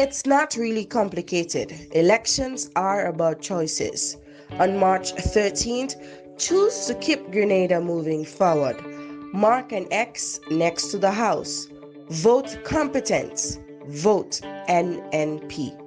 It's not really complicated. Elections are about choices. On March 13th, choose to keep Grenada moving forward. Mark an X next to the house. Vote competence. Vote NNP.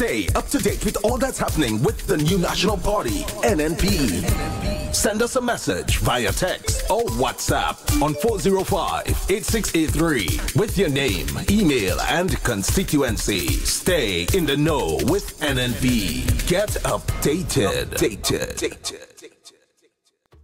Stay up to date with all that's happening with the new national party, NNP. Send us a message via text or WhatsApp on 405-8683 with your name, email, and constituency. Stay in the know with NNP. Get updated.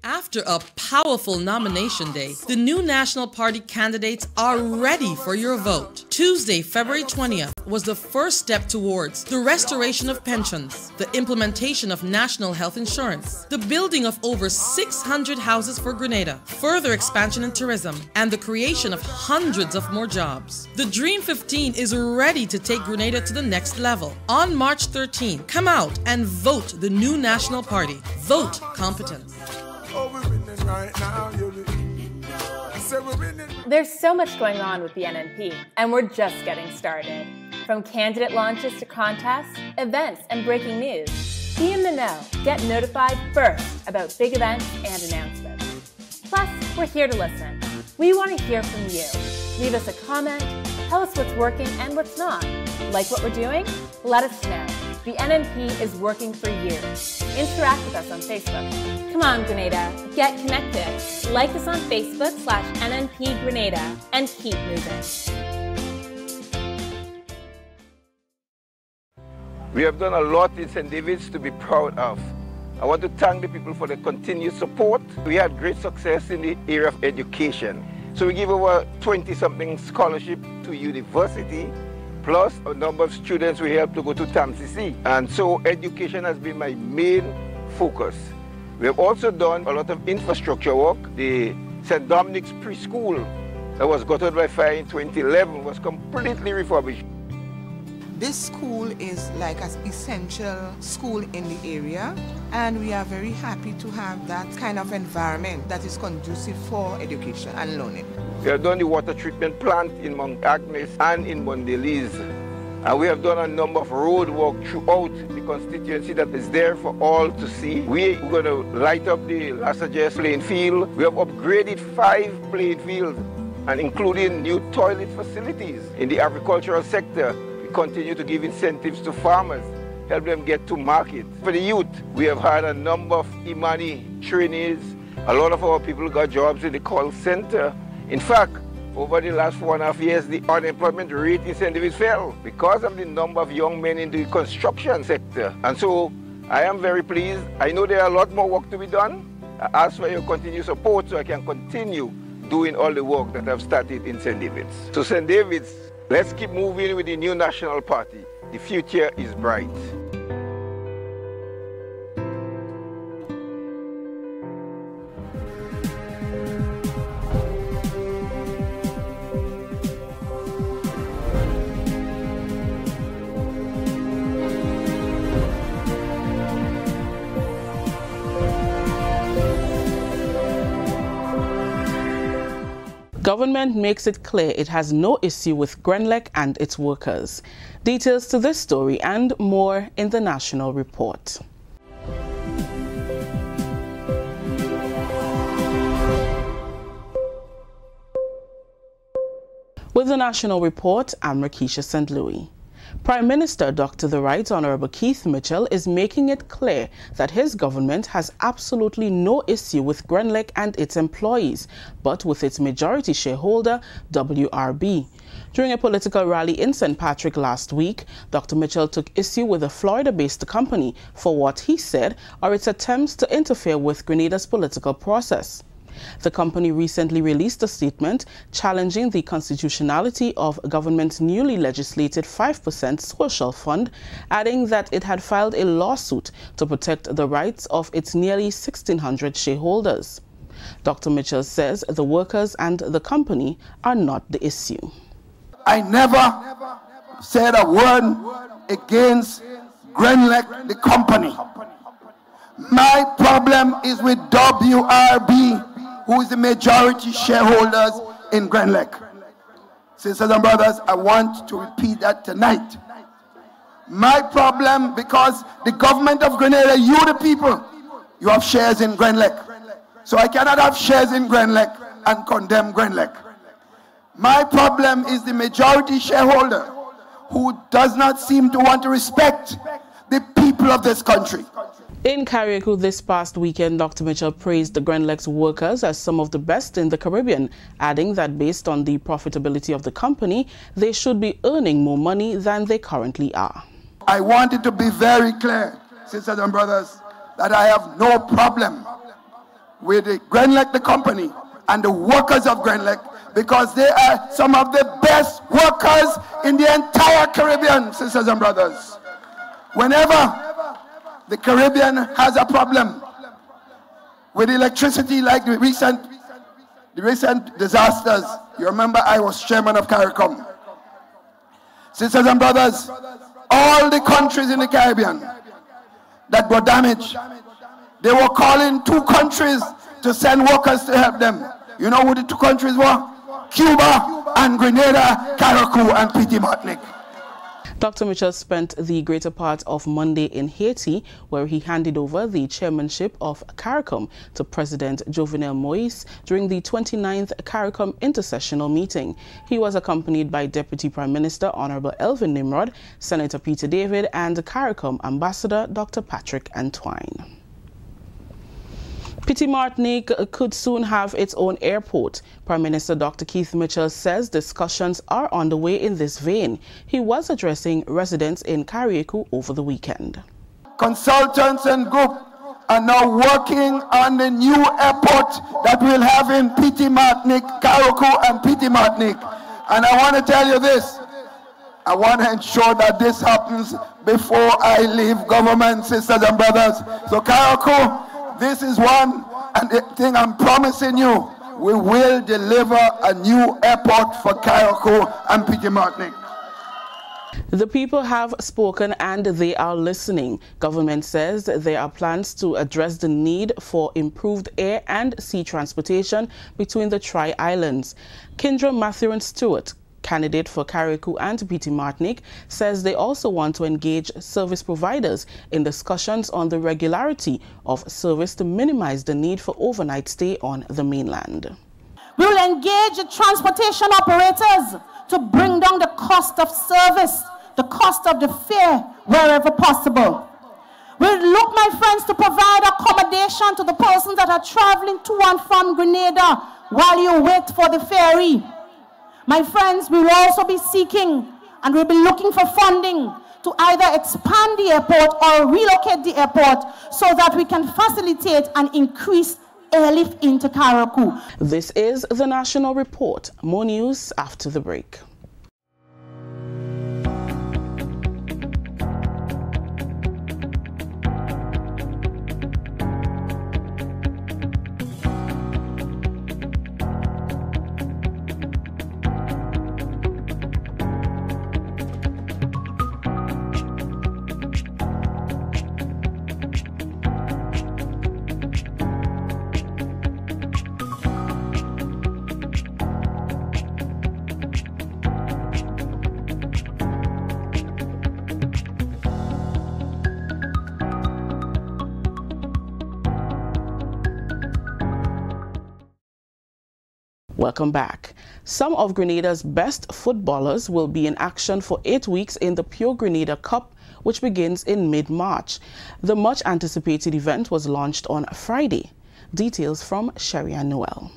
After a powerful nomination day, the new National Party candidates are ready for your vote. Tuesday, February 20th was the first step towards the restoration of pensions, the implementation of national health insurance, the building of over 600 houses for Grenada, further expansion in tourism, and the creation of hundreds of more jobs. The Dream 15 is ready to take Grenada to the next level. On March 13th, come out and vote the new National Party. Vote competence. There's so much going on with the NNP, and we're just getting started. From candidate launches to contests, events, and breaking news, be in the know. Get notified first about big events and announcements. Plus, we're here to listen. We want to hear from you. Leave us a comment, tell us what's working and what's not. Like what we're doing? Let us know. The NNP is working for you. Interact with us on Facebook. Come on, Grenada, get connected. Like us on Facebook/NNP Grenada and keep moving. We have done a lot in St. David's to be proud of. I want to thank the people for the continued support. We had great success in the area of education. So we give over 20-something scholarship to university, plus a number of students we help to go to TAMCC. And so education has been my main focus. We have also done a lot of infrastructure work. The St. Dominic's preschool that was gutted by fire in 2011 was completely refurbished. This school is like an essential school in the area, and we are very happy to have that kind of environment that is conducive for education and learning. We have done the water treatment plant in Mount Agnes and in Mondelez. And we have done a number of road work throughout the constituency that is there for all to see. We're going to light up the Lassages playing field. We have upgraded 5 playing fields, and including new toilet facilities. In the agricultural sector, we continue to give incentives to farmers, help them get to market. For the youth, we have had a number of Imani trainees. A lot of our people got jobs in the call center. In fact, over the last 4.5 years, the unemployment rate in St. David's fell because of the number of young men in the construction sector. And so I am very pleased. I know there are a lot more work to be done. I ask for your continued support so I can continue doing all the work that I've started in St. David's. So St. David's, let's keep moving with the new national party. The future is bright. Government makes it clear it has no issue with Grenlec and its workers. Details to this story and more in the National Report. With the National Report, I'm Rakisha St. Louis. Prime Minister Dr. The Right Honourable Keith Mitchell is making it clear that his government has absolutely no issue with Grenlec and its employees, but with its majority shareholder, WRB. During a political rally in St. Patrick last week, Dr. Mitchell took issue with a Florida-based company for what he said are its attempts to interfere with Grenada's political process. The company recently released a statement challenging the constitutionality of government's newly legislated 5% social fund, adding that it had filed a lawsuit to protect the rights of its nearly 1,600 shareholders. Dr. Mitchell says the workers and the company are not the issue. I never said a word against Grenada, the company. My problem is with WRB, who is the majority shareholders in Grenada. Sisters and brothers, I want to repeat that tonight. My problem, because the government of Grenada, you the people, you have shares in Grenada. So I cannot have shares in Grenada and condemn Grenada. My problem is the majority shareholder who does not seem to want to respect the people of this country. In Carriacou this past weekend, Dr. Mitchell praised the Grenlex workers as some of the best in the Caribbean, adding that based on the profitability of the company, they should be earning more money than they currently are. I want it to be very clear, sisters and brothers, that I have no problem with the Grenlex, the company, and the workers of Grenlex, because they are some of the best workers in the entire Caribbean, sisters and brothers. Whenever the Caribbean has a problem with electricity, like the recent disasters. You remember I was chairman of CARICOM. Sisters and brothers, all the countries in the Caribbean that were damaged, they were calling 2 countries to send workers to help them. You know who the 2 countries were? Cuba and Grenada, Carriacou and Petit Martinique. Dr. Mitchell spent the greater part of Monday in Haiti, where he handed over the chairmanship of CARICOM to President Jovenel Moïse during the 29th CARICOM intercessional meeting. He was accompanied by Deputy Prime Minister Honorable Elvin Nimrod, Senator Peter David, and CARICOM Ambassador Dr. Patrick Antoine. Petit Martinique could soon have its own airport. Prime Minister Dr. Keith Mitchell says discussions are underway in this vein. He was addressing residents in Carriacou over the weekend. Consultants and group are now working on the new airport that we'll have in Petit Martinique, Carriacou and Petit Martinique. And I want to tell you this. I want to ensure that this happens before I leave government, sisters and brothers. So Carriacou, this is one, and the thing I'm promising you, we will deliver a new airport for Carriacou and Petit Martinique. The people have spoken and they are listening. Government says there are plans to address the need for improved air and sea transportation between the Tri-Islands. Kendra Mathurin Stewart, candidate for Carriacou and Petit Martinique, says they also want to engage service providers in discussions on the regularity of service to minimize the need for overnight stay on the mainland. We will engage the transportation operators to bring down the cost of service, the cost of the fare wherever possible. We'll look, my friends, to provide accommodation to the persons that are traveling to and from Grenada while you wait for the ferry. My friends, we will also be seeking and we'll be looking for funding to either expand the airport or relocate the airport so that we can facilitate and increase airlift into Carriacou. This is the National Report. More news after the break. Welcome back. Some of Grenada's best footballers will be in action for 8 weeks in the Pure Grenada Cup, which begins in mid-March. The much-anticipated event was launched on Friday. Details from Sherian Noel.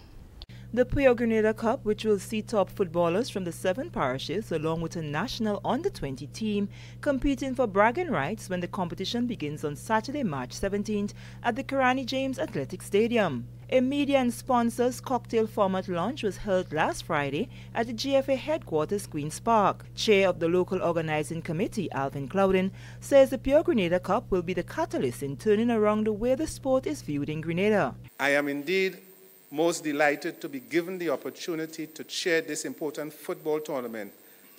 The Pure Grenada Cup, which will see top footballers from the 7 parishes along with a national under-20 team, competing for bragging rights when the competition begins on Saturday, March 17th at the Karani James Athletic Stadium. A media and sponsors cocktail format launch was held last Friday at the GFA headquarters, Queen's Park. Chair of the local organizing committee, Alvin Clouden, says the Pure Grenada Cup will be the catalyst in turning around the way the sport is viewed in Grenada. I am indeed most delighted to be given the opportunity to chair this important football tournament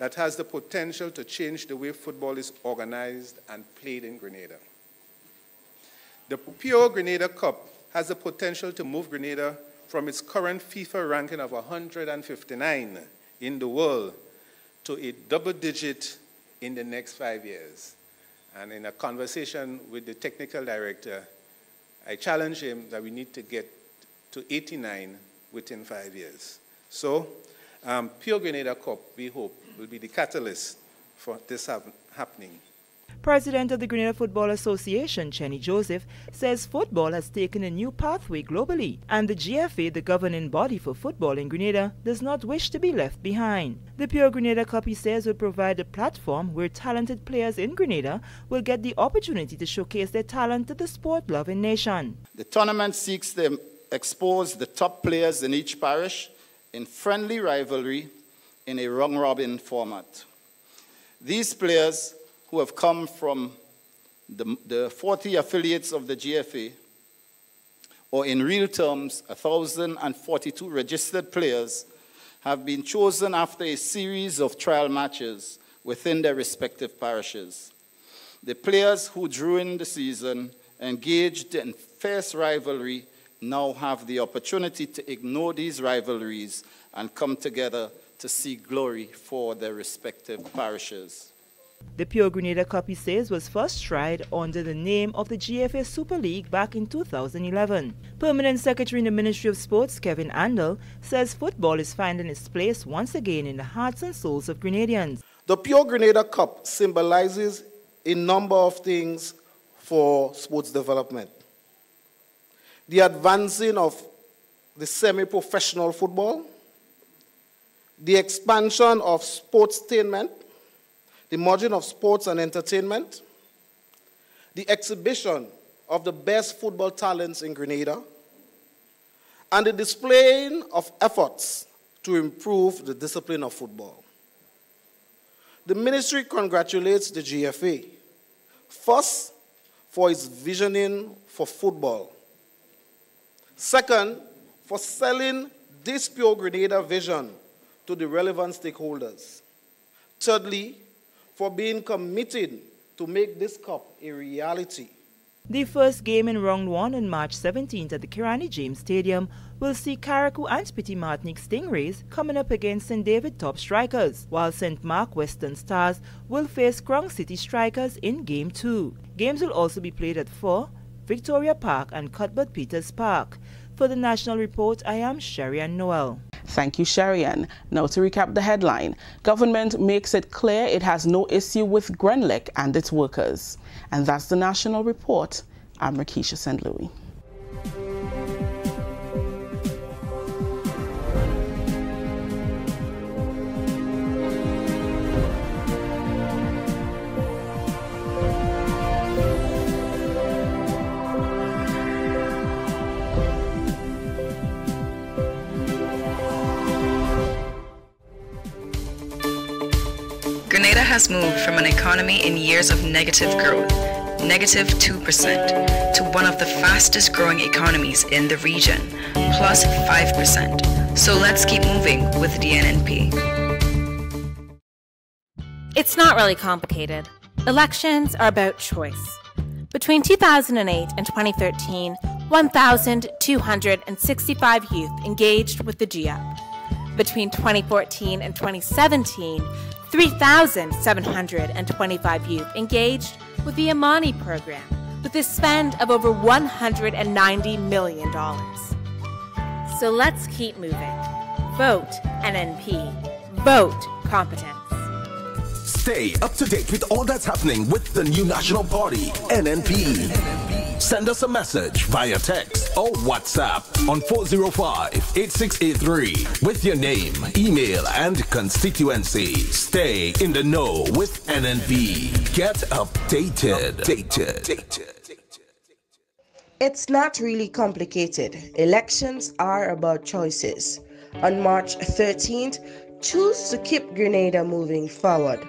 that has the potential to change the way football is organized and played in Grenada. The Pure Grenada Cup has the potential to move Grenada from its current FIFA ranking of 159 in the world to a double digit in the next 5 years. And in a conversation with the technical director, I challenged him that we need to get to 89 within 5 years. So, Pure Grenada Cup, we hope, will be the catalyst for this happening. President of the Grenada Football Association, Chenny Joseph, says football has taken a new pathway globally, and the GFA, the governing body for football in Grenada, does not wish to be left behind. The Pure Grenada Cup, he says, will provide a platform where talented players in Grenada will get the opportunity to showcase their talent to the sport-loving nation. The tournament seeks to expose the top players in each parish in friendly rivalry in a round-robin format. These players, who have come from the 40 affiliates of the GFA, or in real terms, 1,042 registered players, have been chosen after a series of trial matches within their respective parishes. The players who during the season engaged in fierce rivalry now have the opportunity to ignore these rivalries and come together to seek glory for their respective parishes. The Pure Grenada Cup, he says, was first tried under the name of the GFA Super League back in 2011. Permanent Secretary in the Ministry of Sports, Kevin Andel, says football is finding its place once again in the hearts and souls of Grenadians. The Pure Grenada Cup symbolizes a number of things for sports development. The advancing of the semi-professional football, the expansion of sportstainment, the merging of sports and entertainment, the exhibition of the best football talents in Grenada, and the displaying of efforts to improve the discipline of football. The ministry congratulates the GFA, first, for its visioning for football. Second, for selling this Pure Grenada vision to the relevant stakeholders. Thirdly, for being committed to make this cup a reality. The first game in round 1 on March 17th at the Kirani James Stadium will see Carriacou and Spiti Martinique Stingrays coming up against St. David Top Strikers, while St. Mark Western Stars will face Krong City Strikers in Game 2. Games will also be played at 4, Victoria Park and Cuthbert Peters Park. For the National Report, I am Sherian Noel. Thank you, Sherian. Now to recap the headline. Government makes it clear it has no issue with Grenlec and its workers. And that's the National Report. I'm Rakisha St. Louis. Grenada has moved from an economy in years of negative growth, negative 2%, to one of the fastest growing economies in the region, plus 5%. So let's keep moving with the NNP. It's not really complicated. Elections are about choice. Between 2008 and 2013, 1,265 youth engaged with the GIAP. Between 2014 and 2017, 3,725 youth engaged with the Amani program, with a spend of over $190 million. So let's keep moving. Vote NNP. Vote competence. Stay up to date with all that's happening with the new national party, NNP. Send us a message via text or WhatsApp on 405-8683 with your name, email, and constituency. Stay in the know with NNP. Get updated. It's not really complicated. Elections are about choices. On March 13th, choose to keep Grenada moving forward.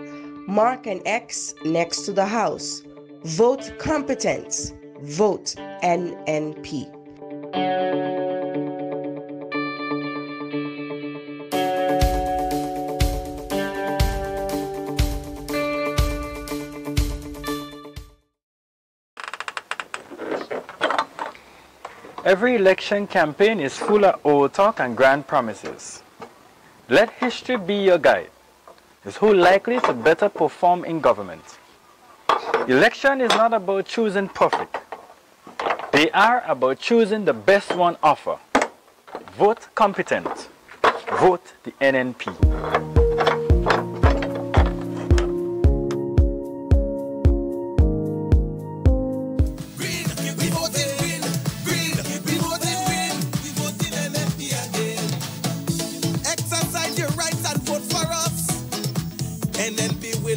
Mark an X next to the house. Vote competence. Vote NNP. Every election campaign is full of old talk and grand promises. Let history be your guide. Is who likely to better perform in government. Election is not about choosing perfect. They are about choosing the best one offer. Vote competent. Vote the NNP.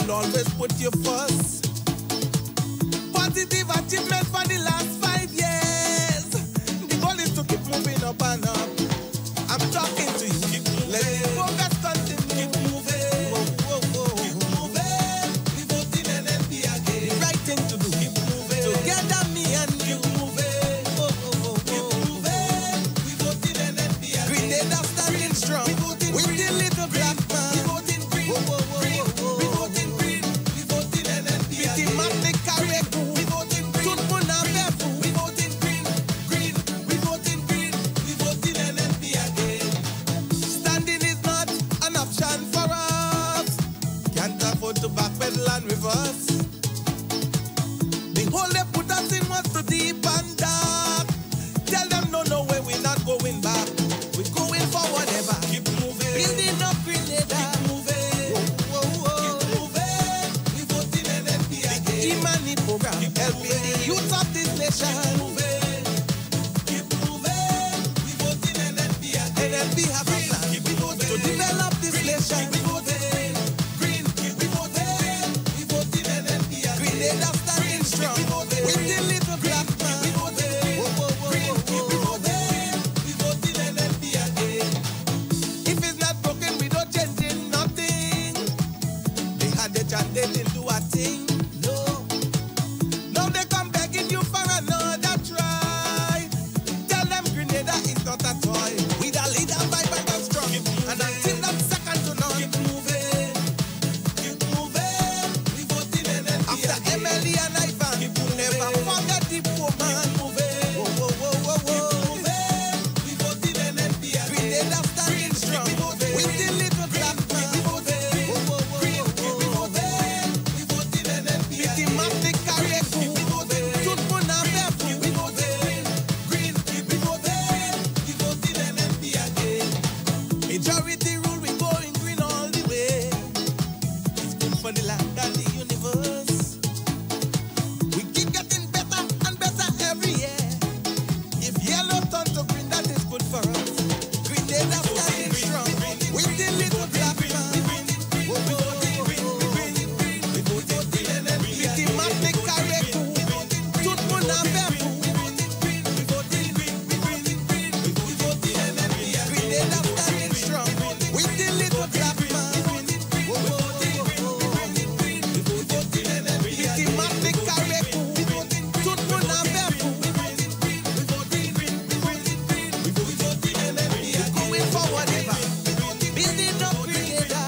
Always put you first. Positive achievement for the last 5 years. The goal is to keep moving up and up. I'm talking to you. Keep moving. Let's focus, continue. Keep moving. Whoa, whoa, whoa. Keep moving. We voting NNP again. The right thing to do. Keep moving. Together, me and you. Keep moving. Whoa, whoa, whoa. Keep moving. We voting NNP again. Grenada standing strong. We voting with the little black man. We voting green. Whoa, whoa, whoa. Reverse. The hole they put us in was too deep and dark. Tell them no way, we're not going back. We're going forward ever. Keep moving. Building up Grenada. Keep moving. Whoa, whoa, whoa. Keep moving. We voting NNP again. The Imani program. Helping the youth of this nation. Keep moving. Keep moving. We voting NNP again. NNP have a plan. Keep moving. To develop this nation. Keep moving. They didn't do a thing, no. Now they come begging you for another try. Tell them Grenada is not a toy. We the leader, vibrant and strong. And until that second to none. Keep moving. Keep moving. We voting NNP. After Emily and Ivan, never forget the poor man. Keep moving. Whoa, whoa, whoa, whoa, whoa. Keep moving. We voting NNP. Grenada standing strong. With the little black man. Majority rule, we going green all the way. It's good for the land and the universe. We keep getting better and better every year. If yellow turn to green, that is good for us. Grenada standing strong with the little black man. We voting NNP. With the Matne Kareku, tout mon abefu. We voting NNP. Grenada standing strong with the little black man. We voting NNP. With the Matne Kareku, tout mon abefu. We voting NNP. Going forward ever. Building up Grenada.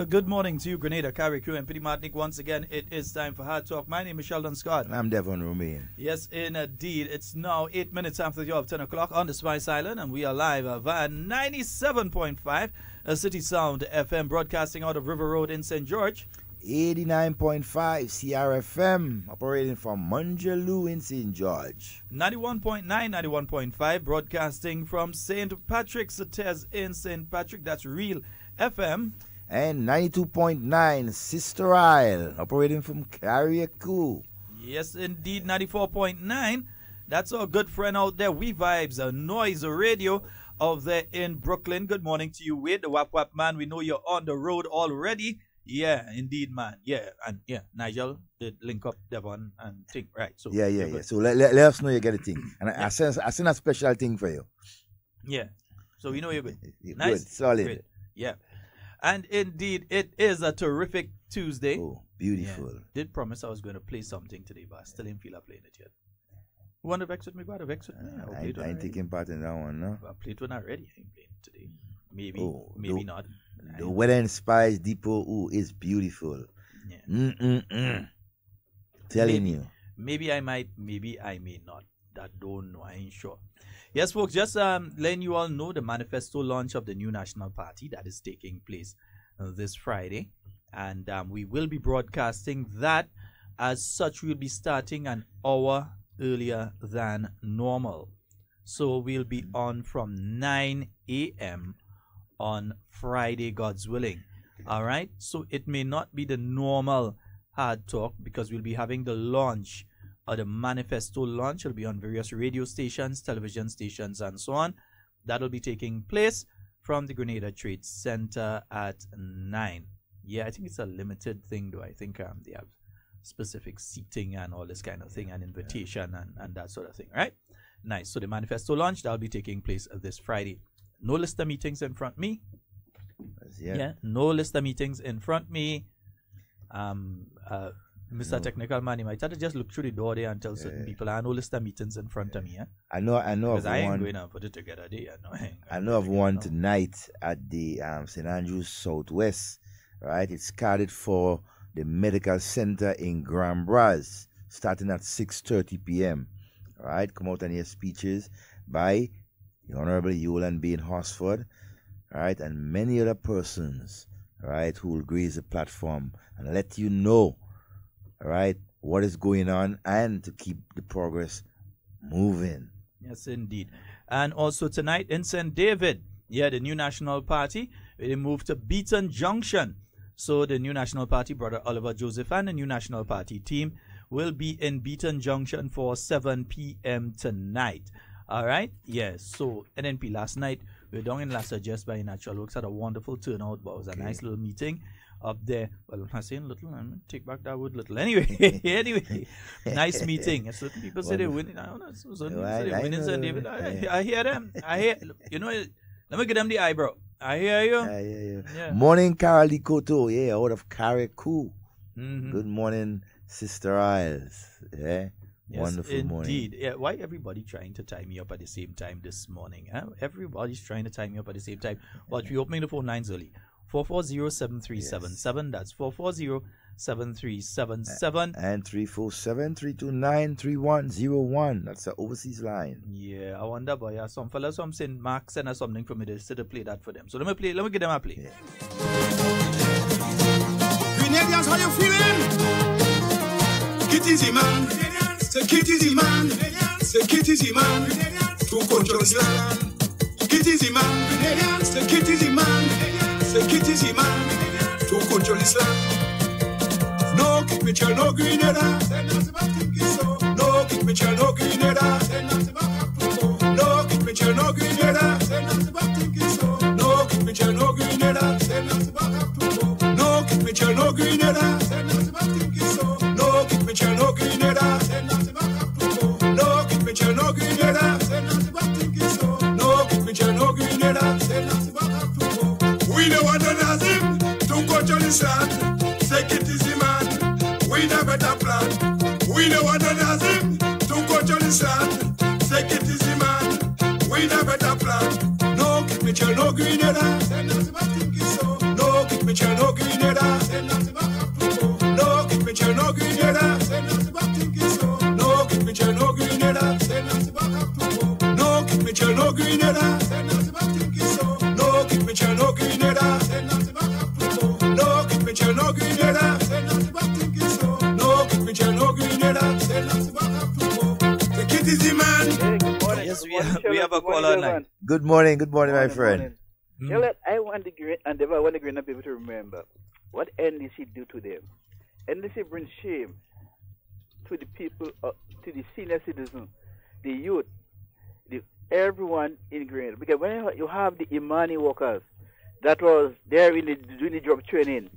Good morning to you, Grenada, Carrie Crew, and Pity Martinique. Once again, it is time for Hard Talk. My name is Sheldon Scott. I'm Devon Romain. Yes, indeed. It's now 8 minutes after the hour of 10 o'clock on the Spice Island, and we are live via 97.5 City Sound FM, broadcasting out of River Road in St. George. 89.5 CRFM, operating from Munjaloo in St. George. 91.9, 91.5, broadcasting from St. Patrick's Tez in St. Patrick. That's Real FM. And 92.9 Sister Isle, operating from Carriacou. Yes, indeed, 94.9. That's our good friend out there. We Vibes, a noise radio out there in Brooklyn. Good morning to you, Wade, the Wap Wap man. We know you're on the road already. Yeah, indeed, man. Yeah, and yeah, Nigel did link up Devon and thing, right? So yeah. So let us know you get a thing, and I send a special thing for you. Yeah, so we know you're good. Nice, good, solid. Great. Yeah, and indeed, it is a terrific Tuesday. Oh, beautiful. Yeah. Did promise I was going to play something today, but I still didn't feel like playing it yet. You want to vex with me? Go to vex with me. I ain't taking part in that one, no. I played one already. I ain't playing today. Maybe not. The Weather and Spice Depot is beautiful. Yeah. Telling you. Maybe I might, maybe I may not. I don't know. I ain't sure. Yes, folks, just letting you all know the manifesto launch of the new national party that is taking place this Friday. And we will be broadcasting that. As such, we'll be starting an hour earlier than normal. So we'll be on from 9 a.m. on Friday, God's willing. All right? So it may not be the normal hard talk because we'll be having the launch or the manifesto launch. It'll be on various radio stations, television stations, and so on. That'll be taking place from the Grenada Trade Center at 9. Yeah, I think it's a limited thing, though. I think they have specific seating and all this kind of thing, and invitation and that sort of thing, right? Nice. So the manifesto launch, that'll be taking place this Friday. No list of meetings in front of me. Yeah, no list of meetings in front of me. Mr. Technical Man, you might have to just look through the door there and tell certain people I know list of meetings in front of me. I know because of I ain't one. going to put it together there. I know of one tonight at the St. Andrews Southwest. Right, it's carded for the medical center in Grand Bras, starting at 6:30 p.m. Right, come out and hear speeches by the Honorable Yolande Bain Horsford, right, and many other persons, right, who will grace the platform and let you know, right, what is going on and to keep the progress moving. Yes, indeed. And also tonight in St. David, the new National Party, they moved to Beaton Junction. So the new National Party, Brother Oliver Joseph and the new National Party team will be in Beaton Junction for 7 p.m. tonight. All right? Yes. So NNP last night, we were down in Lassa just by Natural Works, had a wonderful turnout, but it was a nice little meeting up there. Well, I'm saying little, I'm going to take back that word little. Anyway, nice meeting. Certain people say they're winning. I don't know. Certain people say they're winning St. David. I hear them. Let me get them the eyebrow. I hear you. Yeah. Morning, Carol Koto. Yeah, out of Carriacou. Good morning, Sister Isles. Yeah. Yes, wonderful indeed. morning. Yeah, why everybody trying to tie me up at the same time this morning? Huh? Everybody's trying to tie me up at the same time. But we're opening the phone lines early. 440-7377. That's 440-7377. And 347-329-3101. That's the overseas line. Yeah, I wonder, boy. Some fellas, some saying Mark send us something for me to play that for them. So let me get them a play. Yeah. Grenadians, how you feeling? Get easy, man. Take it easy, man. Take it easy, man. To control this land. Get easy, man. Grenadians, take it easy, man. Take it easy, man. To control this land. No, keep me chill, no Grenada. Say nothing about thinking so. No, keep me chill, no Grenada. Say nothing about have to go. No, keep me chill, no Grenada. Say nothing about thinking so. No, keep me chill, no Grenada. Say nothing about have to go. No, keep me chill, no Grenada. Say nothing about thinking so. No, keep me chill, no Grenada. Say nothing about have to go. No, keep me chill, no Grenada. Say nothing about thinking so. No, keep me chill, no Grenada. Say nothing about have to go. We don't want to Nazim to control this land. Take it easy, man. We the better plan. We don't want to Nazim to control this land. Take it easy, man. We the better plan. No, keep me chill, no Grenada. Say nothing about thinking so. No, keep me chill, no Grenada. Say nothing about have to go. No, keep me chill, no Grenada. Say nothing about thinking so. No, keep me chill, no Grenada. Say nothing about have to go. No, keep me chill, no Grenada. Say nothing about thinking so. No, keep me chill, no Grenada. Say nothing about have to go. No, keep me chill, no Grenada. Say nothing about thinking so. No, keep me chill, no Grenada. Say nothing about have to go. Take it easy, man. Yes, we have a caller online. Good morning, my friend. Sheldon, I want the Grenada people to remember what NDC do to them. NDC brings shame to the people, to the senior citizens, the youth, everyone in Grenada. Because when you have the Imani workers that was there doing the job training,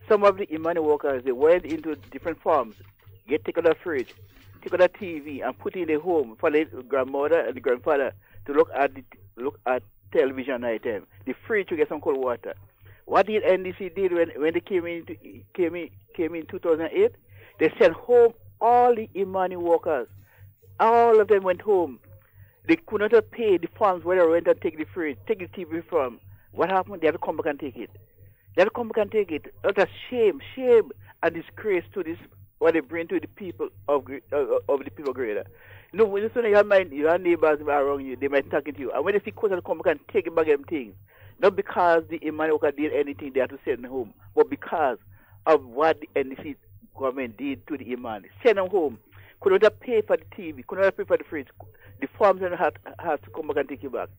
some of the Imani workers, they went into different farms, take out a fridge, take out a TV, and put in a home for the grandmother and the grandfather to look at television item, the fridge to get some cold water. What did NDC did when they came in 2008? They sent home all the Imani workers. All of them went home. They could not pay the farms where they went and take the fridge, take the TV from. What happened? They had to come back and take it. That's a shame and disgrace to this what they bring to the people of the people of Grenada. No, when you have neighbors around you, they might talking to you. And when they see court come back and take it back them things, not because the Imani did anything they have to send them home, but because of what the NDC government did to the Imani. Send them home. Could not pay for the TV, could not pay for the fridge. The farms have to come back and take it back.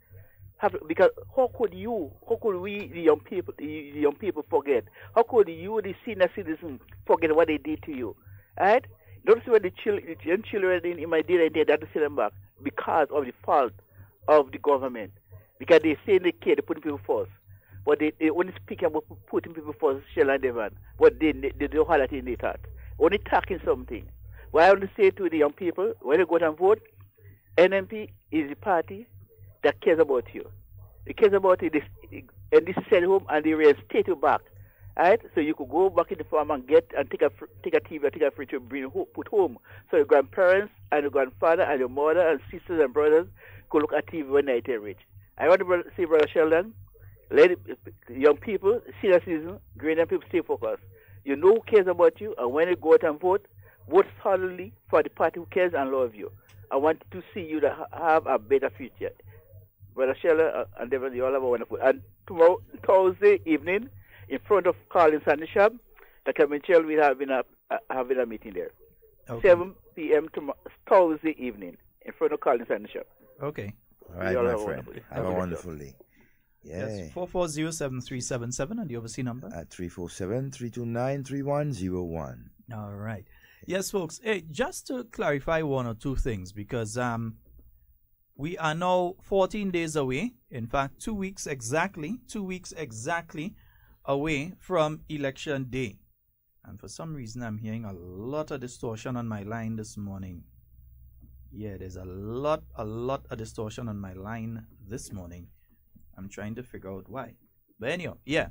Because how could we, the young people forget? How could you, the senior citizens, forget what they did to you? Right? Notice when the young children in my day they have to send them back because of the fault of the government. Because they say they care, they put people first. But they only speak about putting people first, Sheldon Devon. But they don't have that in their thought. Only talking something. What I want to say to the young people, when they go out and vote, NMP is the party that cares about you. It cares about it, and this is sent home and they reinstate you back. Right? So you could go back in the farm and take a TV or take a fridge to put home. So your grandparents and your grandfather and your mother and sisters and brothers could look at TV when night they reach. I want to say, Brother Sheldon, let young people, senior citizens, Grenadian people stay focused. You know who cares about you, and when you go out and vote thoroughly for the party who cares and loves you. I want to see you that have a better future. Brother Sheldon and Devon, you all have a wonderful. And tomorrow, Thursday evening, in front of Collins and the shop, Dr. Mitchell will have a meeting there. Okay. 7 p.m. tomorrow, Thursday evening, in front of Collins and the shop. Okay. All right, my friend. Have a wonderful day. Yeah. Yes, 440-7377 and the overseas number? At 347-329-3101. All right. Yes, folks. Hey, just to clarify one or two things, because we are now 14 days away. In fact, 2 weeks exactly away from election day. And for some reason, I'm hearing a lot of distortion on my line this morning. Yeah, there's a lot of distortion on my line this morning. I'm trying to figure out why. But anyhow, yeah.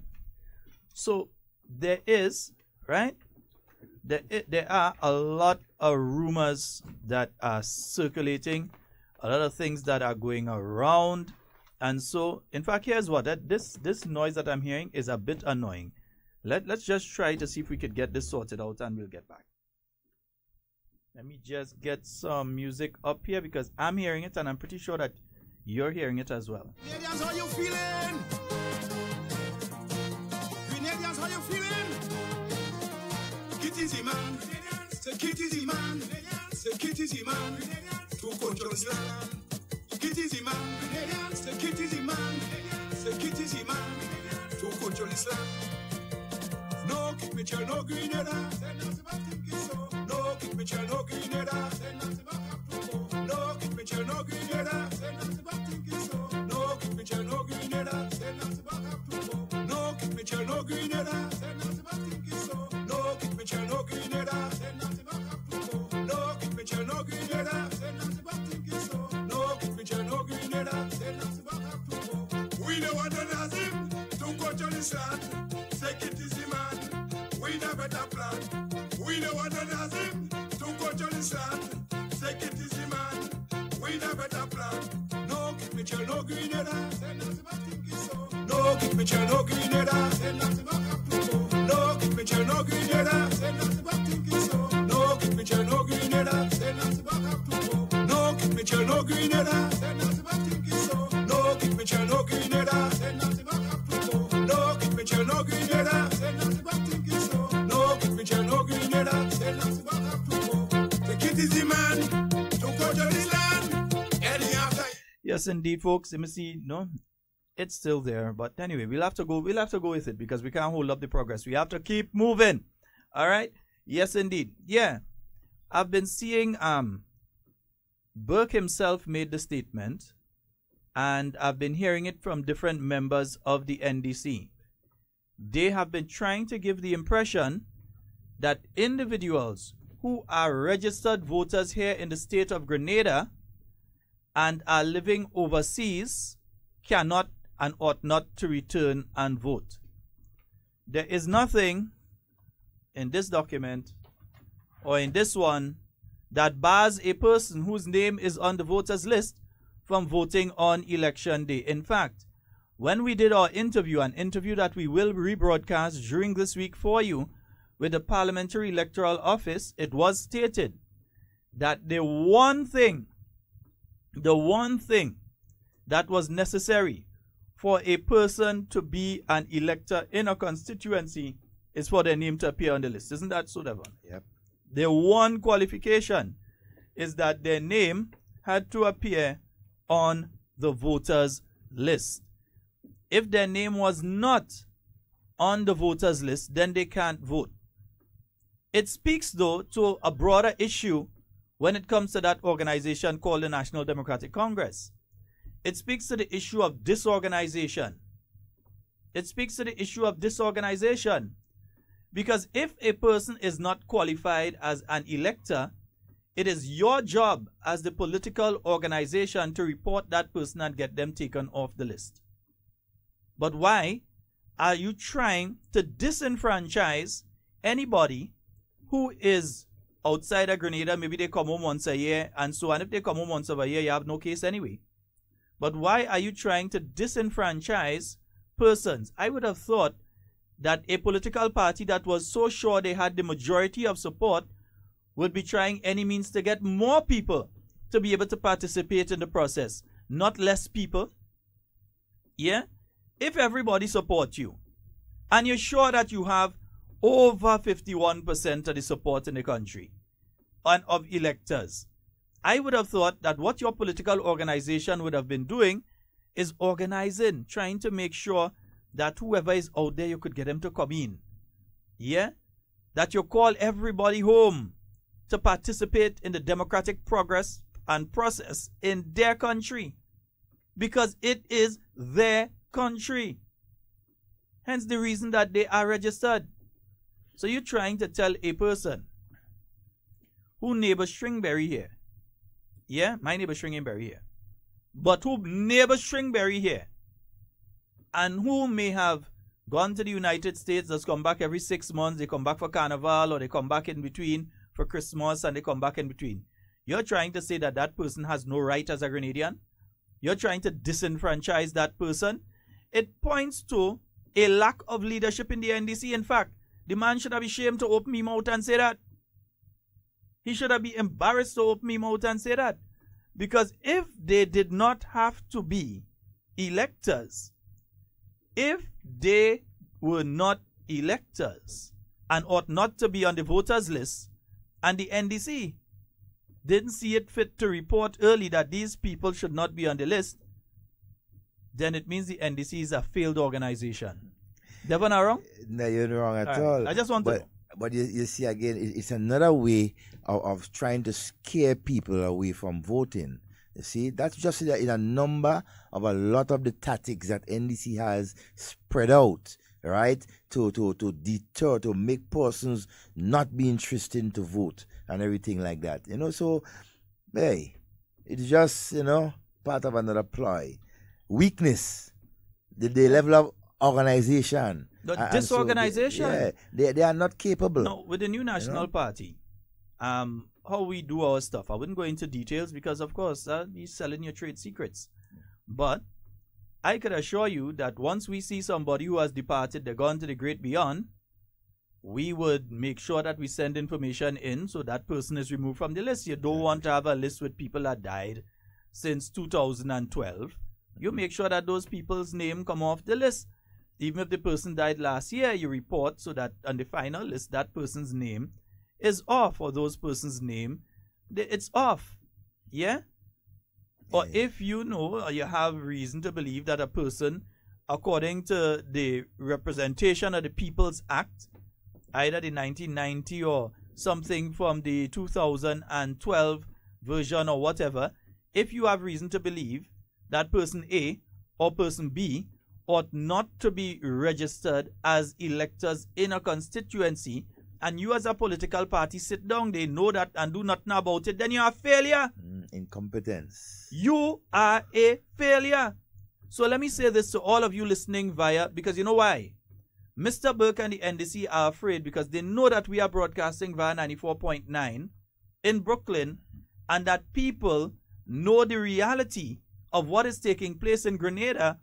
So there is, right? There are a lot of rumors that are circulating, a lot of things that are going around. And so, in fact, here's what, this noise that I'm hearing is a bit annoying. Let's just try to see if we could get this sorted out and we'll get back. Let me just get some music up here because I'm hearing it and I'm pretty sure that you're hearing it as well. Grenadians, how you feeling? Grenadians, how you feeling? Get easy, man. Take it easy, man. Take it easy, man. To control Islam. Get easy, man. Take it easy, man. Take it easy, man. To control Islam. No, keep me chill, no Grenada. No, keep me chill, no Grenada. No, keep me chill, no Grenada. No, keep me chill, no Grenada. No, keep me chill, no Grenada. No, keep me chill, no Grenada. No, keep me chill, no Grenada. No, keep me chill, no Grenada. We don't want to Nazim to control this land. Take it easy, man. We the better plan. We don't want to Nazim to control this land. Take it easy, man. We the better plan. No, keep me chill, no Grenada. No, keep me chill, no Grenada. No, keep me chill, no Grenada. No, keep me chill, no Grenada. No, keep me chill, no Grenada. No, keep me chill, no Grenada. No, keep me chill, no Grenada. No, keep me chill, no Grenada. Take it easy, man. Don't go to this land. Yes, indeed, folks. Let me see. No, it's still there. But anyway, we'll have to go with it because we can't hold up the progress. We have to keep moving. All right. Yes, indeed. Yeah. I've been seeing Burke himself made the statement, and I've been hearing it from different members of the NDC. They have been trying to give the impression that individuals who are registered voters here in the state of Grenada and are living overseas cannot and ought not to return and vote. There is nothing in this document or in this one that bars a person whose name is on the voters list from voting on election day. In fact, when we did our interview, an interview that we will rebroadcast during this week for you with the Parliamentary Electoral Office, it was stated that the one thing the one thing that was necessary for a person to be an elector in a constituency is for their name to appear on the list. Isn't that so, Devon? Yep. The one qualification is that their name had to appear on the voters list. If their name was not on the voters list, then they can't vote. It speaks, though, to a broader issue when it comes to that organization called the National Democratic Congress. It speaks to the issue of disorganization. It speaks to the issue of disorganization. Because if a person is not qualified as an elector, it is your job as the political organization to report that person and get them taken off the list. But why are you trying to disenfranchise anybody who is outside of Grenada? Maybe they come home once a year and so on. If they come home once a year, you have no case anyway. But why are you trying to disenfranchise persons? I would have thought that a political party that was so sure they had the majority of support would be trying any means to get more people to be able to participate in the process, not less people. Yeah? If everybody supports you, and you're sure that you have over 51% of the support in the country and of electors, I would have thought that what your political organization would have been doing is organizing, trying to make sure that whoever is out there, you could get them to come in. Yeah? That you call everybody home to participate in the democratic progress and process in their country. Because it is their country. Hence the reason that they are registered. So you're trying to tell a person who neighbors Stringberry here. Yeah, my neighbor Stringberry here. But who neighbors Stringberry here and who may have gone to the United States, just come back every 6 months, they come back for Carnival or they come back in between for Christmas and they come back in between. You're trying to say that that person has no right as a Grenadian? You're trying to disenfranchise that person? It points to a lack of leadership in the NDC. In fact, the man should have been ashamed to open his mouth and say that. He should have been embarrassed to open his mouth and say that. Because if they did not have to be electors, if they were not electors and ought not to be on the voters list, and the NDC didn't see it fit to report early that these people should not be on the list, then it means the NDC is a failed organization. Devon, am I wrong? No, you're not wrong at all. I just want to know. But you see, again, it's another way of trying to scare people away from voting. You see, that's just in a number of a lot of the tactics that NDC has spread out, right? To deter, to make persons not be interested to vote and everything like that. You know, so, hey, it's just, you know, part of another ploy. Weakness, the level of organization. The disorganization. So they are not capable. No, with the new National Party, how we do our stuff, I wouldn't go into details because, of course, you're selling your trade secrets. But I could assure you that once we see somebody who has departed, they're gone to the great beyond, we would make sure that we send information in so that person is removed from the list. You don't want to have a list with people that died since 2012. You make sure that those people's name come off the list. Even if the person died last year, you report so that on the final list, that person's name is off, or those person's name, it's off. Yeah? Or if you know, or you have reason to believe that a person, according to the Representation of the People's Act, either the 1990 or something from the 2012 version or whatever, if you have reason to believe that person A or person B ought not to be registered as electors in a constituency, and you as a political party sit down, they know that and do nothing about it, then you are a failure. Incompetence. You are a failure. So let me say this to all of you listening via, because you know why? Mr. Burke and the NDC are afraid because they know that we are broadcasting via 94.9 in Brooklyn, and that people know the reality of what is taking place in Grenada,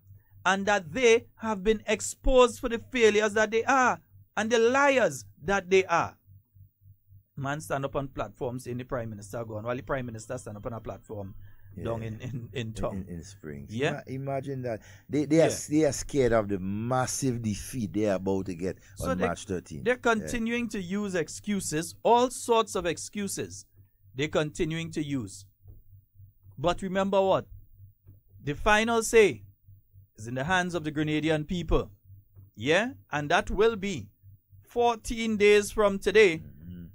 and that they have been exposed for the failures that they are and the liars that they are. Man stand up on platforms saying the Prime Minister gone, while the Prime Minister stand up on a platform down in town. In Springs. Yeah. Imagine that. They are scared of the massive defeat they are about to get on March 13th. They're continuing to use excuses, all sorts of excuses. They're continuing to use. But remember what? The final say is in the hands of the Grenadian people. Yeah? And that will be 14 days from today.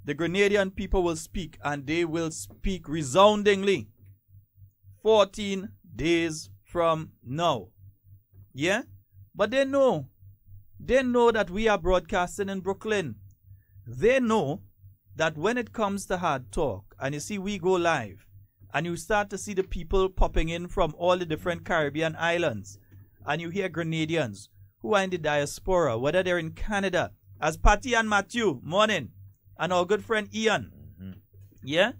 The Grenadian people will speak, and they will speak resoundingly. 14 days from now. Yeah? But they know that we are broadcasting in Brooklyn. They know that when it comes to hard talk, and you see we go live, and you start to see the people popping in from all the different Caribbean islands, and you hear Grenadians who are in the diaspora, whether they're in Canada, as Patty and Matthew, morning, and our good friend Ian, yeah?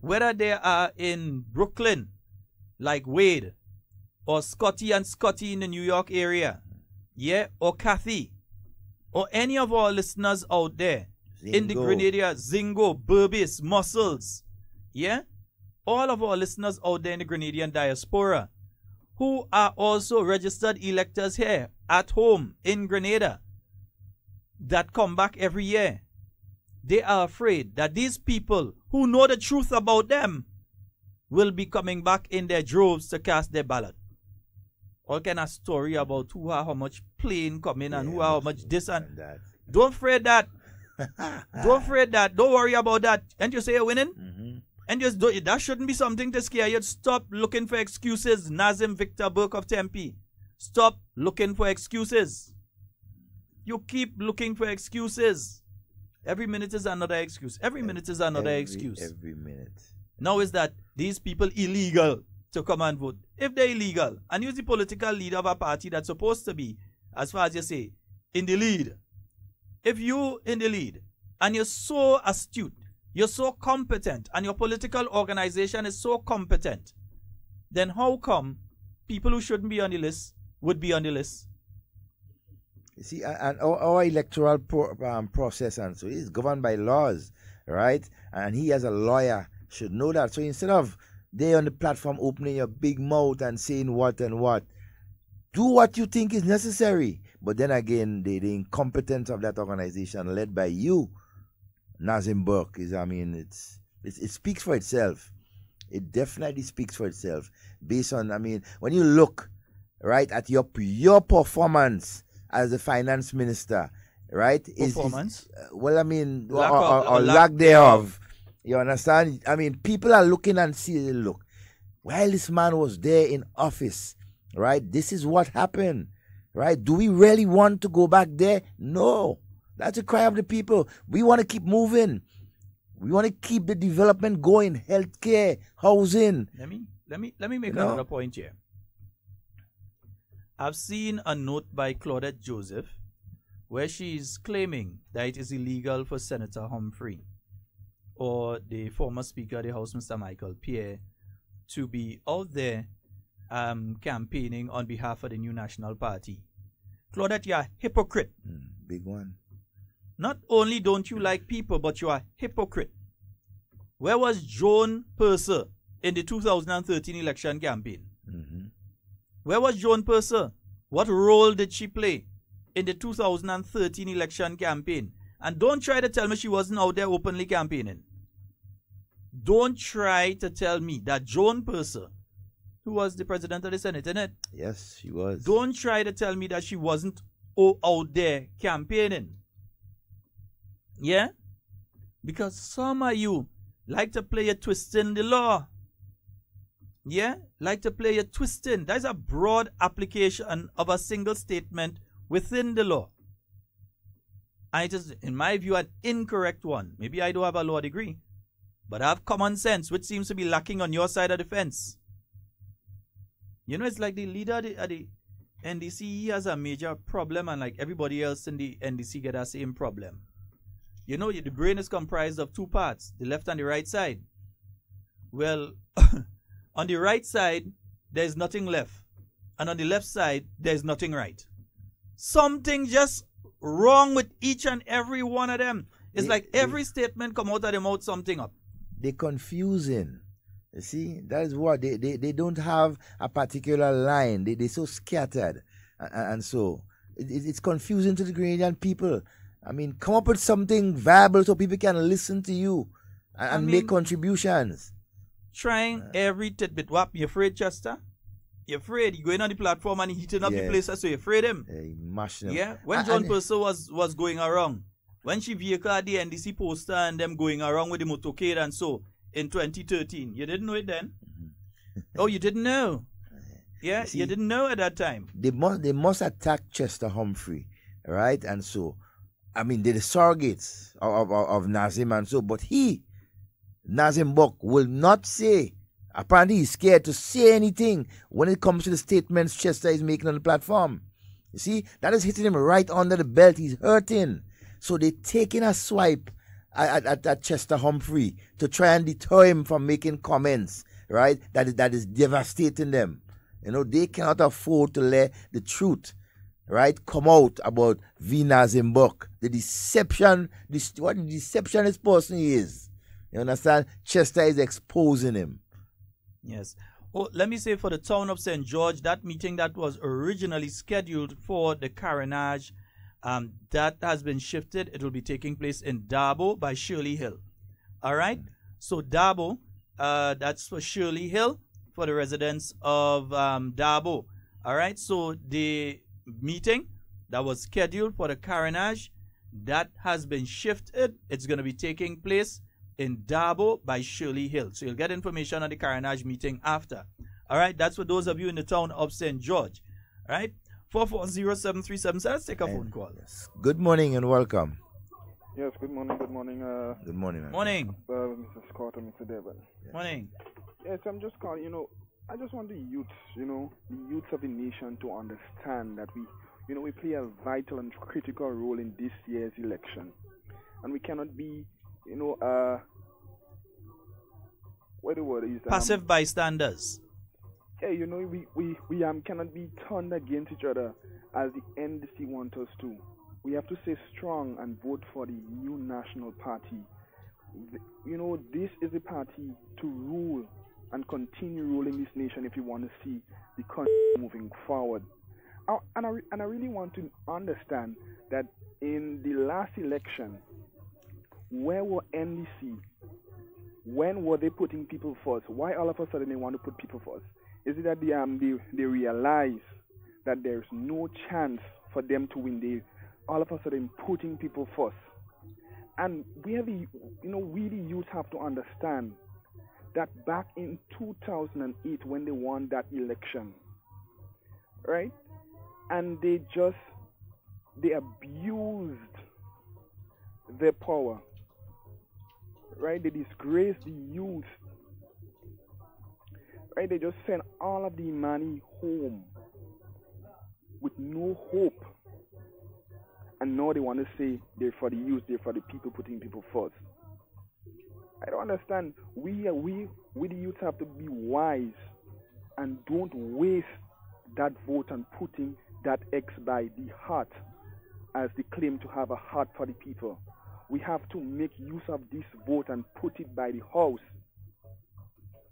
Whether they are in Brooklyn, like Wade, or Scotty and Scotty in the New York area, yeah? Or Kathy, or any of our listeners out there, in the Grenada, Zingo, Burbis, Muscles, yeah? All of our listeners out there in the Grenadian diaspora, who are also registered electors here, at home, in Grenada, that come back every year. They are afraid that these people who know the truth about them will be coming back in their droves to cast their ballot. All kind of story about who are how much plane coming and who are how much this and that. Don't afraid that. Don't afraid that. Don't worry about that. And you say you're winning? And just do it. That shouldn't be something to scare you. Stop looking for excuses. Nazim Victor Burke of Tempe. Stop looking for excuses. You keep looking for excuses. Every minute is another excuse. Every minute is another excuse. Every minute. Now is that these people illegal to come and vote? If they're illegal, and you're the political leader of a party that's supposed to be, as far as you say, in the lead. If you in the lead, and you're so astute, you're so competent, and your political organization is so competent, then how come people who shouldn't be on the list would be on the list? You see, and our electoral process and so is governed by laws, right? And he, as a lawyer, should know that. So instead of they on the platform opening your big mouth and saying what and what, do what you think is necessary. But then again, the incompetence of that organization led by you, Nazim Burke, is, I mean, it speaks for itself. It definitely speaks for itself. Based on, I mean, when you look, right, at your performance as the finance minister, right? Performance? Well, I mean, or lack thereof. You understand? I mean, people are looking and see, look, while this man was there in office, right, this is what happened, right? Do we really want to go back there? No. That's the cry of the people. We want to keep moving. We want to keep the development going, healthcare, housing. Let me make another point here. I've seen a note by Claudette Joseph where she's claiming that it is illegal for Senator Humphrey or the former Speaker of the House, Mr. Michael Pierre, to be out there campaigning on behalf of the New National Party. Claudette, you're a hypocrite. Big one. Not only don't you like people, but you are a hypocrite. Where was Joan Purser in the 2013 election campaign? Where was Joan Purser? What role did she play in the 2013 election campaign? And don't try to tell me she wasn't out there openly campaigning. Don't try to tell me that Joan Purser, who was the president of the Senate, isn't it? Yes, she was. Don't try to tell me that she wasn't out there campaigning. Yeah? Because some of you like to play a twist in the law. Yeah? Like to play a twist in. That's a broad application of a single statement within the law. And it is, in my view, an incorrect one. Maybe I don't have a law degree, but I have common sense, which seems to be lacking on your side of the fence. You know, it's like the leader of the NDC, he has a major problem, and like everybody else in the NDC get the same problem. You know, the brain is comprised of two parts, the left and the right side. Well, on the right side, there's nothing left. And on the left side, there's nothing right. Something just wrong with each and every one of them. It's like every statement come out of their mouth something up. They're confusing. You see, that is what they don't have a particular line. They're so scattered, and so it's confusing to the Grenadian people. I mean, come up with something viable so people can listen to you and make contributions. Trying every tidbit. What, you afraid, Chester? You're afraid. You're going on the platform and heating up the place, so you're afraid him. Yeah, mashing him. Yeah, when John Purcell was going around, when she vehicle at the NDC poster and them going around with the motorcade and so in 2013, you didn't know it then? Oh, you didn't know? Yeah, you didn't know at that time. They must attack Chester Humphrey, right? And so, I mean, they're the surrogates of Nazim and so, but Nazim Buck, will not say. Apparently, he's scared to say anything when it comes to the statements Chester is making on the platform. You see, that is hitting him right under the belt. He's hurting. So they're taking a swipe at Chester Humphrey to try and deter him from making comments, right? That is devastating them. You know, they cannot afford to let the truth, right, come out about V. Nazim Buck. The deception, what the deceptionist person he is. You understand? Chester is exposing him. Yes. Oh, let me say for the town of St. George, that meeting that was originally scheduled for the Carenage, that has been shifted. It will be taking place in Dabo by Shirley Hill. All right? So Dabo, that's for Shirley Hill, for the residents of Dabo. All right? So the meeting that was scheduled for the Carenage, that has been shifted. It's going to be taking place in Dabo by Shirley Hill. So you'll get information on the Carenage meeting after. All right, that's for those of you in the town of St. George. All right, 440-7377. Let's take a phone call. Yes. Good morning and welcome. Yes, good morning, good morning. Good morning, man. Morning. Mr. Scott and Mr. Devon. Yes. Morning. Yes, I'm just calling, I just want the youth, the youth of the nation to understand that we play a vital and critical role in this year's election. And we cannot be what the word is? Passive bystanders. Yeah, we cannot be turned against each other as the NDC want us to. We have to stay strong and vote for the new national party. This is a party to rule and continue ruling this nation if you want to see the country moving forward. And I really want to understand that in the last election, where were NDC? When were they putting people first? Why all of a sudden they want to put people first? Is it that they realize that there's no chance for them to win? They all of a sudden putting people first. And we the youth have to understand that back in 2008 when they won that election, right? And they abused their power. Right, they disgrace the youth. Right, they just send all of the money home with no hope. And now they want to say they're for the youth, they're for the people, putting people first. I don't understand. We the youth have to be wise and don't waste that vote and putting that X by the heart as they claim to have a heart for the people. We have to make use of this vote and put it by the house,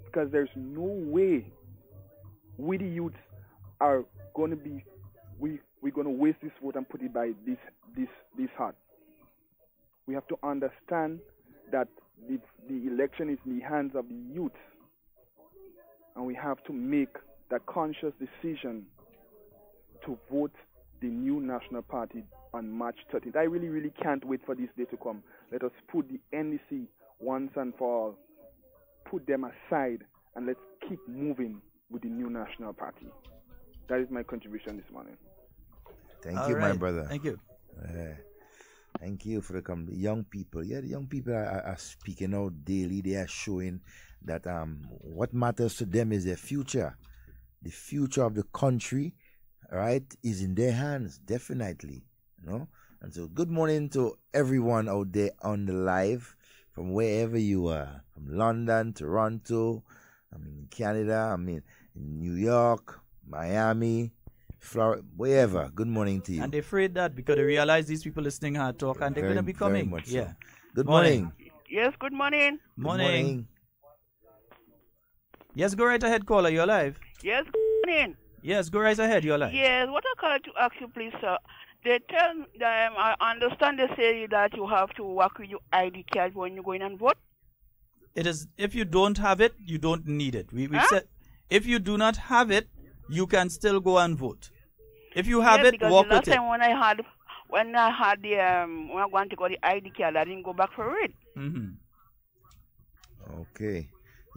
because there's no way we the youths are going to be we're going to waste this vote and put it by this heart. We have to understand that the election is in the hands of the youth, and we have to make that conscious decision to vote the new national party on March 13th. I really, really can't wait for this day to come. Let us put the NDC once and for all, put them aside, and let's keep moving with the new national party. That is my contribution this morning. Thank you, my brother. Thank you. Thank you for the young people. Yeah, the young people are speaking out daily. They are showing that what matters to them is their future. The future of the country, right, is in their hands, definitely. And so good morning to everyone out there on the live from wherever you are, from London, Toronto, Canada, in New York, Miami, Florida, wherever. Good morning to you. And they're afraid that because they realize these people listening hard talk and they're going to be coming. Very much yeah. So. Good morning. Yes, good morning. Morning. Yes, go right ahead, caller. You're live. Yes, good morning. Yes, go right ahead. You're live. Yes, what I call to ask you, please, sir. They tell them, I understand they say that you have to work with your ID card when you go in and vote. It is, if you don't have it, you don't need it. We've said, if you do not have it, you can still go and vote. If you have it, walk with it. Because the last time when I had when I wanted to go the ID card, I didn't go back for it. Okay.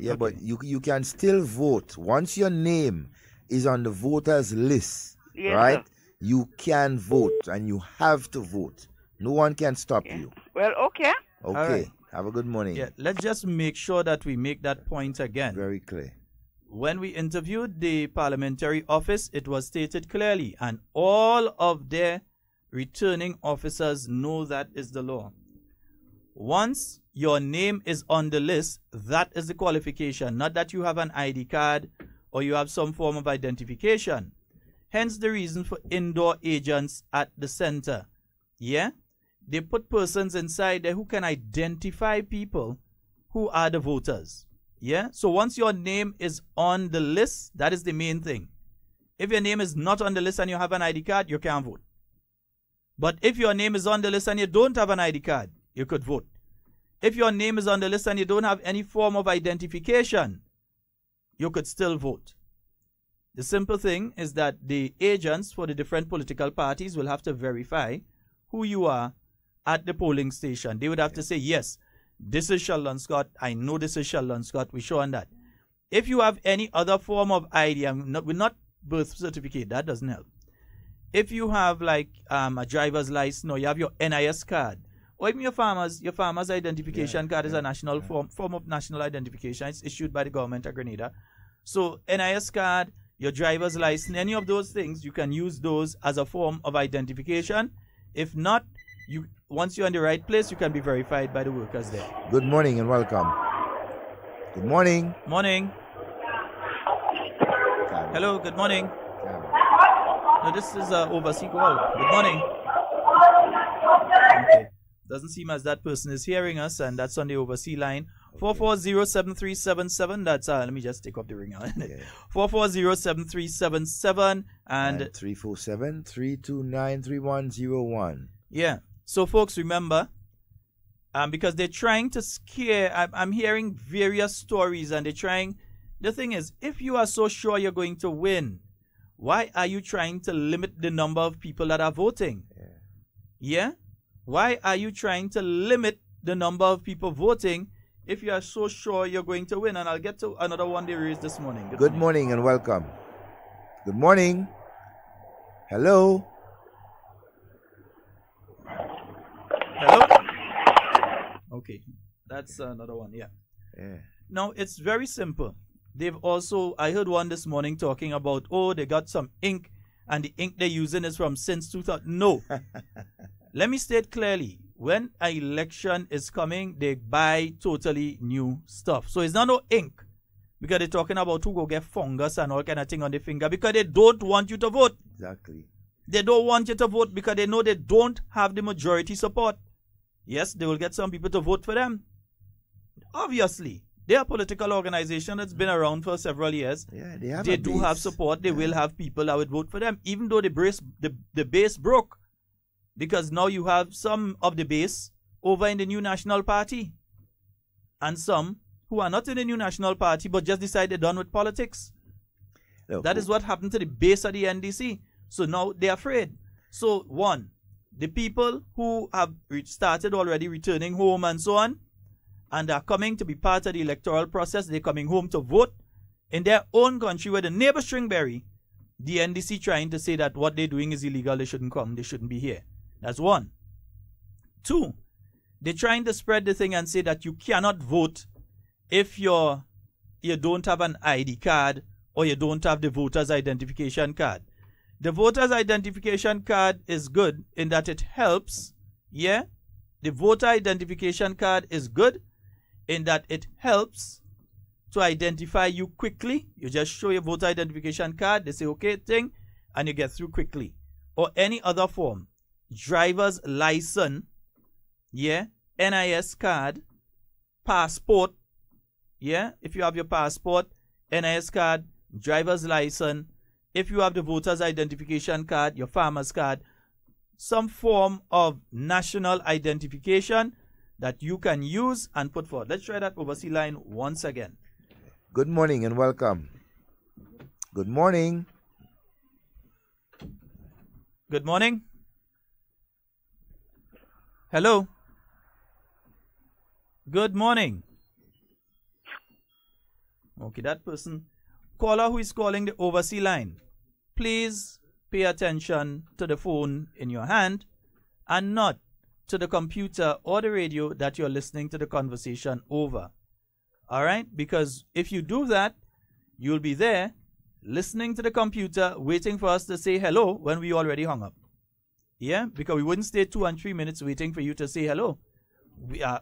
Yeah, but you can still vote. Once your name is on the voters list, Yes, right? sir. You can vote and you have to vote. No one can stop you. Well, okay. Okay. All right. Have a good morning. Yeah, let's just make sure that we make that point again. Very clear. When we interviewed the parliamentary office, it was stated clearly, and all of their returning officers know that is the law. Once your name is on the list, that is the qualification, not that you have an ID card or you have some form of identification. Hence the reason for indoor agents at the center. Yeah? They put persons inside there who can identify people who are the voters. Yeah? So once your name is on the list, that is the main thing. If your name is not on the list and you have an ID card, you can't vote. But if your name is on the list and you don't have an ID card, you could vote. If your name is on the list and you don't have any form of identification, you could still vote. The simple thing is that the agents for the different political parties will have to verify who you are at the polling station. They would have to say, yes, this is Sheldon Scott. I know this is Sheldon Scott. We're showing that. If you have any other form of ID, we're not birth certificate, that doesn't help. If you have like a driver's license or you have your NIS card, or even your farmer's identification card is a national form of national identification. It's issued by the government of Grenada. So NIS card, your driver's license, any of those things, you can use those as a form of identification. If not, once you're in the right place, you can be verified by the workers there. Good morning and welcome. Good morning. Morning. Hello, good morning. No, this is overseas call. Good morning. Okay. Doesn't seem as that person is hearing us, and that's on the overseas line. 440-7377. That's let me just take off the ringer. 440-7377 and 347-329-3101. Yeah. So folks, remember, because they're trying to scare. I'm hearing various stories, and they're trying. The thing is, if you are so sure you're going to win, why are you trying to limit the number of people that are voting? Yeah? Why are you trying to limit the number of people voting if you are so sure you're going to win? And I'll get to another one they raised this morning. Good morning and welcome. Good morning. Hello. Hello? Okay. That's another one, yeah. Now, it's very simple. They've also, I heard one this morning talking about, oh, they got some ink, and the ink they're using is from since 2000. No. Let me state clearly, when an election is coming, they buy totally new stuff. So it's not no ink, because they're talking about who go get fungus and all kind of thing on the finger, because they don't want you to vote. Exactly. They don't want you to vote because they know they don't have the majority support. Yes, they will get some people to vote for them. Obviously. They're a political organization that's been around for several years. Yeah, they do have support. They will have people that would vote for them, even though the base broke. Because now you have some of the base over in the New National Party. And some who are not in the New National Party but just decided they're done with politics. That is what happened to the base of the NDC. So now they're afraid. So one, the people who have started already returning home and so on, and are coming to be part of the electoral process, they're coming home to vote in their own country where the neighbor Stringberry, the NDC trying to say that what they're doing is illegal, they shouldn't come, they shouldn't be here. That's one. Two, they're trying to spread the thing and say that you cannot vote if you don't have an ID card or you don't have the voter's identification card. The voter's identification card is good in that it helps, yeah? The voter identification card is good in that it helps to identify you quickly. You just show your voter identification card, they say okay thing, and you get through quickly. Or any other form. Driver's license, yeah, NIS card, passport, yeah, if you have your passport, NIS card, driver's license, if you have the voter's identification card, your farmer's card, some form of national identification that you can use and put forward. Let's try that overseas line once again. Good morning and welcome. Good morning. Good morning. Hello. Good morning. Okay, that person. Caller who is calling the overseas line, please pay attention to the phone in your hand and not to the computer or the radio that you're listening to the conversation over. All right? Because if you do that, you'll be there listening to the computer, waiting for us to say hello when we already hung up. Yeah? Because we wouldn't stay 2 and 3 minutes waiting for you to say hello.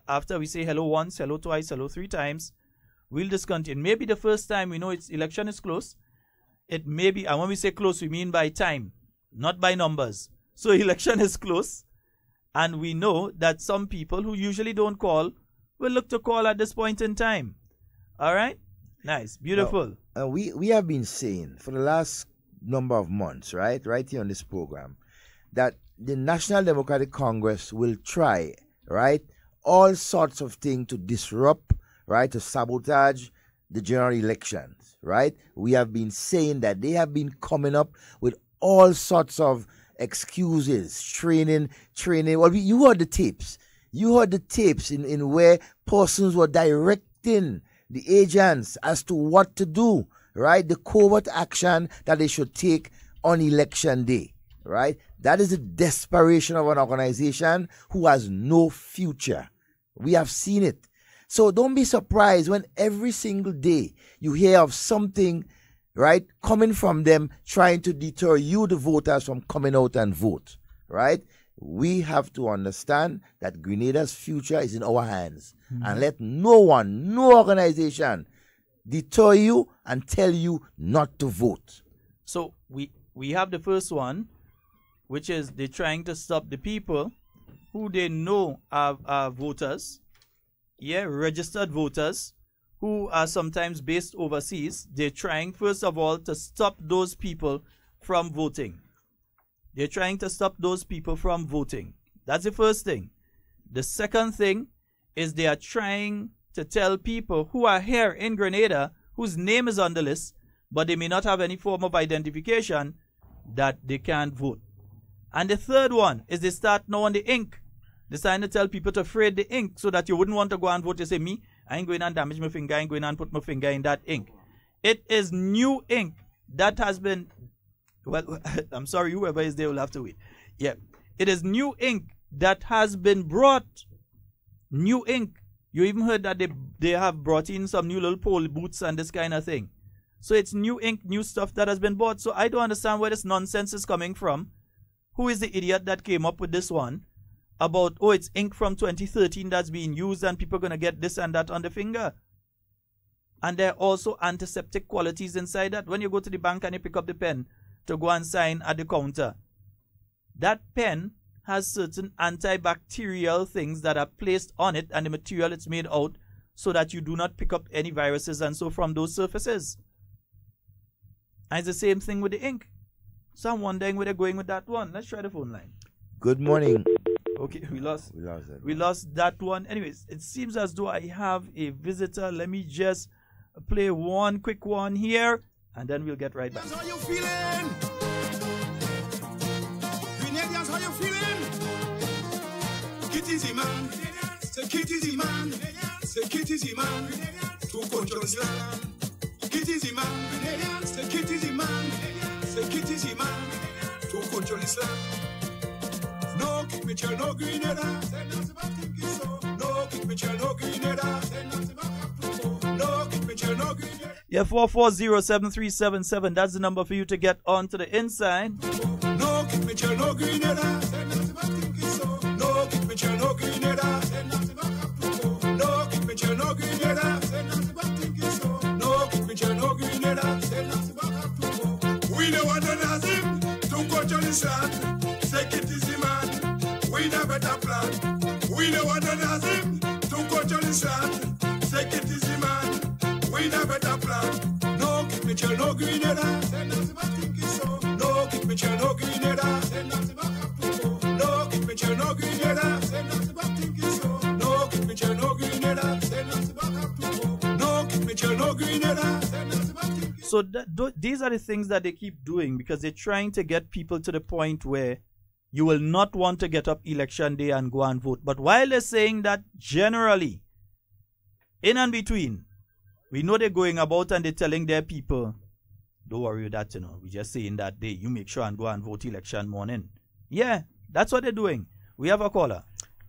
After we say hello once, hello twice, hello 3 times, we'll discontinue. Maybe the first time we know election is close. It may be, and when we say close, we mean by time, not by numbers. So election is close, and we know that some people who usually don't call will look to call at this point in time. All right? Nice. Beautiful. Now, we have been saying for the last number of months, right here on this program, that the National Democratic Congress will try, right, all sorts of things to disrupt, right, to sabotage the general elections, right? We have been saying that they have been coming up with all sorts of excuses, training. Well, you heard the tapes. You heard the tapes in where persons were directing the agents as to what to do, right? The covert action that they should take on election day, right? That is the desperation of an organization who has no future. We have seen it. So don't be surprised when every single day you hear of something, right, coming from them trying to deter you, the voters, from coming out and vote, right? We have to understand that Grenada's future is in our hands. And let no one, no organization deter you and tell you not to vote. So we have the first one, which is they're trying to stop the people who they know are voters, registered voters, who are sometimes based overseas. They're trying, first of all, to stop those people from voting. They're trying to stop those people from voting. That's the first thing. The second thing is they are trying to tell people who are here in Grenada, whose name is on the list, but they may not have any form of identification, that they can't vote. And the third one is they start now on the ink. They're trying to tell people to afraid the ink so that you wouldn't want to go and vote. You say, me, I ain't going and damage my finger, I ain't going and put my finger in that ink. It is new ink that has been, well, I'm sorry, whoever is there will have to wait. Yeah, it is new ink that has been brought. New ink. You even heard that they have brought in some new little pole boots and this kind of thing. So it's new ink, new stuff that has been bought. So I don't understand where this nonsense is coming from. Who is the idiot that came up with this one about, oh, it's ink from 2013 that's being used and people are going to get this and that on the finger? And there are also antiseptic qualities inside that. When you go to the bank and you pick up the pen to go and sign at the counter, that pen has certain antibacterial things that are placed on it and the material it's made out so that you do not pick up any viruses and so from those surfaces. And it's the same thing with the ink. So I'm wondering where they're going with that one. Let's try the phone line. Good morning. Okay, we lost that one. Anyways, it seems as though I have a visitor. Let me just play one quick one here and then we'll get right back. How you feeling? Grenadians, how you feeling? It easy, man. Take it easy, man. Take it easy, man. To control Islam. It easy, man. Take it easy, man. Take it easy, man. To control Islam. No kick me chill, no Grenada. Say nothing about thinking so. No kick me chill, no Grenada. Say nothing about Capricorn. No kick me chill, no Grenada. Yeah, 440-7377. That's the number for you to get on to the inside. No kick me chill, no Grenada. Say nothing about thinking so. No kick me chill, no Grenada. Say nothing about Capricorn. No kick me chill, no Grenada. Say nothing about thinking so. No kick me chill, no Grenada. Say nothing about Capricorn. We don't want to Nazim to control this land. Take it easy, man. We know better plan. We don't want to Nazim to control this land. Take it easy, man. We know better plan. No So these are the things that they keep doing because they're trying to get people to the point where you will not want to get up election day and go and vote. But while they're saying that generally, in and between, we know they're going about and they're telling their people, don't worry with that, we're just saying that day, you make sure and go and vote election morning. Yeah, that's what they're doing. We have a caller.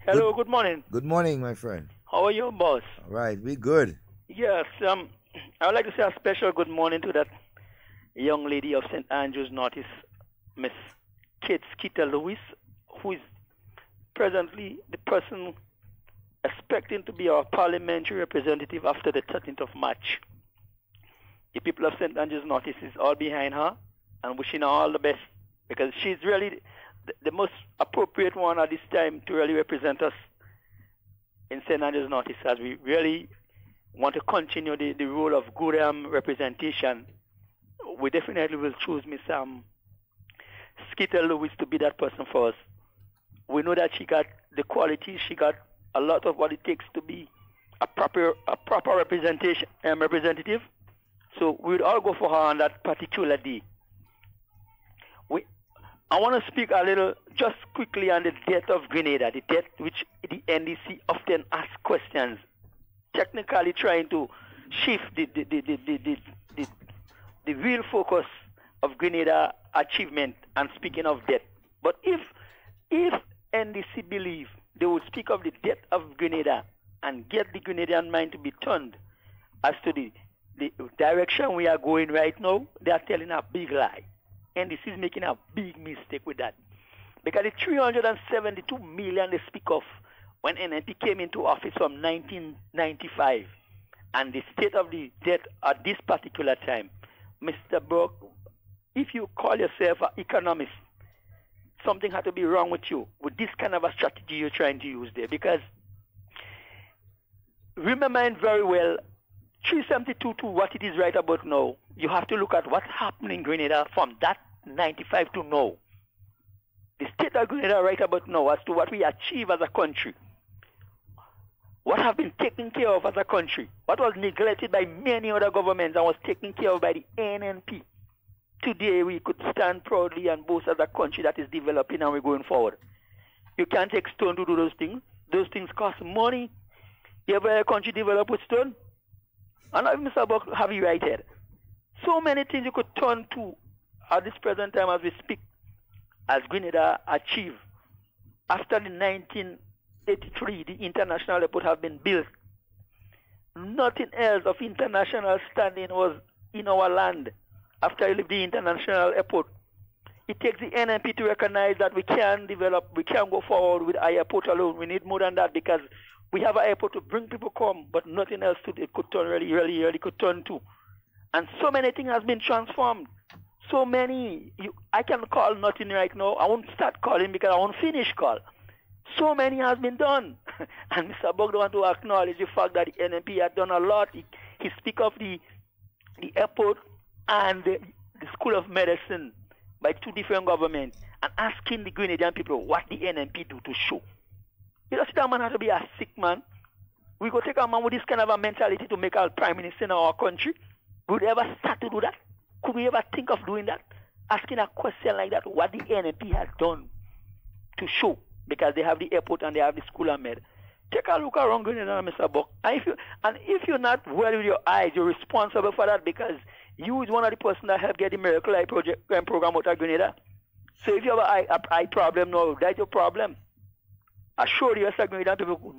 Hello, good morning. Good morning, my friend. How are you, boss? All right, we good. Yes, I would like to say a special good morning to that young lady of St. Andrews Northeast, Miss Kate Skeeter Lewis, who is presently the person expecting to be our parliamentary representative after the 13th of March. The people of St. Andrews Northeast is all behind her and wishing her all the best because she's really the most appropriate one at this time to really represent us in St. Andrews Northeast as we really want to continue the role of good representation. We definitely will choose Miss Skeeter Lewis to be that person for us. We know that she got the qualities, she got a lot of what it takes to be a proper representative. So we would all go for her on that particular day. I want to speak a little, just quickly, on the death of Grenada, the death which the NDC often asks questions, technically trying to shift the real focus of Grenada achievement and speaking of death. But if NDC believe they would speak of the death of Grenada and get the Grenadian mind to be turned as to the direction we are going right now, they are telling a big lie. And this is making a big mistake with that. Because the 372 million they speak of when NNP came into office from 1995 and the state of the debt at this particular time, Mr. Brock, if you call yourself an economist, something had to be wrong with you with this kind of a strategy you're trying to use there. Because remember very well, 372 to what it is right about now, you have to look at what's happening in Grenada from that 95 to now. The state of Grenada right about now as to what we achieve as a country. What have been taken care of as a country. What was neglected by many other governments and was taken care of by the NNP. Today we could stand proudly and boast as a country that is developing and we're going forward. You can't take stone to do those things. Those things cost money. You ever a country develop with stone? And Mr. Buck have you right here. So many things you could turn to at this present time as we speak, as Grenada achieve. After the 1983, the international airport have been built. Nothing else of international standing was in our land after the international airport. It takes the NNP to recognize that we can develop, we can go forward with our airport alone. We need more than that because we have an airport to bring people come, but nothing else it could turn really could turn to. And so many things has been transformed. So many, I can call nothing right now. I won't start calling because I won't finish call. So many has been done. And Mr. Bog don't want to acknowledge the fact that the NNP has done a lot. He speak of the airport and the School of Medicine by two different governments and asking the Grenadian people what the NNP do to show. You know, that man has to be a sick man. We go take a man with this kind of a mentality to make our prime minister in our country. Would we ever start to do that? Could we ever think of doing that? Asking a question like that, what the NNP has done to show, because they have the airport and they have the school of med. Take a look around Grenada, Mr. Buck. And if you're not well with your eyes, you're responsible for that because you is one of the persons that helped get the Miracle Eye project program out of Grenada. So if you have an eye problem now, that's your problem. Assure you, Grenadian people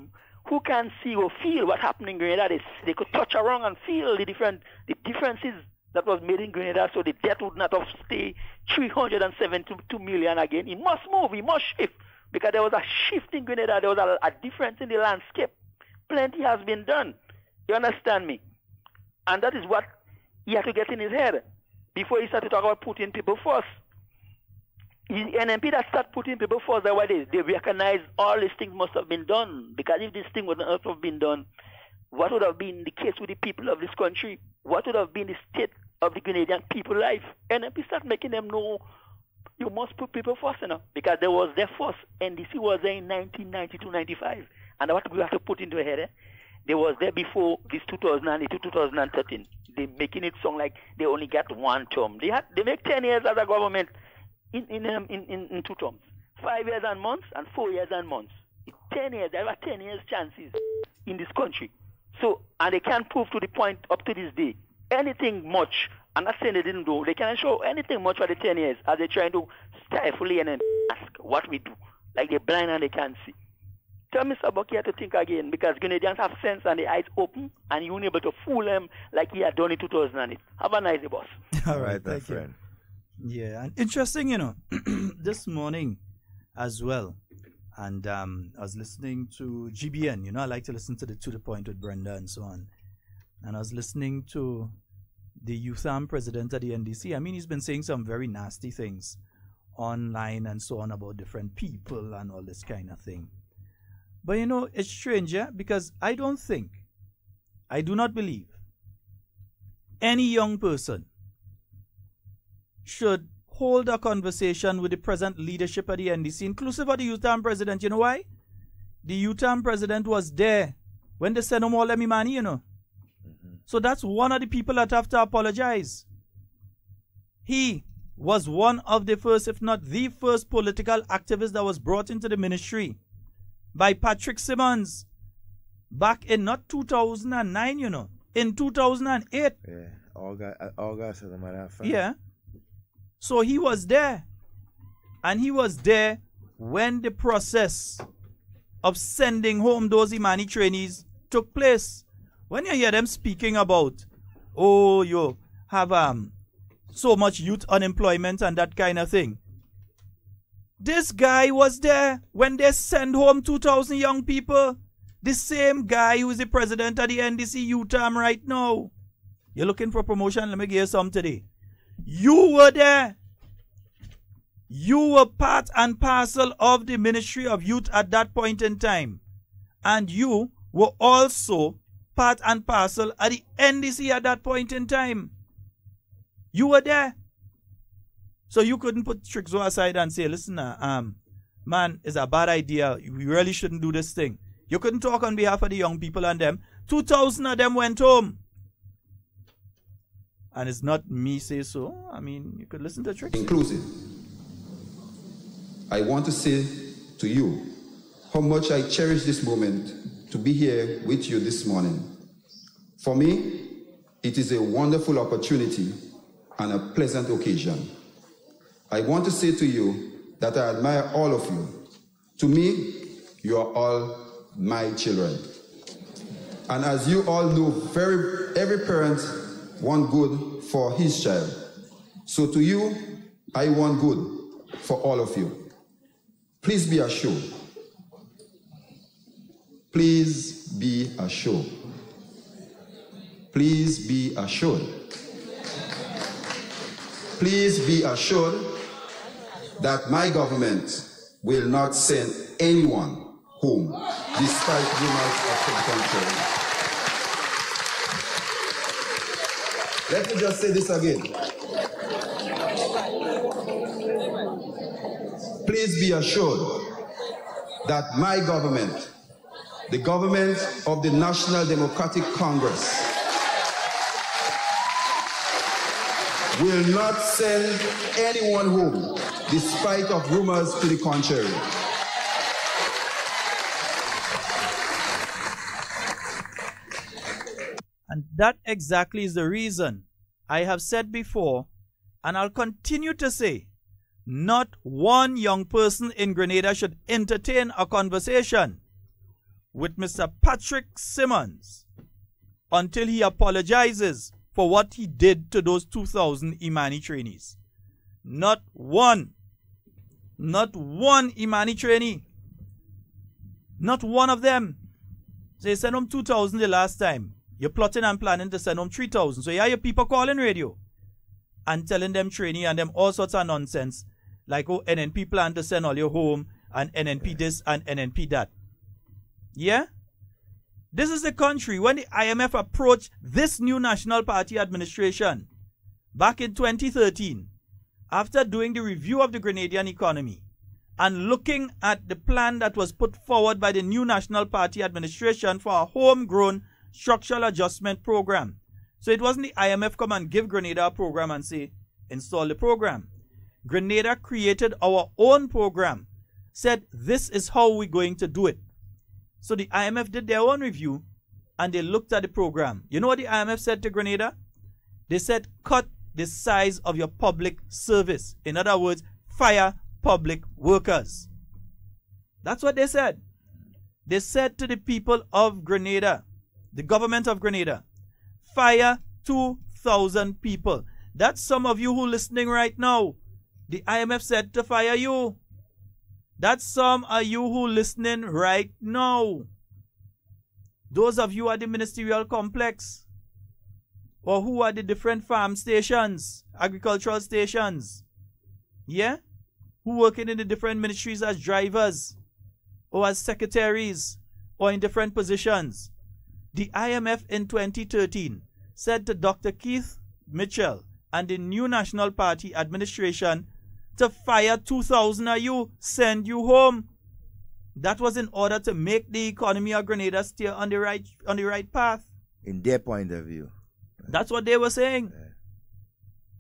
who can see or feel what happened in Grenada, they could touch around and feel the differences that was made in Grenada, so the debt would not have stayed 372 million again. It must move, it must shift, because there was a shift in Grenada, there was a difference in the landscape. Plenty has been done. You understand me? And that is what he had to get in his head before he started to talk about putting people first. The NNP that start putting people first, that's why they recognize all these things must have been done. Because if this thing would not have been done, what would have been the case with the people of this country? What would have been the state of the Grenadian people life? NNP start making them know you must put people first, because there was their first. NDC was there in 1992-95. And what we have to put into head, they was there before this 2008 to 2013. They're making it sound like they only get one term. They make 10 years as a government in 2 terms. 5 years and months and 4 years and months. 10 years. There are 10 years chances in this country. So, and they can't prove to the point up to this day anything much. I'm not saying they didn't do. They can't show anything much for the 10 years as they're trying to stifle and then ask what we do. Like they're blind and they can't see. Tell Mr. Bucky to think again, because Grenadians have sense and the eyes open, and you're able to fool them like he had done in 2008. Have a nice day, boss. All right, my friend. Yeah, and interesting, this morning as well, and I was listening to GBN. I like to listen to the Point with Brenda and so on. And I was listening to the youth arm president of the NDC. I mean, he's been saying some very nasty things online and so on about different people and all this kind of thing. But it's strange, because I do not believe any young person should hold a conversation with the present leadership of the NDC, inclusive of the youth arm president. You know why? The youth arm president was there when they sent him all them money, So that's one of the people that have to apologize. He was one of the first, if not the first, political activist that was brought into the ministry by Patrick Simmons back in not 2009, in 2008. Yeah, August as a matter of fact. Yeah. So he was there. And he was there when the process of sending home those Imani trainees took place. When you hear them speaking about, you have so much youth unemployment and that kind of thing. This guy was there when they sent home 2,000 young people. The same guy who is the president of the NDC youth arm right now. You're looking for promotion? Let me give you some today. You were there. You were part and parcel of the Ministry of Youth at that point in time. And you were also part and parcel at the NDC at that point in time. You were there. So you couldn't put Trixo aside and say, listen, man, it's a bad idea. We really shouldn't do this thing. You couldn't talk on behalf of the young people and them. 2,000 of them went home. And it's not me say so. I mean, you could listen to Trixo. Inclusive. I want to say to you how much I cherish this moment to be here with you this morning. For me, it is a wonderful opportunity and a pleasant occasion. I want to say to you that I admire all of you. To me, you are all my children. And as you all know, every parent wants good for his child. So to you, I want good for all of you. Please be assured. Please be assured. Please be assured. Please be assured that my government will not send anyone home, despite rumors of the contrary. Let me just say this again. Please be assured that my government, the government of the National Democratic Congress, will not send anyone home, despite of rumors to the contrary. And that exactly is the reason I have said before, and I'll continue to say, not one young person in Grenada should entertain a conversation with Mr. Patrick Simmons until he apologizes for what he did to those 2,000 Imani trainees. Not one. Not one Imani trainee. Not one of them. So you sent them 2,000 the last time. You're plotting and planning to send them 3,000. So you have your people calling radio and telling them trainee and them all sorts of nonsense. Like, oh, NNP plan to send all you home and NNP this and NNP that. Yeah? This is the country when the IMF approached this new National Party administration back in 2013 after doing the review of the Grenadian economy and looking at the plan that was put forward by the new National Party administration for a homegrown structural adjustment program. So it wasn't the IMF come and give Grenada a program and say, install the program. Grenada created our own program, said this is how we're going to do it. So the IMF did their own review and they looked at the program. You know what the IMF said to Grenada? They said, cut the size of your public service. In other words, fire public workers. That's what they said. They said to the people of Grenada, the government of Grenada, fire 2,000 people. That's some of you who are listening right now. The IMF said to fire you. That's some of you who are listening right now. Those of you at the ministerial complex, or who are the different farm stations, agricultural stations, yeah, who working in the different ministries as drivers, or as secretaries, or in different positions. The IMF in 2013 said to Dr. Keith Mitchell and the new National Party administration to fire 2,000 of you, send you home. That was in order to make the economy of Grenada stay on the right path. In their point of view. That's what they were saying. Yeah.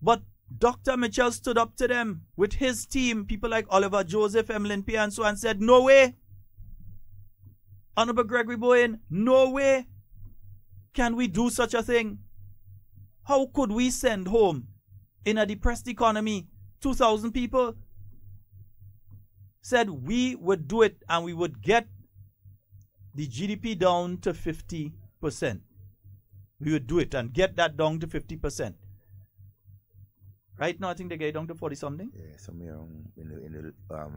But Dr. Mitchell stood up to them with his team, people like Oliver Joseph, Emlyn P. and so on, said, no way. Honorable Gregory Bowen, no way can we do such a thing. How could we send home in a depressed economy 2,000 people? Said we would do it and we would get the GDP down to 50%. We would do it and get that down to 50%. Right now, I think they get down to 40-something. Yeah, somewhere in the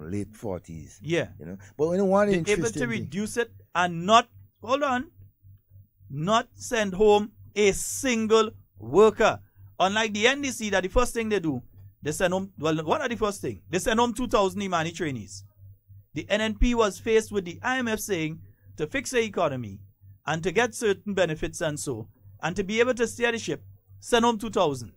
late 40s. Yeah. You know, but when one they're able to reduce it and not, hold on, not send home a single worker. Unlike the NDC, that the first thing they do, they send home, well, what are the first thing? They send home 2,000 Imani trainees. The NNP was faced with the IMF saying to fix the economy and to get certain benefits and so, and to be able to steer the ship, send home 2,000.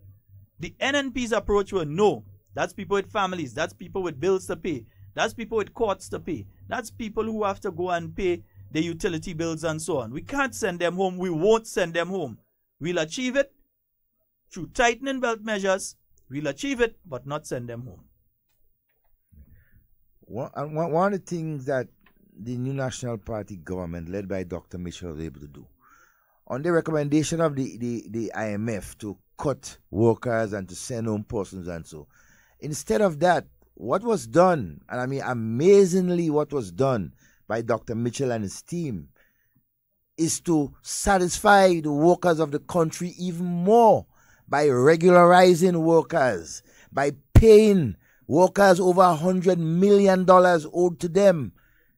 The NNP's approach was no. That's people with families. That's people with bills to pay. That's people with courts to pay. That's people who have to go and pay the utility bills and so on. We can't send them home. We won't send them home. We'll achieve it through tightening belt measures. We'll achieve it, but not send them home. One of the things that the new National Party government, led by Dr. Mitchell, was able to do, on the recommendation of the IMF to cut workers and to send home persons and so, instead of that, what was done, and I mean amazingly what was done by Dr. Mitchell and his team, is to satisfy the workers of the country even more by regularizing workers, by paying workers over $100 million owed to them,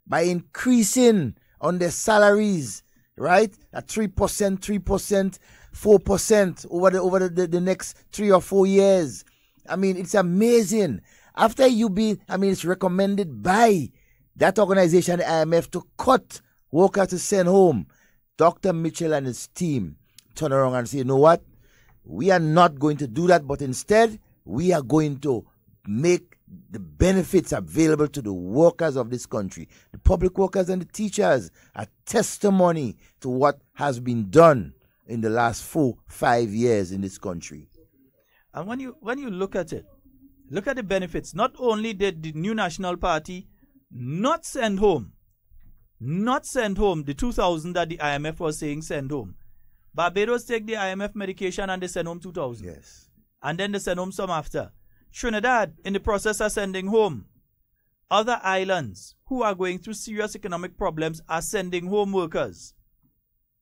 by increasing on their salaries, right? At 3%, 4% over the next 3 or 4 years. I mean, it's amazing. After it's recommended by that organization, the IMF, to cut workers to send home. Dr. Mitchell and his team turn around and say, you know what? We are not going to do that, but instead, we are going to make the benefits available to the workers of this country, the public workers and the teachers, a testimony to what has been done in the last 4-5 years in this country. And when you look at it, look at the benefits. Not only did the new National Party not send home the 2,000 that the IMF was saying send home. Barbados take the IMF medication and they send home 2,000. Yes. And then they send home some after. Trinidad, in the process of sending home. Other islands who are going through serious economic problems are sending home workers.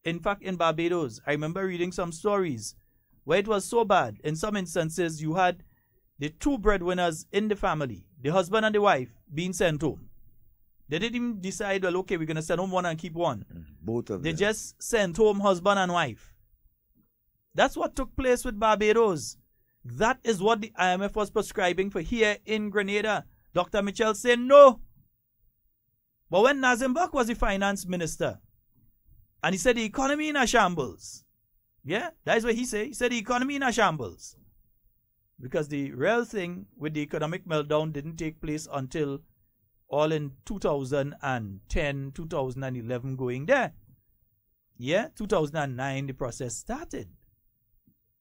In fact, in Barbados, I remember reading some stories where it was so bad. In some instances, you had the two breadwinners in the family, the husband and the wife, being sent home. They didn't even decide, well, okay, we're going to send home one and keep one. Both of them. They just sent home husband and wife. That's what took place with Barbados. That is what the IMF was prescribing for here in Grenada. Dr. Mitchell said no. But when Nazim Buck was the finance minister, and he said the economy in a shambles. Yeah, that's what he said. He said the economy in a shambles. Because the real thing with the economic meltdown didn't take place until all in 2010, 2011 going there. Yeah, 2009 the process started.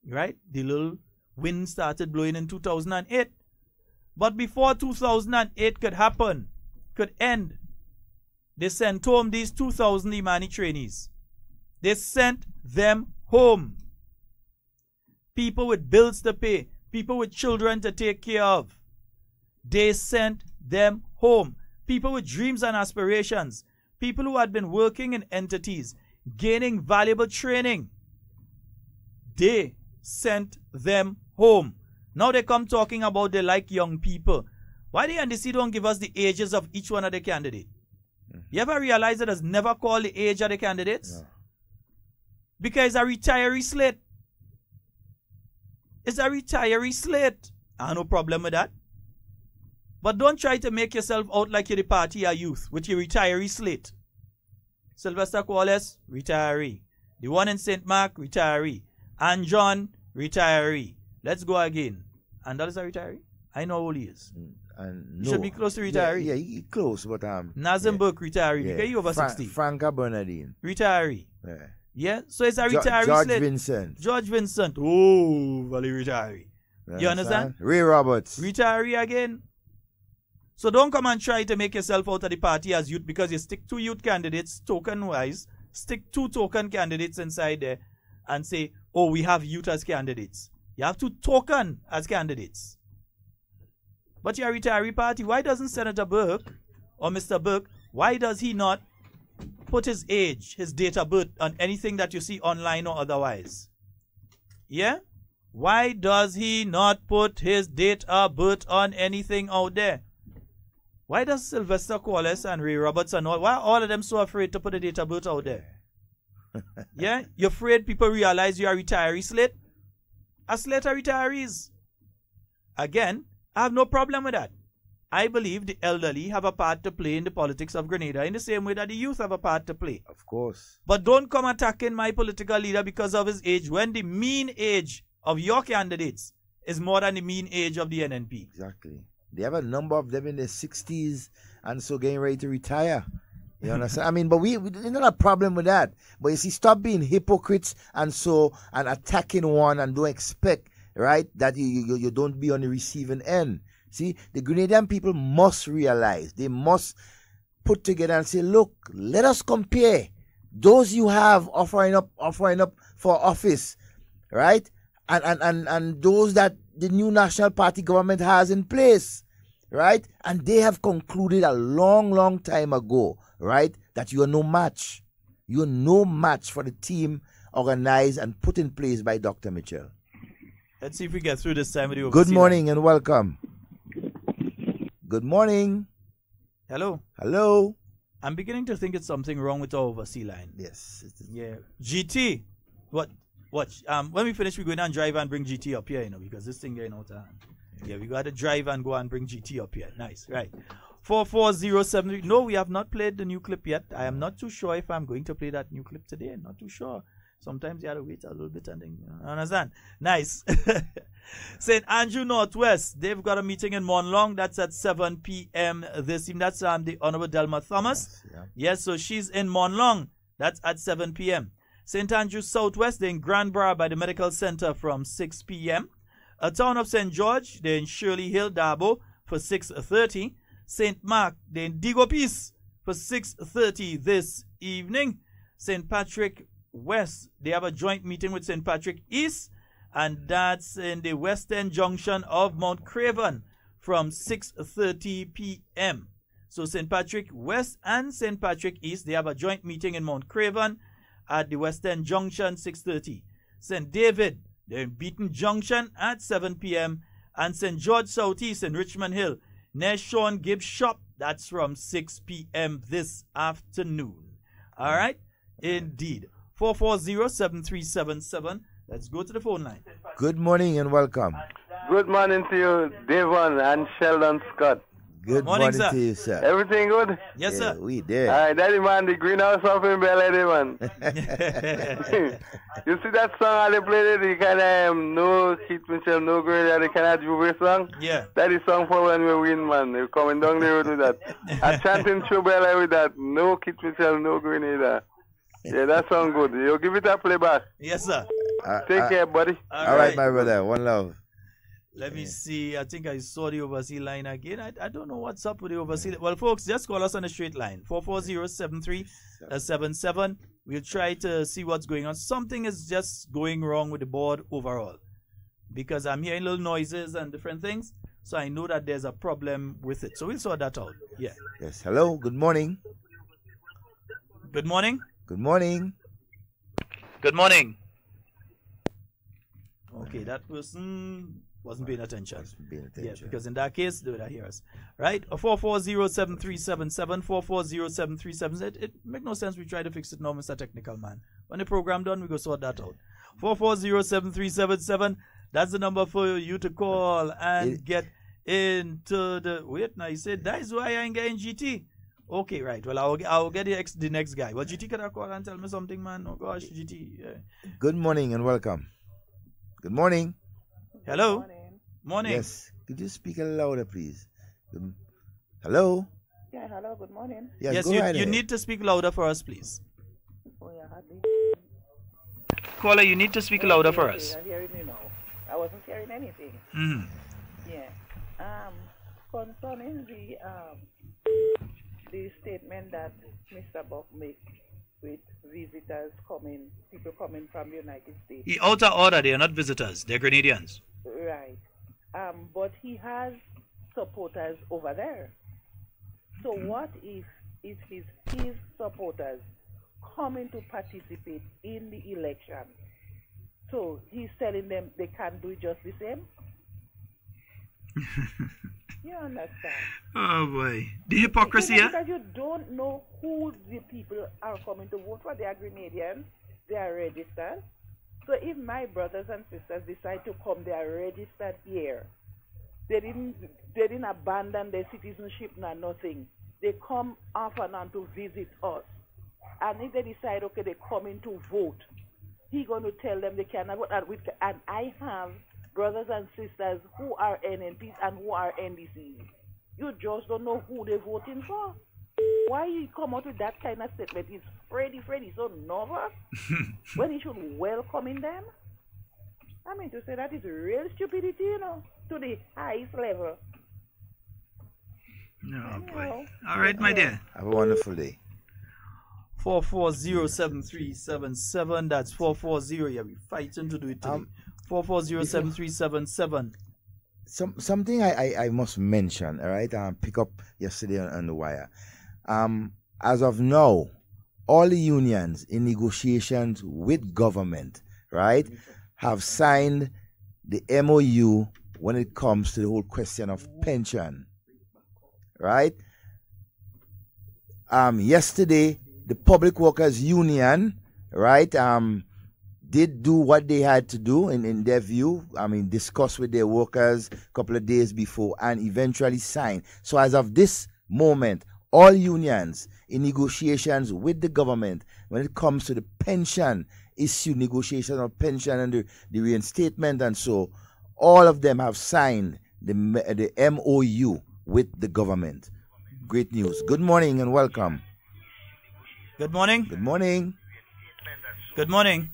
right? The little wind started blowing in 2008. But before 2008 could end, they sent home these 2,000 Imani trainees. They sent them home. People with bills to pay, people with children to take care of. They sent them home. People with dreams and aspirations, people who had been working in entities, gaining valuable training. They sent them home. Now they come talking about they like young people. Why the NDC don't give us the ages of each one of the candidates? You ever realize it has never called the age of the candidates? No. Because it's a retiree slate. It's a retiree slate. I have no problem with that. But don't try to make yourself out like you're the party or youth with your retiree slate. Sylvester Wallace, retiree. The one in St. Mark, retiree. And John, retiree. Let's go again. And that is a retiree? I know how old he is. No. Should be close to retiree. Yeah, he close, but Nazem Burke, retiree. Because you over 60. Franca Bernardine. Retiree. Yeah. Yeah, so it's a retiree George slate. Vincent. George Vincent. Oh, Valley retiree. You understand? Ray Roberts. Retiree again. So don't come and try to make yourself out of the party as youth because you stick two youth candidates token-wise, stick two token candidates inside there and say, oh, we have youth as candidates. You have two token as candidates. But your retiree party, why doesn't Senator Burke or Mr. Burke, why does he not put his age, his date of birth on anything that you see online or otherwise? Yeah? Why does he not put his date of birth on anything out there? Why does Sylvester Wallace and Ray Roberts and why are all of them so afraid to put a date of birth out there? Yeah? You're afraid people realize you're a retiree slate? A slate of retirees. Again, I have no problem with that. I believe the elderly have a part to play in the politics of Grenada in the same way that the youth have a part to play. Of course. But don't come attacking my political leader because of his age when the mean age of your candidates is more than the mean age of the NNP. Exactly. They have a number of them in their 60s and so getting ready to retire. You understand? I mean, but we there's not a problem with that. But you see, stop being hypocrites and attacking one and don't expect, right, that you don't be on the receiving end. See, the Grenadian people must realize, they must put together and say, look, let us compare those you have offering up for office, right? And those that the new National Party government has in place, right? And they have concluded a long time ago, right, that you are no match. You are no match for the team organized and put in place by Dr. Mitchell. Let's see if we get through this time. Good morning and welcome. Good morning. Hello. Hello. I'm beginning to think it's something wrong with our oversea line. Yes. Yeah. GT. What? Watch. When we finish, we're going to drive and bring GT up here, you know, because this thing getting out of hand. Yeah, we got to drive and go and bring GT up here. Nice. Right. 44073. No, we have not played the new clip yet. I am not too sure if I'm going to play that new clip today. Not too sure. Sometimes you have to wait a little bit and then, understand? Nice. St. Andrew Northwest, they've got a meeting in Monlong. That's at 7 p.m. this evening. That's the Honorable Delma Thomas. Yes, so she's in Monlong. That's at 7 p.m. St. Andrew Southwest, they're in Grand Bra by the Medical Center from 6 p.m. A town of St. George, they're in Shirley Hill, Dabo for 6:30. St. Mark, they're in Digo Peace for 6:30 this evening. St. Patrick West, they have a joint meeting with St. Patrick East, and that's in the western junction of Mount Craven from 6:30 p.m. So St. Patrick West and St. Patrick East, they have a joint meeting in Mount Craven at the western junction, 6:30. St. David, they're in Beaton Junction at 7 p.m. and St. George Southeast in Richmond Hill, near Sean Gibbs Shop, that's from 6 p.m. this afternoon. All right? Indeed. 440-7377. Let's go to the phone line. Good morning and welcome. Good morning to you, Devon and Sheldon Scott. Good morning to you, sir. Everything good? Yes, sir. We did. All right, daddy man, the greenhouse up in Bel Air, man. You see that song they played? The kind of no Keith Mitchell, no Grenada, the kind of Jubilee song? Yeah. That is song for when we win, man. They're coming down the road with that. I chanting through Bel Air with that. No Keith Mitchell, no Grenada. Yeah, that sounds good. You give it a playback. Yes, sir. Take care, buddy. All right, my brother. One love. Let me see. I think I saw the overseas line again. I don't know what's up with the overseas. Well, folks, just call us on a straight line. 440-7377. We'll try to see what's going on. Something is just going wrong with the board overall. Because I'm hearing little noises and different things. So I know that there's a problem with it. So we'll sort that out. Yeah. Yes. Hello. Good morning. Good morning. Good morning. Good morning. Okay, that person wasn't paying attention. Yes, because in that case, they would hear us. Right? 440-7377, 440-7377. It make no sense we try to fix it now, Mr. Technical Man. When the program done, we go sort that out. 440-7377. That's the number for you to call and get into the... Wait, now you said, that's why I ain't getting GT. Okay, right. Well, I'll get the next guy. Well, GT, can I call and tell me something, man? Oh, gosh, GT. Yeah. Good morning and welcome. Good morning. Hello. Morning. Yes. Could you speak a little louder, please? Hello. Yeah, hello. Good morning. Yes, you need to speak louder for us, please. Oh, yeah, hardly. Caller, you need to speak louder for us. I'm hearing you now. I wasn't hearing anything. Mm-hmm. Yeah. Concerning the statement that Mr. Buck made with visitors coming, people coming from the United States. He out of order. They are not visitors. They're Grenadians. Right. But he has supporters over there. So what if his supporters coming to participate in the election? So he's telling them they can't do just the same? You understand? Oh boy. The hypocrisy, because you don't know who the people are coming to vote for. They are Grenadians. They are registered. So if my brothers and sisters decide to come, they are registered here. They didn't abandon their citizenship nor nothing. They come off and on to visit us. And if they decide, okay, they're coming to vote, he's going to tell them they cannot vote. And I have brothers and sisters who are NNPs and who are NDCs. You just don't know who they're voting for. Why you come out with that kind of statement? Is Freddy so nervous when he should welcome them? I mean, to say that is real stupidity, to the highest level. No, boy. All right, my dear. Have a wonderful day. 440-7377. That's 440. Yeah, we're fighting to do it today. 440-7377. Something I must mention, all right? Pick up yesterday on the wire. As of now, all the unions in negotiations with government, right, have signed the MOU when it comes to the whole question of pension, right? Yesterday, the Public Workers Union, right, did do what they had to do in their view. I mean, discuss with their workers a couple of days before and eventually sign. So as of this moment, all unions in negotiations with the government when it comes to the pension issue, negotiation of pension and the reinstatement and so, all of them have signed the MOU with the government. Great news. Good morning and welcome. Good morning. Good morning. Good morning.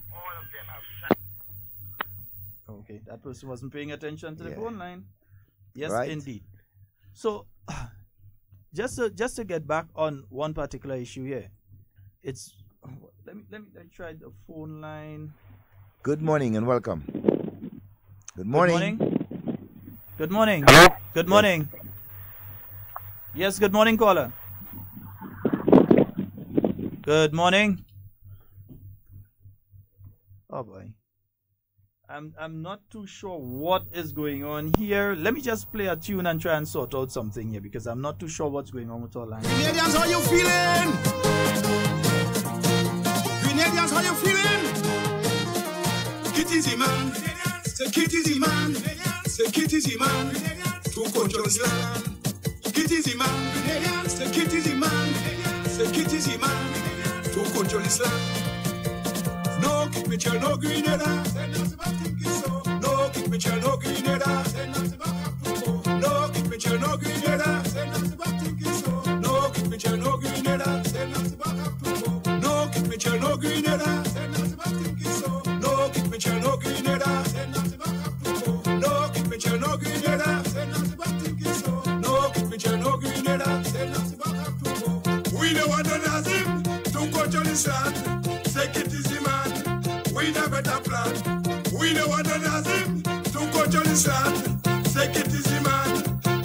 Okay, that person wasn't paying attention to the phone line. Yes, right. Indeed. So, just to get back on one particular issue here, it's let me try the phone line. Good morning and welcome. Good morning. Good morning. Hello? Good morning. Yes, good morning, caller. Good morning. Oh boy. I'm not too sure what is going on here. Let me just play a tune and try and sort out something here because I'm not too sure what's going on with our line. Grenadians, how you feeling? Grenadians, how you feeling? Take it easy, man. Take it easy, man. Take it easy, man. To control this land. Take it easy, man. Grenadians, take it easy, man. Take it easy, man. To control this land. No, kick me chill, no Grenada. No, kick me chill, no Grenada. No, kick me chill, no Grenada. No, kick me chill, no Grenada. No, kick me chill, no Grenada. No, kick me chill, no Father Nazim, to coach on his land. Take it easy, man.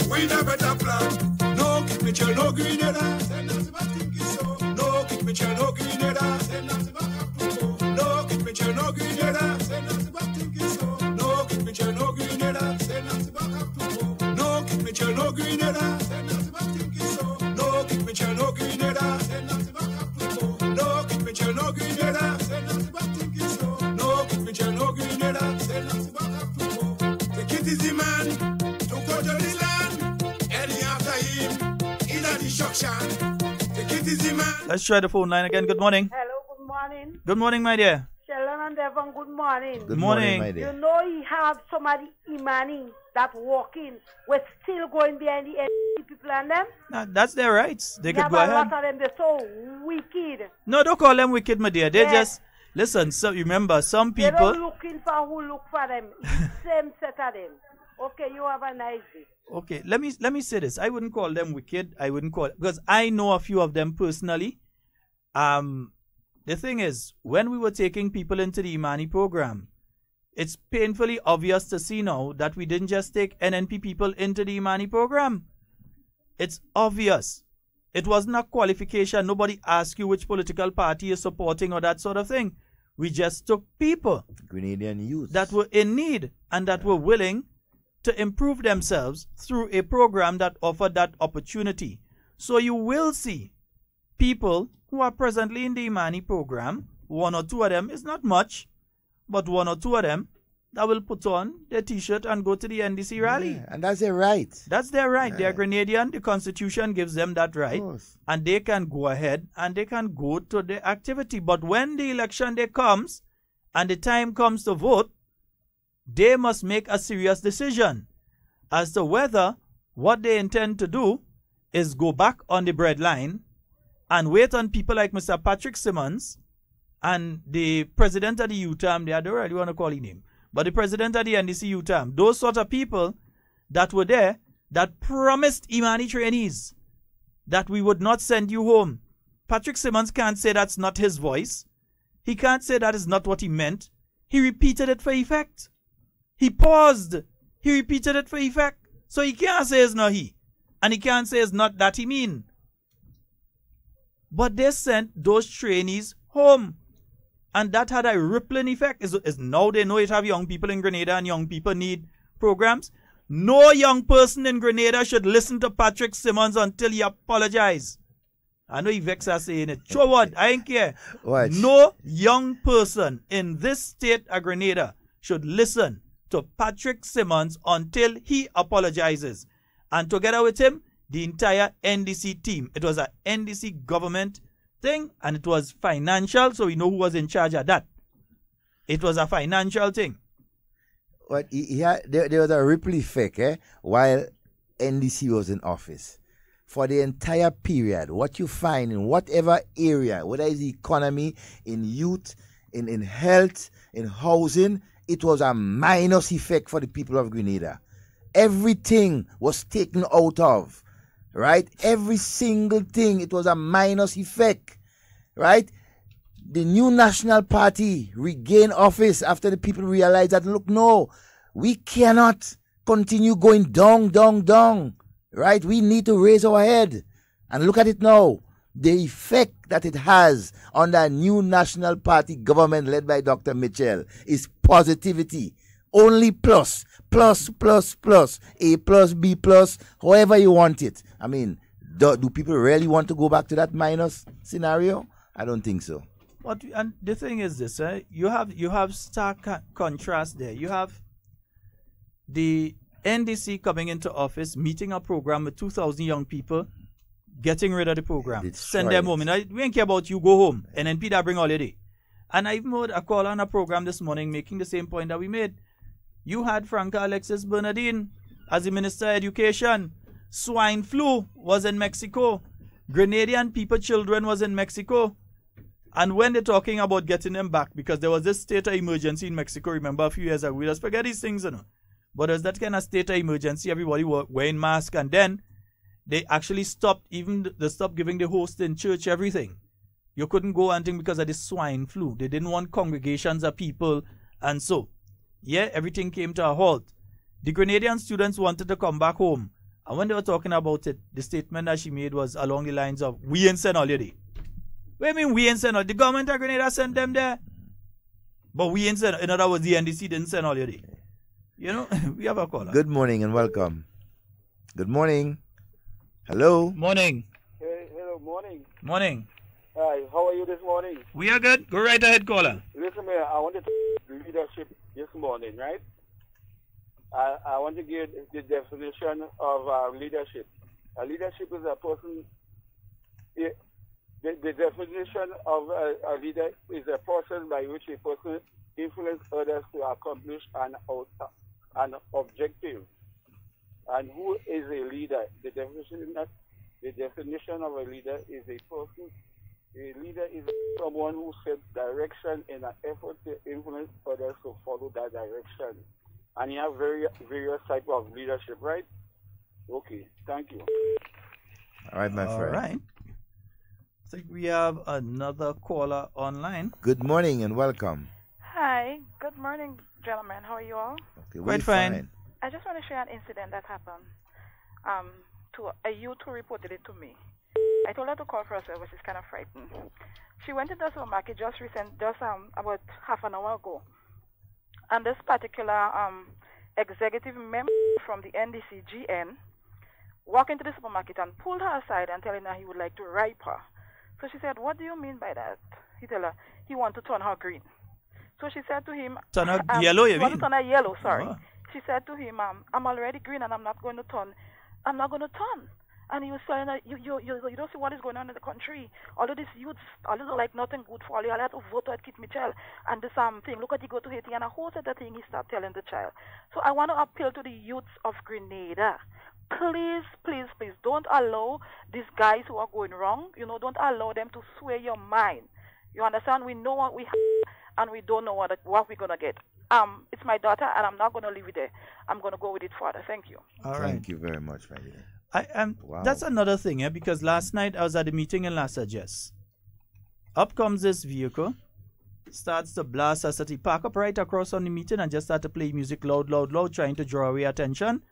We the better plan. No, keep Mitchell, no Grenada. Say nothing but think it's so. No, keep Mitchell, no Grenada. Say nothing but approval. No, keep Mitchell, no Grenada. Say nothing but think it's so. No, keep Mitchell, no Grenada. Say nothing but approval. No, keep Mitchell, no Grenada. Say nothing but think it's so. No, keep Mitchell, no Grenada. Say nothing but approval. No, keep Mitchell, no Grenada. Say nothing but think it's so. No, keep Mitchell, no Grenada. Say nothing but approval. Take it easy, man. To go to the land. Any after him. In a destruction. Take it easy, man. Let's try the phone line again. Good morning. Hello, good morning. Good morning, my dear. Sheldon and Devon, good morning. Good morning, my You know he have somebody Imani that walking. We're still going behind the NDC people and them. That's their rights. They could go a ahead. lot of them, they're so wicked. No, don't call them wicked, my dear. They Yes. just listen. So remember, some They're people. not looking for who look for them. It's the same set of them. Okay, you have a nice day. Okay, let me say this. I wouldn't call them wicked. I wouldn't call because I know a few of them personally. The thing is, when we were taking people into the Imani program, it's painfully obvious to see now that we didn't just take NNP people into the Imani program. It's obvious. It wasn't a qualification. Nobody asked you which political party you're supporting or that sort of thing. We just took people Grenadian youth that were in need and that were willing to improve themselves through a program that offered that opportunity. So you will see people who are presently in the Imani program, one or two of them, is not much, but one or two of them that will put on their t-shirt and go to the NDC rally. Yeah, and that's their right. That's their right. Yeah. They are Grenadian. The Constitution gives them that right. And they can go ahead and they can go to the activity. But when the election day comes and the time comes to vote, they must make a serious decision as to whether what they intend to do is go back on the breadline and wait on people like Mr. Patrick Simmons and the president of the UTAM, I don't really want to call his name, but the president of the NDC UTAM, those sort of people that were there that promised Imani trainees that we would not send you home. Patrick Simmons can't say that's not his voice. He can't say that is not what he meant. He repeated it for effect. He paused. He repeated it for effect. So he can't say it's not he. And he can't say it's not that he mean. But they sent those trainees home. And that had a rippling effect. Is now they know it have young people in Grenada and young people need programs. No young person in Grenada should listen to Patrick Simmons until he apologize. I know he vexed us saying it. Sure what? I ain't care. What? No young person in this state of Grenada should listen to Patrick Simmons until he apologizes. And together with him, the entire NDC team. It was an NDC government thing and it was financial, so we know who was in charge of that. It was a financial thing. But there was a ripple effect while NDC was in office. For the entire period, what you find in whatever area, whether it's the economy, in youth, in health, in housing, it was a minus effect for the people of Grenada. Everything was taken out of, right? Every single thing, it was a minus effect, right? The new National Party regained office after the people realized that, look, no, we cannot continue going down, down, down, right? We need to raise our head. And look at it now. The effect that it has on the new National Party government led by Dr. Mitchell is positivity. Only plus, plus, plus, plus, A plus, B plus, however you want it. I mean, do people really want to go back to that minus scenario? I don't think so. But and the thing is this, you have stark contrast there. You have the NDC coming into office, meeting a program with 2,000 young people, getting rid of the program, send them home. We ain't care about you, go home, and then Peter bring holiday. And I even made a call on a program this morning making the same point that we made. You had Franca Alexis Bernardine as the Minister of Education. Swine flu was in Mexico. Grenadian people, children was in Mexico. And when they're talking about getting them back, because there was this state of emergency in Mexico, remember a few years ago, we just forget these things, you know. But there's that kind of state of emergency, everybody wearing masks, and then they actually stopped, they stopped giving the host in church everything. You couldn't go anything because of the swine flu. They didn't want congregations of people, and so yeah, everything came to a halt. The Grenadian students wanted to come back home. And when they were talking about it, the statement that she made was along the lines of, we ain't send holiday. What do you mean we ain't send holiday? The government of Grenada sent them there. But we ain't send, in other words, the NDC didn't send holiday. You know, we have a caller. Good morning and welcome. Good morning. Hello. Morning. Hey, hello, morning. Morning. Hi, how are you this morning? We are good. Go right ahead, caller. Listen, man, I wanted to leadership this morning, right? I want to give the definition of leadership. Leadership is a person. The definition of a leader is a process by which a person influences others to accomplish an objective. And who is a leader? The definition of a leader is a person. A leader is someone who sets direction in an effort to influence others to follow that direction. And you have various types of leadership, right? Okay, thank you. All right, my friend. All right. I think we have another caller online. Good morning and welcome. Hi, good morning, gentlemen. How are you all? Okay, quite fine. I just want to share an incident that happened to a youth who reported it to me. I told her to call for a service. She's kind of frightened. She went into the supermarket just about half an hour ago. And this particular executive member from the NDC GN walked into the supermarket and pulled her aside and telling her he would like to rape her. So she said, "What do you mean by that?" He told her he want to turn her green. So she said to him, turn her yellow, you want mean? to turn her yellow, sorry. Oh. She said to him, I'm already green and I'm not going to turn. I'm not going to turn. And he was telling her, you don't see what is going on in the country. All of these youths, all of them like nothing good for all you. I had to vote at Kit Mitchell. And this thing, look at you go to Haiti. And a whole set of thing he started telling the child. So I want to appeal to the youths of Grenada. Please, please, please, don't allow these guys who are going wrong, don't allow them to sway your mind. You understand? We know what we have and we don't know what we're going to get. It's my daughter and I'm not going to leave it there. I'm going to go with it further. Thank you. All right. Thank you very much, my dear. Wow. That's another thing, because last night I was at a meeting in Las Vegas. Up comes this vehicle, starts to blast us. He park up right across on the meeting and just start to play music loud, trying to draw away attention.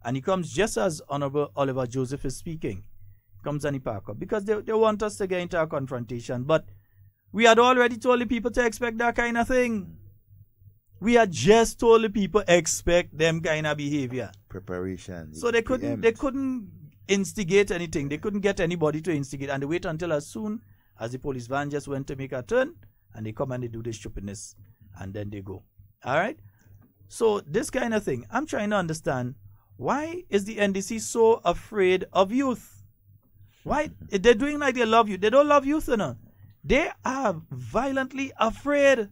And he comes just as Honorable Oliver Joseph is speaking. Comes and he park up because they want us to get into a confrontation. But we had already told the people to expect that kind of thing. We had just told the people expect them kind of behavior. Preparation. So they couldn't instigate anything. They couldn't get anybody to instigate. And they wait until as soon as the police van just went to make a turn, and they come and they do this stupidness, and then they go. All right? So this kind of thing, I'm trying to understand, why is the NDC so afraid of youth? Why? They're doing like they love youth. They don't love youth, They are violently afraid.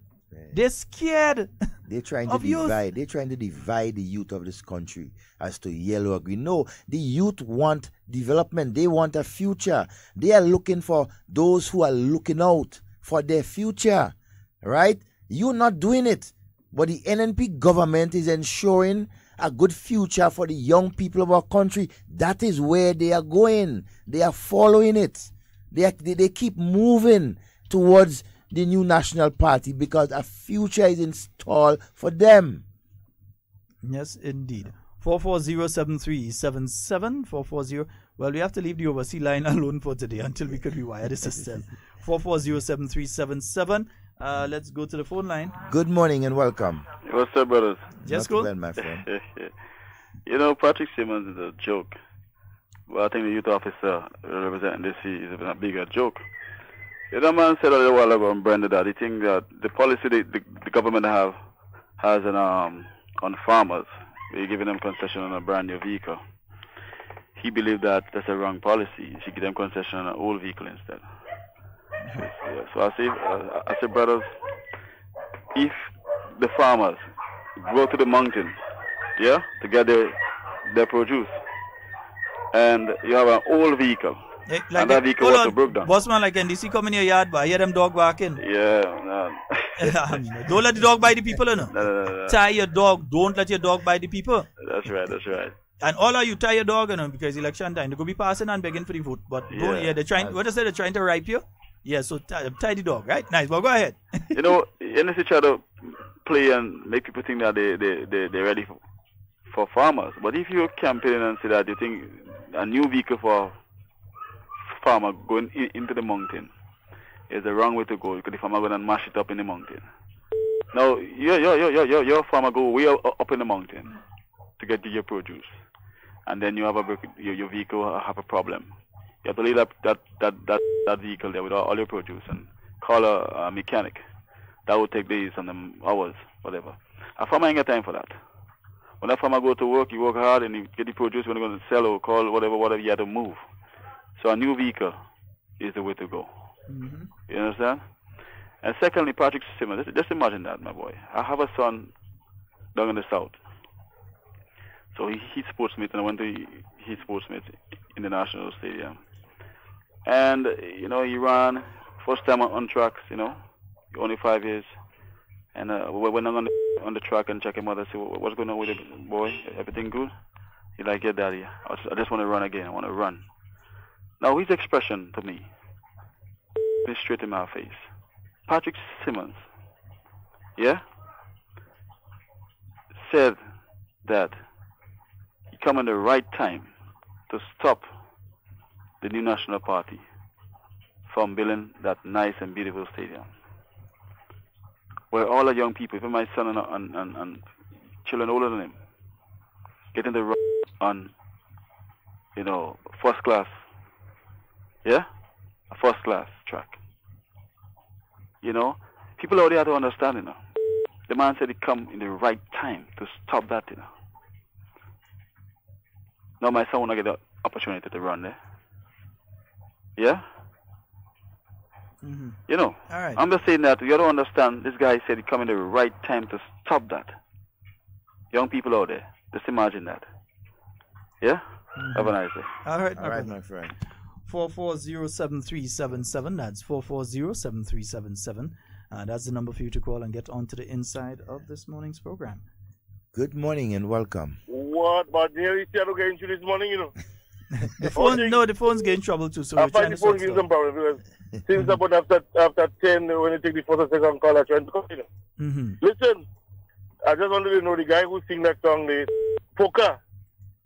They're scared. They're trying to divide. They're trying to divide the youth of this country as to yellow or green. No, the youth want development. They want a future. They are looking for those who are looking out for their future. Right? You're not doing it. But the NNP government is ensuring a good future for the young people of our country. That is where they are going. They are following it. They keep moving towards the new national party because a future is installed for them. Yes, indeed. 440-7377, 440. Well, we have to leave the overseas line alone for today until we could rewire the system. 440-7377. Let's go to the phone line. Good morning and welcome. What's up, brothers? Just go. Well, my friend. Patrick Simmons is a joke. Well, I think the youth officer representing this is a bigger joke. The man said a little while ago on Brenda that he thinks that the policy the government has on farmers, they're giving them concession on a brand new vehicle. He believed that that's a wrong policy. You should give them concession on an old vehicle instead. So I say, brothers, if the farmers go to the mountain, to get their produce, and you have an old vehicle, and that vehicle was broke down. Bossman, like NDC come in your yard, but I hear them dog barking. Yeah, Don't let the dog bite the people, No. Tie your dog. Don't let your dog bite the people. That's right. And all of you tie your dog, because election time. They could be passing and begging for the vote. But they're trying, what I say, they're trying to ripe you? Yeah, so tie the dog, right? Nice. Well, go ahead. NDC try to play and make people think that they're ready for farmers. But if you campaign and say that you think a new vehicle for farmer going into the mountain is the wrong way to go, because the farmer going to mash it up in the mountain. Now, your farmer go way up in the mountain to get your produce, and then you have your vehicle have a problem. You have to leave that vehicle there with all your produce and call a mechanic. That would take days and hours, whatever. A farmer ain't got time for that. When a farmer go to work, you work hard and you get the produce when you're going to sell or call whatever, you have to move. So a new vehicle is the way to go. Mm-hmm. You understand? And secondly, Patrick Simmons, just imagine that, my boy. I have a son down in the south. So he's sports meet, and I went to his sports meet in the National Stadium. And, he ran first time on tracks, only 5 years. And when I'm on the track and check him out, I say, what's going on with the boy? Everything good? He's like, yeah, daddy. I just want to run again. I want to run. Now, his expression to me is straight in my face. Patrick Simmons, said that he come in the right time to stop the new National Party from building that nice and beautiful stadium, where all the young people, even my son and children older than him, getting the run on, first class, a first class track. People out there have to understand, The man said he come in the right time to stop that, Now my son want to get the opportunity to run there. Yeah? Mm-hmm. All right. I'm just saying that you don't understand. This guy said he come in the right time to stop that. Young people out there, just imagine that. Yeah? Mm-hmm. Have a nice day. All right, my friend. 440-7377. That's 440-7377. That's the number for you to call and get onto the inside of this morning's program. Good morning and welcome. What? But nearly still getting through this morning, The phone's getting trouble too, so I we're trying find to the phone sort gives it some out. problem because since about after 10, when you take the first or second call, I try to call, Mm-hmm. Listen, I just wanted to know the guy who sing that song, the Poker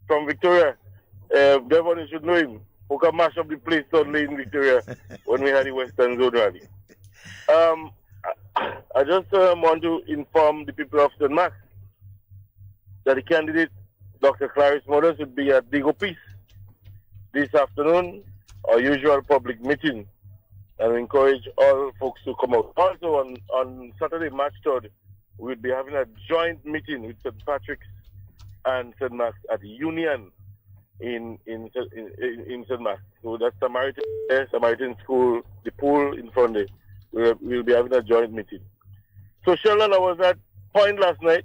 from Victoria. Devon, you should know him. Poker mash up the place suddenly in Victoria when we had the Western Zone rally. I just want to inform the people of St. Max that the candidate, Dr. Clarice Mothers, would be at Digo Peace this afternoon, our usual public meeting, and we encourage all folks to come out. Also, on Saturday, March 3rd, we'll be having a joint meeting with St. Patrick's and St. Max at the Union in St. Max. So that's Samaritan School, the pool in front there. We'll be having a joint meeting. So, Sheldon, I was at Point last night.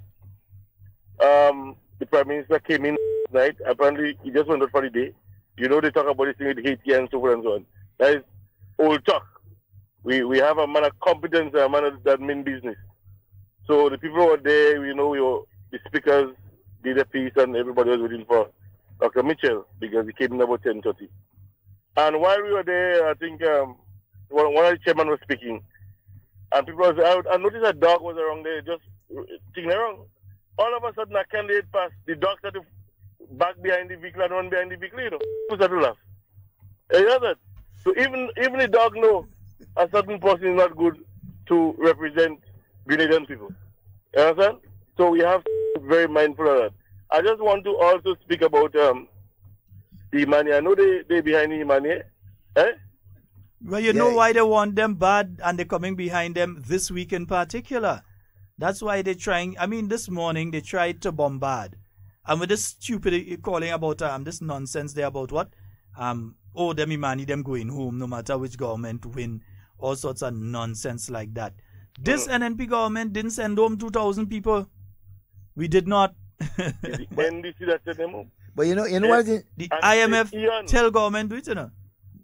The Prime Minister came in last night. Apparently, he just went out for the day. They talk about this thing with Haiti and so forth and so on. That is old talk. We have a man of competence and a man that mean business. So the people were there, the speakers did a piece and everybody was waiting for Dr. Mitchell because he came in about 10:30. And while we were there, I think one of the chairmen was speaking. And people was out. I noticed a dog was around there just thinking around. All of a sudden, a candidate passed. The dog started back behind the vehicle and run behind the vehicle, Who's that to laugh? You know that? So even the dog know a certain person is not good to represent Grenadian people. You understand? So we have to be very mindful of that. I just want to also speak about the Imani. I know they behind the Imani. Well, you know why they want them bad and they're coming behind them this week in particular. That's why they're trying. I mean, this morning they tried to bombard. And with this stupid calling about this nonsense there about what? Them Imani, them going home no matter which government win. All sorts of nonsense like that. This NNP government didn't send home 2,000 people. We did not. The NDC that sent them home. But what is the IMF tell government do it,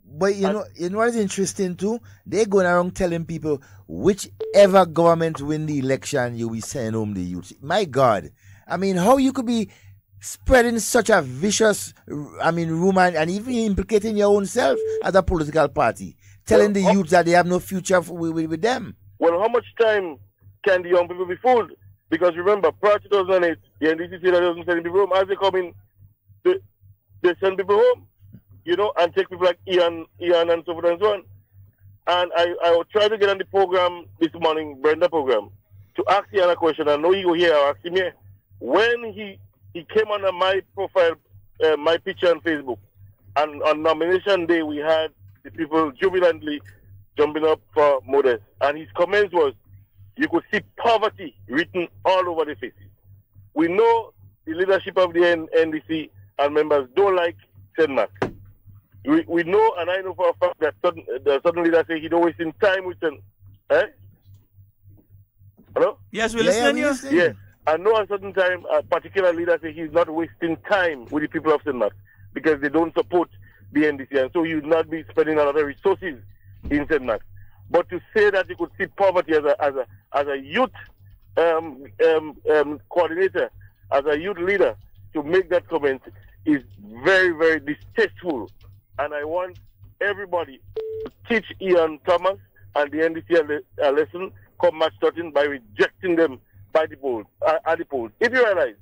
But you know what is interesting too? They're going around telling people whichever government win the election, you will send home the youth. My God. I mean, how you could be spreading such a vicious, rumor and even implicating your own self as a political party, telling the youth that they have no future with them. Well, how much time can the young people be fooled? Because remember, prior to 2008, the NDC said that they wasn't sending people home. As they come in, they send people home, you know, and take people like Ian and so forth and so on. And I will try to get on the program this morning, Brenda program, to ask Ian a question. I know you go here, I'll ask him here. When he came under my profile, my picture on Facebook, and on nomination day, we had the people jubilantly jumping up for Modest. And his comments was, you could see poverty written all over the face. We know the leadership of the NDC and members don't like St. Mark. We know, and I know for a fact that the certain leaders say he don't wasting time with them. Eh? Hello? Yes, we're listening. Yes. I know at a certain time, a particular leader say he's not wasting time with the people of St. Mark because they don't support the NDC, and so he would not be spending a lot of resources in St. Mark. But to say that you could see poverty as a youth coordinator, as a youth leader, to make that comment is very, very distasteful. And I want everybody to teach Ian Thomas and the NDC a lesson come March 13 by rejecting them by the polls, at the polls. If you realize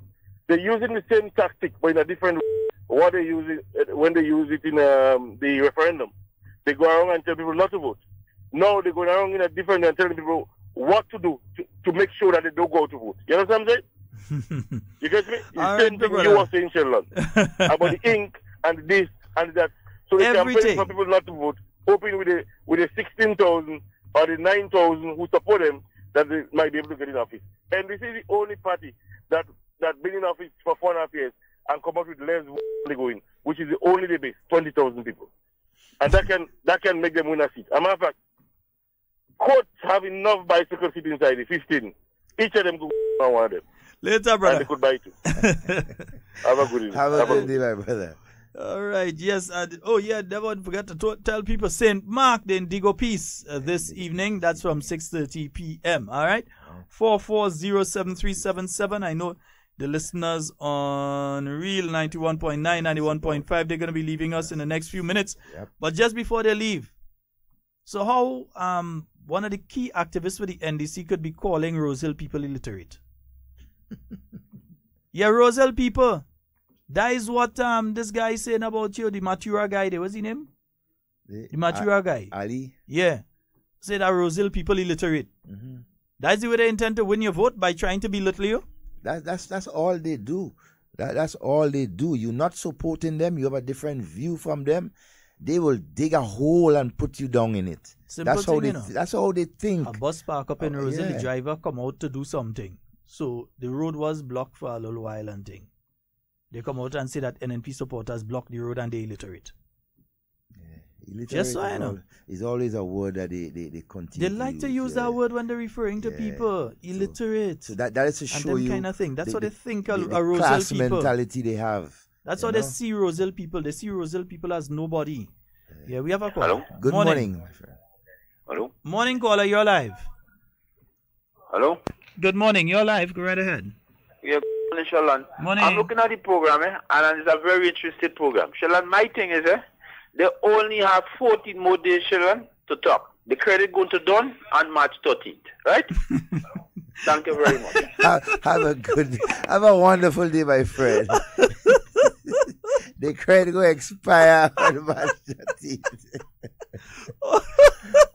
they're using the same tactic but in a different way, what they use it when they use it in the referendum. They go around and tell people not to vote. No, they go around in a different way and telling people what to do to make sure that they don't go to vote. You know what I'm saying? You get me? The same thing you were saying, Sheldon, about the ink and this and that. So they campaign for people not to vote, hoping with the 16,000 or the 9,000 who support them that they might be able to get in office. And this is the only party that been in office for 4.5 years and come out with less they go in, which is the only base, 20,000 people. And that can make them win a seat. As a matter of fact, courts have enough bicycle seats inside it, 15. Each of them could buy one of them. Later, brother. And they could buy two. Have a good evening. Have a good day, my brother. All right, yes. Devon forgot to tell people St. Mark, the Indigo Peace this evening. That's from 6:30 p.m. All right? 4407377. I know the listeners on Real 91.9, 91.5, they're going to be leaving us in the next few minutes. Yep. But just before they leave, so how one of the key activists for the NDC could be calling Rosehill people illiterate? Yeah, Rosehill people. That is what this guy is saying about you, the Matura guy there. What's his name? The Matura guy. Ali? Yeah. Say that Rosehill people illiterate. Mm-hmm. That's the way they intend to win your vote, by trying to belittle you? That's all they do. That's all they do. You're not supporting them. You have a different view from them. They will dig a hole and put you down in it. That's how they think. A bus park up in Rosehill, the driver come out to do something. So the road was blocked for a little while and thing. They come out and say that NNP supporters block the road and they're illiterate. Illiterate just so I know. It's always a word that they continue. They like to use that word when they're referring to people. Illiterate. So that is to show you kind of thing. That's what they think a the Rosehill class people. mentality they have. That's how they see Rosehill people. They see Rosehill people as nobody. Yeah, we have a call. Hello. Good morning, my friend. Hello. Morning, caller. You're live. Hello. Good morning. You're live. Go right ahead. Yeah, morning, Sheldon. Morning. I'm looking at the program, and it's a very interesting program. Sheldon, my thing is, they only have 14 more days, Sheldon, to talk. The credit going to done on March 13th, right? Thank you very much. Have a wonderful day, my friend. The credit will expire on March 13th.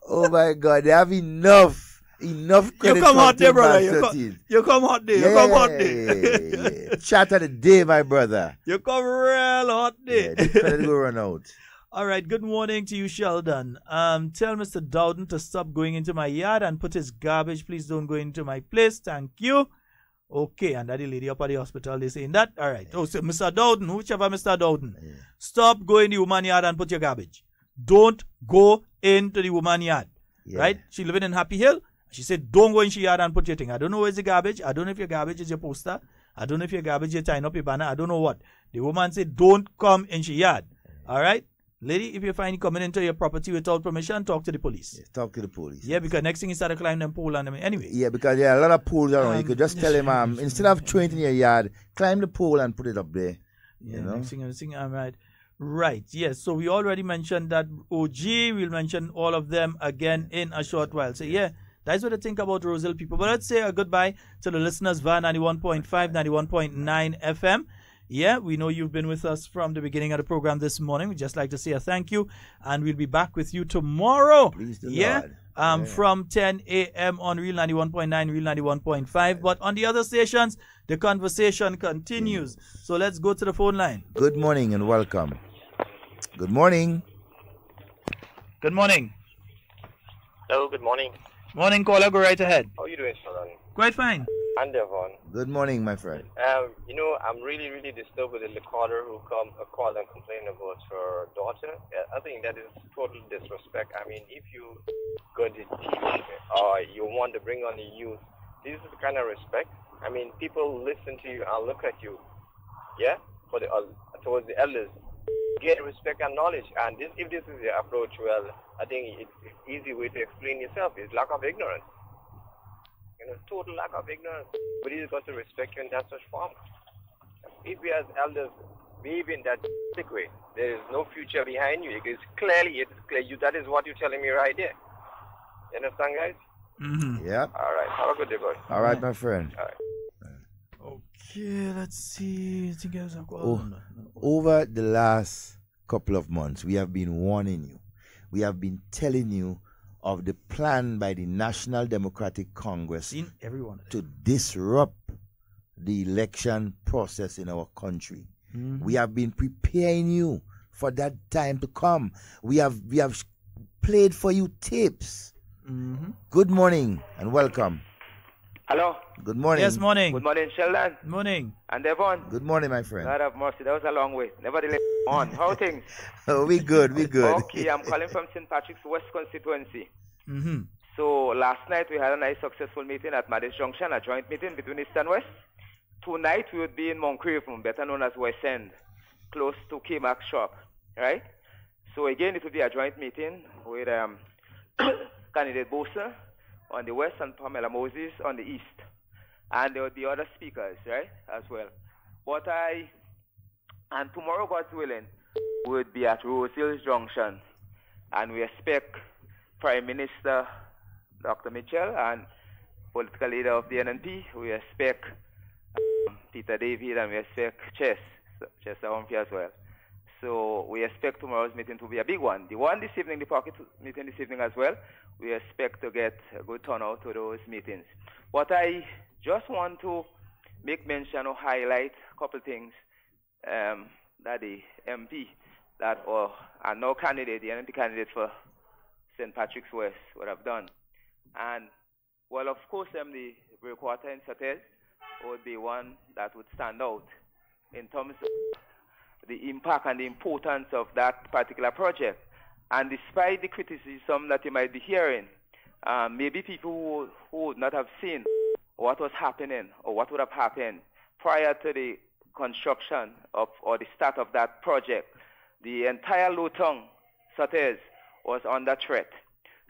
Oh my God, they have enough credit. You come out there, brother. You come out there. You come out there. Chat of the day, my brother. You come real hot there. Yeah, the credit will run out. All right, good morning to you, Sheldon. Tell Mr. Dowden to stop going into my yard and put his garbage. Please don't go into my place. Thank you. Okay, and that the lady up at the hospital, they saying that. All right. Oh, so Mr. Dowden, whichever Mr. Dowden, stop going to the woman yard and put your garbage. Don't go into the woman yard. Right? She living in Happy Hill. She said, don't go in your yard and put your thing. I don't know where's the garbage. I don't know if your garbage is your poster. I don't know if your garbage is tying up your banner. I don't know what. The woman said, don't come in your yard. All right? Lady, if you find coming into your property without permission, talk to the police. Yes, talk to the police. Yeah, because next thing you start to climb them pole and them anyway. Yeah, because there are a lot of poles around. You could just tell him, instead of throwing it in your yard, climb the pole and put it up there. Yeah, you know? next thing I'm right. Right, yes. So we already mentioned that OG. We'll mention all of them again in a short while. So yeah, That's what I think about Roseville people. But let's say a goodbye to the listeners via 91.5, 91.9 FM. Yeah, we know you've been with us from the beginning of the program this morning. We'd just like to say a thank you, and we'll be back with you tomorrow. From 10 a.m. on Real 91.9, Real 91.5. But on the other stations, the conversation continues. So let's go to the phone line. Good morning and welcome. Good morning. Good morning. Hello, good morning. Morning, caller. Go right ahead. How are you doing, Sheldon? Quite fine. And Devon. Good morning, my friend. I'm really disturbed with the caller who called and complained about her daughter. I think that is total disrespect. I mean, if you going to teach or you want to bring on the youth, this is the kind of respect. I mean, people listen to you and look at you, yeah, towards the elders. Get respect and knowledge. And if this is your approach, well, I think it's easy way to explain yourself. It's lack of ignorance. Total lack of ignorance. But he's got to respect you in that such form. If we as elders behave in that way, there is no future behind you. It's clear. That is what you're telling me right there. You understand, guys? Mm-hmm. Yeah. All right. Have a good day, boy. All right, my friend. All right. Okay, let's see. Over the last couple of months, we have been warning you. We have been telling you of the plan by the National Democratic Congress to disrupt the election process in our country. Mm-hmm. We have been preparing you for that time to come. We have played for you tips. Mm-hmm. Good morning and welcome. Hello. Good morning. Yes, morning. Good morning, Sheldon. Morning. And Devon. Good morning, my friend. God have mercy. That was a long way. Nevertheless, on. How things? We good. Okay, I'm calling from St. Patrick's West Constituency. Mm-hmm. So last night we had a nice successful meeting at Madis Junction, a joint meeting between East and West. Tonight we would be in Moncrief, better known as West End, close to K-Max shop, right? So again, it will be a joint meeting with candidate Bosa on the west and Pamela Moses on the east. And there will be other speakers, right, as well. But and tomorrow, God willing, would be at Rose Hills Junction. And we expect Prime Minister Dr. Mitchell and political leader of the NNP. We expect Peter David, and we expect Chester Humphrey as well. So we expect tomorrow's meeting to be a big one. The one this evening, the pocket meeting this evening as well, we expect to get a good turnout to those meetings. But I just want to make mention or highlight a couple things that the MP and no candidate, the NNP candidate for St. Patrick's West would have done. And, well, of course, the breakwater in Satel would be one that would stand out in terms of the impact and the importance of that particular project. And despite the criticism that you might be hearing, maybe people who would not have seen what was happening or what would have happened prior to the construction or the start of that project, the entire Lotong Sates was under threat.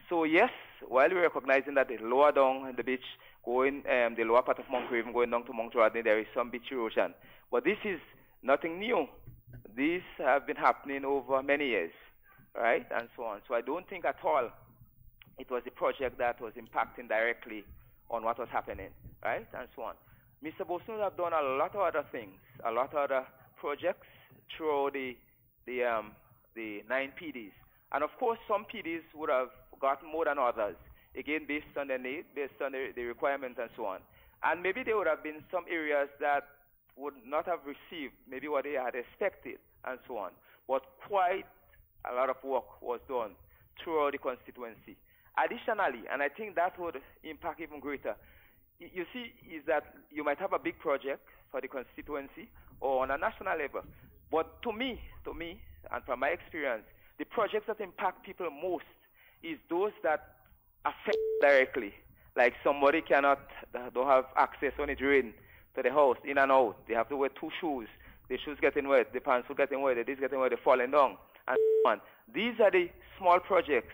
So yes, while we're recognizing that the lower down the beach, going the lower part of Mount Craven, going down to Mount Rodney, there is some beach erosion. But this is nothing new. These have been happening over many years, right, and so on. So I don't think at all it was a project that was impacting directly on what was happening, right, and so on. Mr. Boson have done a lot of other things, a lot of other projects through the 9 PDs. And of course, some PDs would have gotten more than others, again, based on their need, based on the requirements and so on. And maybe there would have been some areas that would not have received maybe what they had expected and so on. But quite a lot of work was done throughout the constituency. Additionally, and I think that would impact even greater, you see, is that you might have a big project for the constituency or on a national level. But to me, and from my experience, the projects that impact people most is those that affect directly. Like somebody don't have access on a drain to the house, in and out. They have to wear 2 shoes. The shoes getting wet, the pants are getting wet, the this getting wet, they're falling down, and so on. These are the small projects: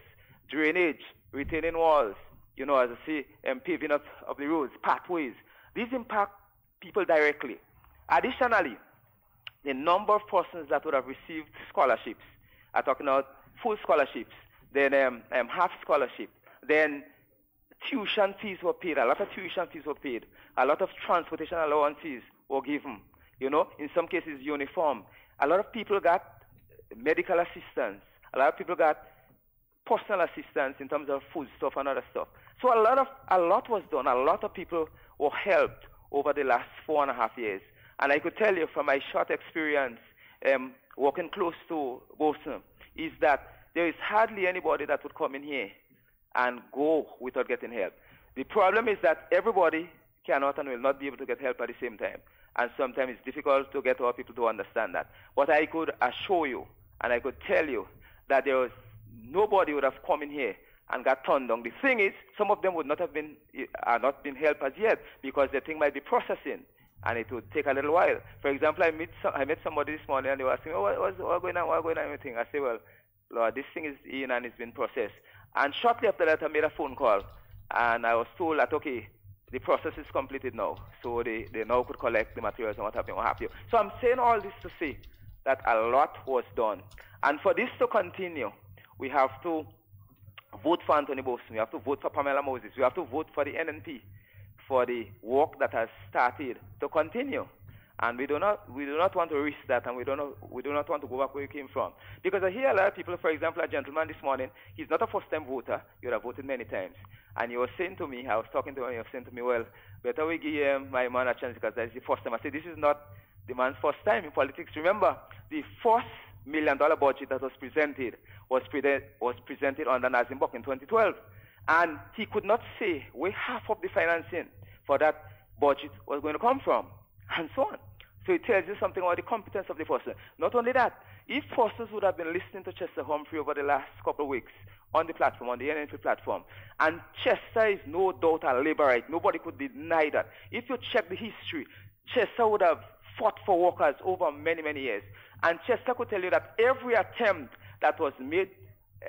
drainage, retaining walls, as I say, paving of the roads, pathways. These impact people directly. Additionally, the number of persons that would have received scholarships, I'm talking about full scholarships, then half scholarship, then tuition fees were paid. A lot of tuition fees were paid. A lot of transportation allowances were given. You know, in some cases, uniform. A lot of people got medical assistance. A lot of people got personal assistance in terms of food stuff and other stuff. So a lot was done. A lot of people were helped over the last 4.5 years. And I could tell you from my short experience working close to Boston is that there is hardly anybody that would come in here and go without getting help. The problem is that everybody cannot and will not be able to get help at the same time. And sometimes it's difficult to get our people to understand that. But I could assure you, and I could tell you, that there was nobody would have come in here and got turned down. The thing is, some of them would not have been helped as yet because the thing might be processing, and it would take a little while. For example, I met somebody this morning, and they were asking, "Oh, what's going on? What's going on?" Everything. I say, "Well, Lord, this thing is in and it's been processed." And shortly after that, I made a phone call, and I was told that, okay, the process is completed now, so they now could collect the materials and what have you. So I'm saying all this to say that a lot was done. And for this to continue, we have to vote for Anthony Boson. We have to vote for Pamela Moses. We have to vote for the NNP for the work that has started to continue. And we do not want to risk that, and we do not want to go back where we came from. Because I hear a lot of people, for example, a gentleman this morning, he's not a first-time voter. He would have voted many times. And he was saying to me, I was talking to him, he was saying to me, well, better we give my man a chance because that's the first time. I said, this is not the man's first time in politics. Remember, the first $1 million budget that was presented was presented under Nazim Buck in 2012. And he could not say where half of the financing for that budget was going to come from, and so on. So it tells you something about the competence of the person. Not only that, if Forsters would have been listening to Chester Humphrey over the last couple of weeks on the platform, on the NNP platform, and Chester is no doubt a laborite. Nobody could deny that. If you check the history, Chester would have fought for workers over many, many years. And Chester could tell you that every attempt that was made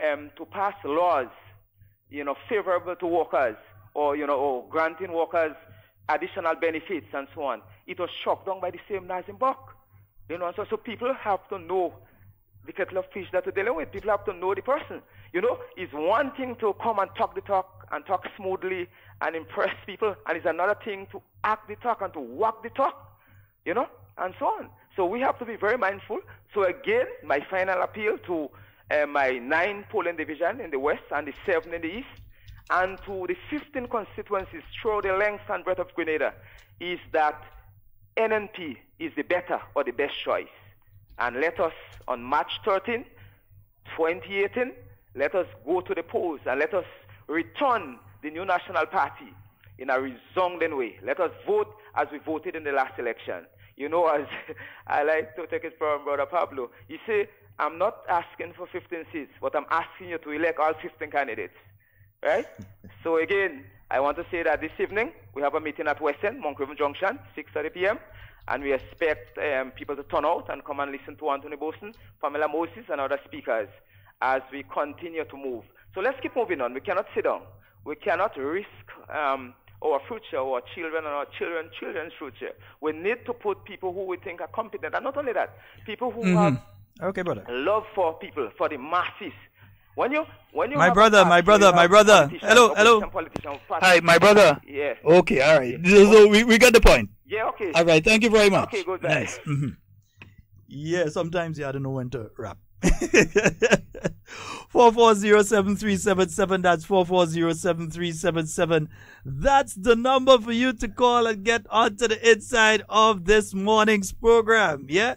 to pass laws, favorable to workers, or granting workers additional benefits and so on, it was shot down by the same Nazim Buck. So people have to know the kettle of fish that they're dealing with. People have to know the person. It's one thing to come and talk the talk and talk smoothly and impress people, and it's another thing to act the talk and to walk the talk, and so on. So we have to be very mindful. So again, my final appeal to my 9 polling division in the west and the 7 in the east, and to the 15 constituencies through the length and breadth of Grenada, is that NNP is the better or the best choice. And let us, on March 13, 2018, let us go to the polls and let us return the new National Party in a resounding way. Let us vote as we voted in the last election. As I like to take it from Brother Pablo, you say, I'm not asking for 15 seats, but I'm asking you to elect all 15 candidates. Right? So again, I want to say that this evening, we have a meeting at West End, Moncriven Junction, 6:30 p.m., and we expect people to turn out and come and listen to Anthony Boson, Pamela Moses, and other speakers as we continue to move. So let's keep moving on. We cannot sit down. We cannot risk our future, our children, and our children's future. We need to put people who we think are competent, and not only that, people who have love for people, for the masses. When you my brother. Hello. Hi, my brother. Yes. Okay, all right. So we got the point. Yeah, okay. All right, thank you very much. Okay, good. Nice. Yeah, sometimes I don't know when to rap. 440-7377. That's 440-7377. That's the number for you to call and get onto the inside of this morning's program. Yeah.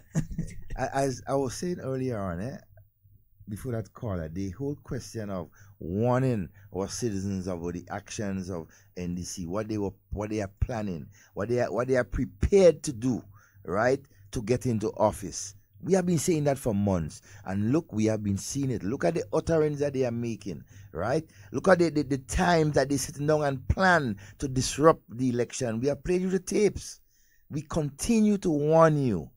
As I was saying earlier on, before that caller, the whole question of warning our citizens about the actions of NDC, what they are planning, what they are prepared to do, right, to get into office. We have been saying that for months, and look, we have been seeing it. Look at the utterance that they are making, right? Look at the time that they sitting down and plan to disrupt the election. We have played you the tapes. We continue to warn you.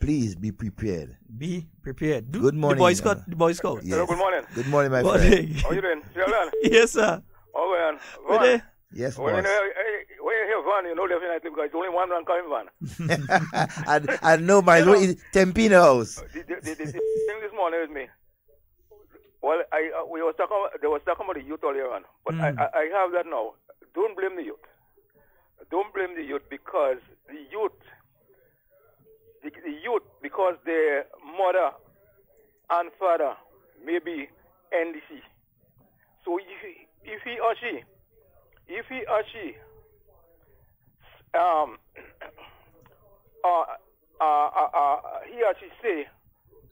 Please be prepared. Be prepared. Good morning. The Boy Scout. Yes. Hello, good morning. Good morning, my friend. How you doing? Sheldon? Yes, sir. Oh, man. Yes, when you hear Van, definitely because it's only one man coming Van. I know my Tempino house. The thing this morning with me, Well, they was talking about the youth earlier on, but I have that now. Don't blame the youth. Don't blame the youth because the youth, because their mother and father may be NDC. So if he or she say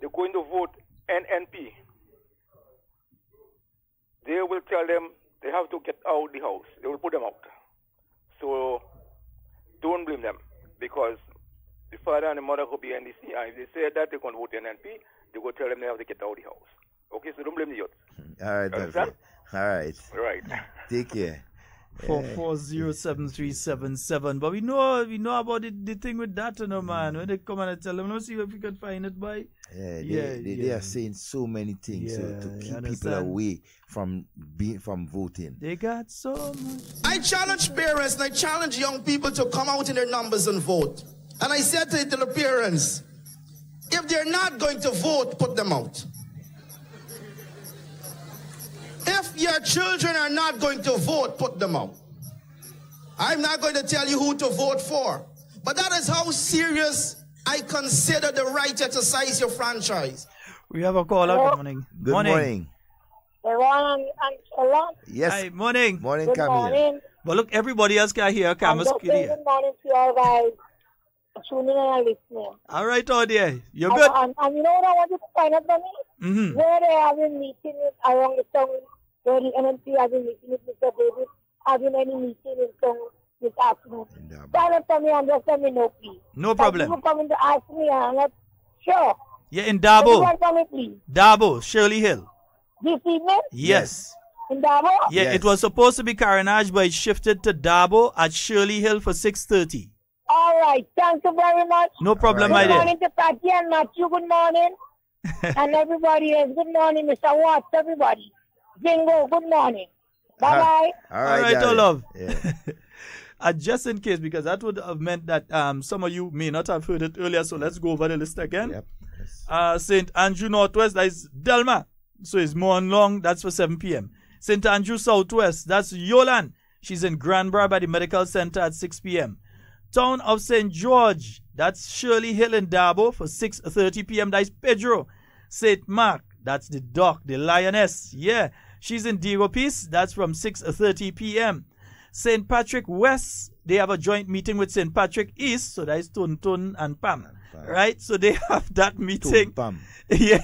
they're going to vote NNP, they will tell them they have to get out of the house. They will put them out. So don't blame them because the father and the mother could be NDC, and if they say that they're going to vote NNP, they will tell them they have to get out of the house. Okay, so don't blame the youth. All right, my friend. All right. Right. Take care. 4407377. But we know about the thing with that, man. When they come and tell them, let's see if we can find it by. They are saying so many things to keep people away from voting. They got so much. I challenge parents and I challenge young people to come out in their numbers and vote. And I said to the parents, if they're not going to vote, put them out. If your children are not going to vote, put them out. I'm not going to tell you who to vote for, but that is how serious I consider the right to exercise your franchise. We have a caller. Good morning. Good morning. Yes. Hi, morning. Morning, Good Camille. morning. But look, everybody else can hear Camus. Good morning to you all guys. Tuning in and listening. All right, Audia. You're good. And you know what I want you to find out for me? Where they have been meeting around the town, where the NNP have been meeting with Mr. David, have been any meeting in town this afternoon. Find out for me and just let me know, please. No problem. People coming to ask me and I'm not sure. Yeah, in Dabo. Everyone for me, please. Dabo, Shirley Hill. This evening? Yes. In Dabo? Yeah, Yes. it was supposed to be Carenage, but it shifted to Dabo at Shirley Hill for 6:30. All right. Thank you very much. No problem, my Good dear. morning to Patty and Matthew. Good morning. And everybody else. Good morning, Mr. Watts. Everybody. Jingo. Good morning. Bye-bye. All right, all love. Just in case, because that would have meant that some of you may not have heard it earlier, so let's go over the list again. Yep. St. Andrew Northwest, that is Delma. So it's Mon Long, that's for 7 p.m. St. Andrew Southwest, that's Yolan. She's in Granbra by the Medical Center at 6 p.m. Town of St. George, that's Shirley Hill in Dabo for 6:30 p.m. That's Pedro. St. Mark, that's the Doc, the Lioness. Yeah, she's in Diego Peace, that's from 6:30 p.m. St. Patrick West, they have a joint meeting with St. Patrick East, so that is Tun Tun and Pam. Right? So they have that meeting. Pam. Yeah.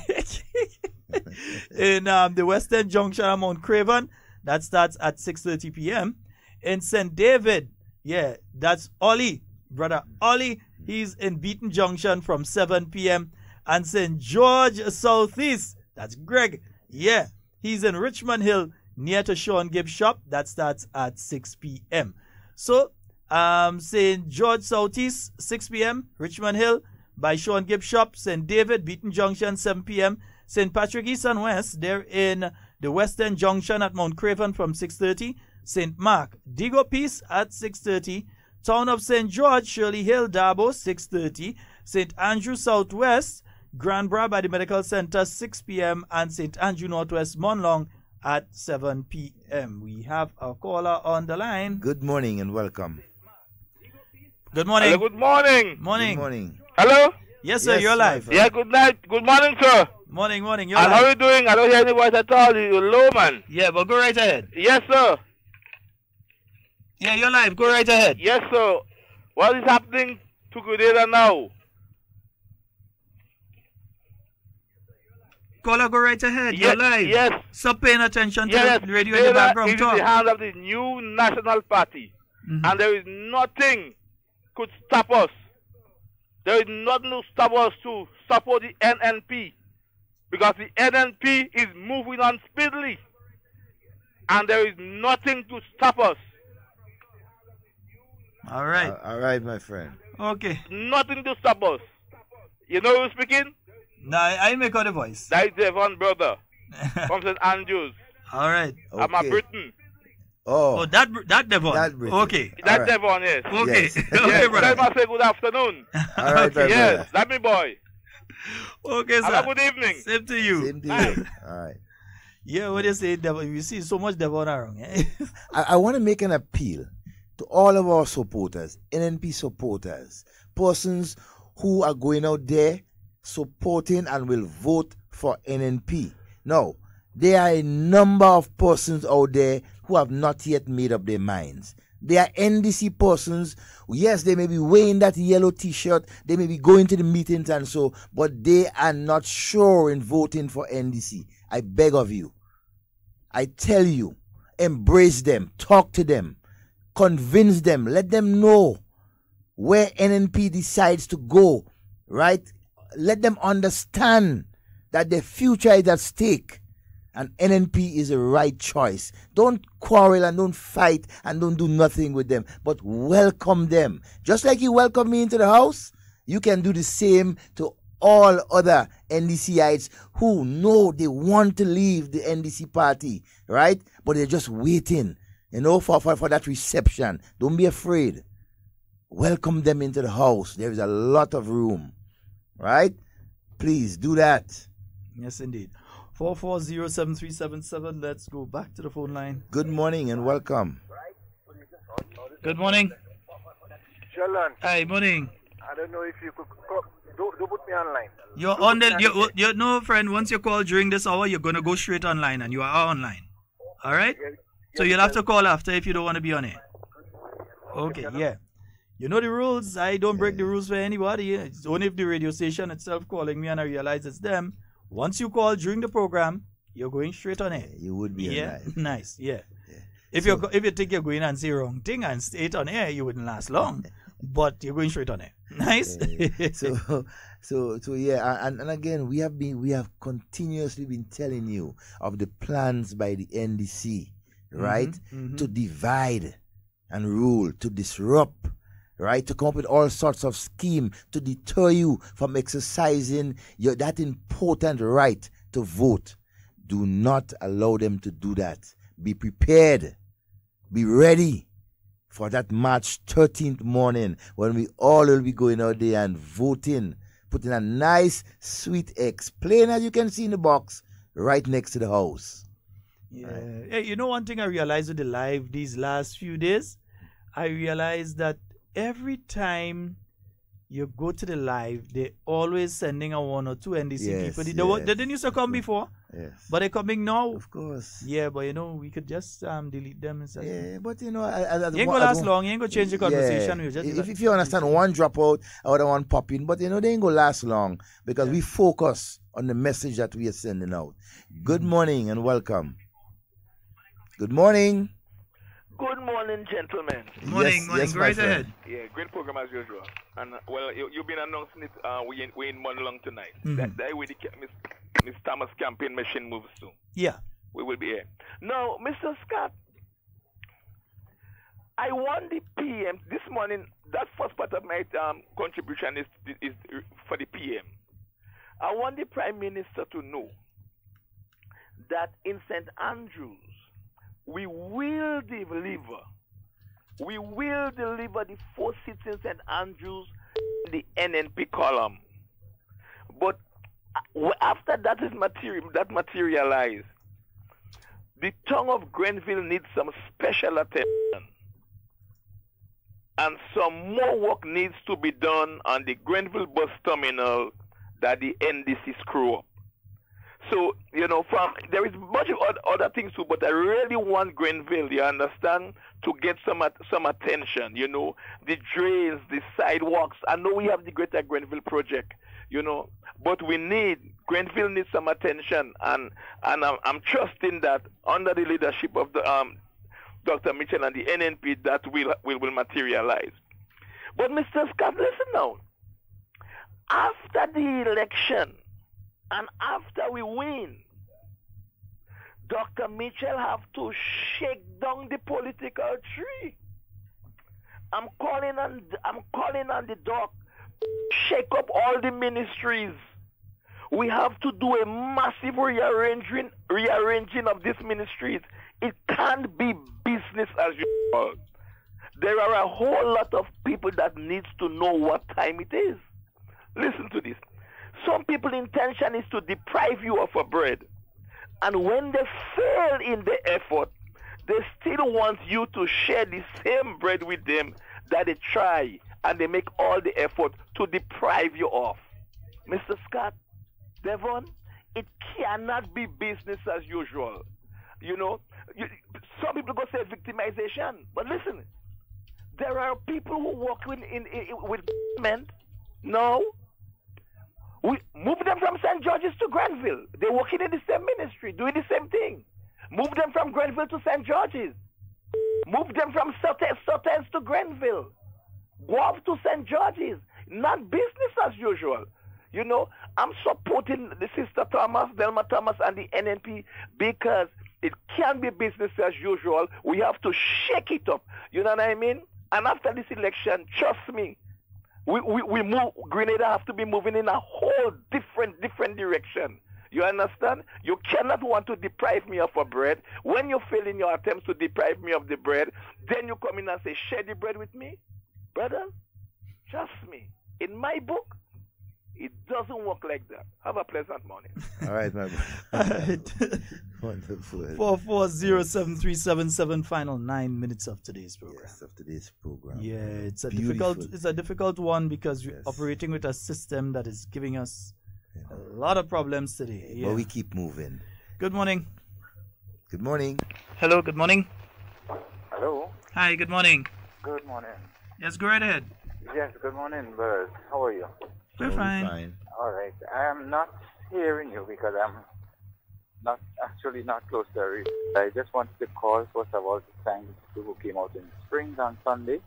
In the Western Junction of Mount Craven, that starts at 6:30 p.m. In St. David, yeah, that's Ollie, brother Ollie. He's in Beaton Junction from 7 p.m. And St. George Southeast, that's Greg. Yeah, he's in Richmond Hill near to Sean Gibbs shop. That starts at 6 p.m. So, St. George Southeast, 6 p.m. Richmond Hill by Sean Gibbs shop. St. David, Beaton Junction, 7 p.m. St. Patrick East and West, they're in the Western Junction at Mount Craven from 6:30. St. Mark, Digo Peace at 6:30. Town of St. George, Shirley Hill, Dabo, 6:30. St. Andrew Southwest, Granbra by the Medical Center, 6 p.m. And St. Andrew Northwest, Monlong at 7 p.m. We have a caller on the line. Good morning and welcome. Good morning. Hello, good morning. Morning. Good morning. Hello? Yes, sir, you're live. Yeah, good night. Good morning, sir. Morning, you're And live. how are you doing? I don't hear any voice at all. You're low, man. Yeah, but go right ahead. Yes, sir. Yeah, you're live. Go right ahead. Yes, sir. What is happening to Grenada now? Caller, go right ahead. You're live. Yes. Stop paying attention to Yes. the radio in the background. It is Talk. the hand of the new National Party. And there is nothing could stop us. There is nothing to stop us to support the NNP. Because the NNP is moving on speedily. And there is nothing to stop us. All right. All right, my friend. Okay. Nothing to stop us. You know who's speaking? No, I make out the voice. That is Devon brother from St. Andrews. All right. I'm a Briton. Oh, that Devon. That Britain. Okay. That right. Devon, yes. Okay. Yes. Okay, Yes, brother. tell him I say good afternoon. All right, my Yes, brother. that me boy. Okay, sir. Have a good evening. Same to you. Same to you. All right. Yeah, what do you say, Devon? You see so much Devon around. Eh? I want to make an appeal to all of our supporters, NNP supporters, persons who are going out there supporting and will vote for NNP. Now, there are a number of persons out there who have not yet made up their minds. They are NDC persons. Yes, they may be wearing that yellow t-shirt. They may be going to the meetings and so, but they are not sure in voting for NDC. I beg of you. I tell you, embrace them, talk to them, convince them, let them know where NNP decides to go, right? Let them understand that their future is at stake. And NNP is the right choice. Don't quarrel and don't fight and don't do nothing with them, but welcome them. Just like you welcome me into the house, you can do the same to all other NDCites who know they want to leave the NDC party, right? But they're just waiting, for that reception. Don't be afraid. Welcome them into the house. There is a lot of room, right? Please do that. Yes, indeed. 440-7377. Let's go back to the phone line. Good morning and welcome. Good morning. Sheldon. Hi, morning. I don't know if you could do put me online. You're on the you no friend. Once you call during this hour, you're gonna go straight online, and you are online. All right. So you'll have to call after if you don't want to be on it. Okay. Yeah. You know the rules. I don't break the rules for anybody. It's only if the radio station itself calling me and I realize it's them. Once you call during the program, you're going straight on air. You would be alive. Nice, yeah. If you think you're going and say wrong thing and stay it on air, you wouldn't last long. But you're going straight on air. Nice. So yeah, and again, we have continuously been telling you of the plans by the NDC, right, to divide and rule, to disrupt. Right, to come up with all sorts of schemes to deter you from exercising that important right to vote. Do not allow them to do that. Be prepared. Be ready for that March 13th morning when we all will be going out there and voting, putting a nice, sweet eggs, plain as you can see in the box, right next to the house. Yeah. Right. Hey, you know one thing I realized with the live these last few days? I realized that every time you go to the live, they're always sending a one or two NDC people. They didn't used to come before, but they're coming now. Of course. Yeah, but we could just delete them and stuff. Yeah, but you ain't gonna last long. You ain't gonna change the conversation. If you understand, one drop out, other one pop in, but they ain't gonna last long because we focus on the message that we are sending out. Good morning and welcome. Good morning. Good morning, gentlemen. Morning. Go right ahead. Yeah, great program as usual. And well, you've been announcing it. We in Monolong tonight. That way, Miss Thomas campaign machine moves soon. Yeah, we will be here. Now, Mr. Scott, I want the PM this morning. That first part of my contribution is for the PM. I want the Prime Minister to know that in St. Andrews, we will deliver the 4 seats in St. Andrews in the NNP column. But after that is materialized, the town of Grenville needs some special attention. And some more work needs to be done on the Grenville bus terminal that the NDC screw up. So, there is much of other things too, but I really want Grenville, you understand, to get some attention, the drains, the sidewalks. I know we have the Greater Grenville project, but Grenville needs some attention, and I'm trusting that under the leadership of the Dr. Mitchell and the NNP that will materialize. But Mr. Scott, listen now. After the election, and after we win, Dr. Mitchell have to shake down the political tree. I'm calling on the doc, shake up all the ministries. We have to do a massive rearranging of these ministries. It can't be business as usual. There are a whole lot of people that needs to know what time it is. Listen to this. Some people's intention is to deprive you of a bread. And when they fail in the effort, they still want you to share the same bread with them that they try and they make all the effort to deprive you of. Mr. Scott Devon, it cannot be business as usual. You know, some people go say victimization, but listen, there are people who work with government. No, we move them from St. George's to Grenville. They're working in the same ministry, doing the same thing. Move them from Grenville to St. George's. Move them from Sutton's to Grenville. Go off to St. George's. Not business as usual. You know, I'm supporting the Sister Thomas, Delma Thomas, and the NNP because it can be business as usual. We have to shake it up. You know what I mean? And after this election, trust me, we move. Grenada have to be moving in a whole different direction. You understand? You cannot want to deprive me of a bread. When you fail in your attempts to deprive me of the bread, then you come in and say, share the bread with me? Brother, trust me. In my book, it doesn't work like that. Have a pleasant morning. All right, my brother. Wonderful. 4407377, final 9 minutes of today's program. Yes, of today's program. Yeah, it's a difficult one because we're operating with a system that is giving us a lot of problems today. Yeah. But we keep moving. Good morning. Good morning. Hello, good morning. Hello. Hi, good morning. Good morning. Yes, go right ahead. Yes, good morning, brothers. How are you? We're fine. All right. I am not hearing you because I'm not close to it. I just wanted to call first of all to thank people who came out in Springs on Sunday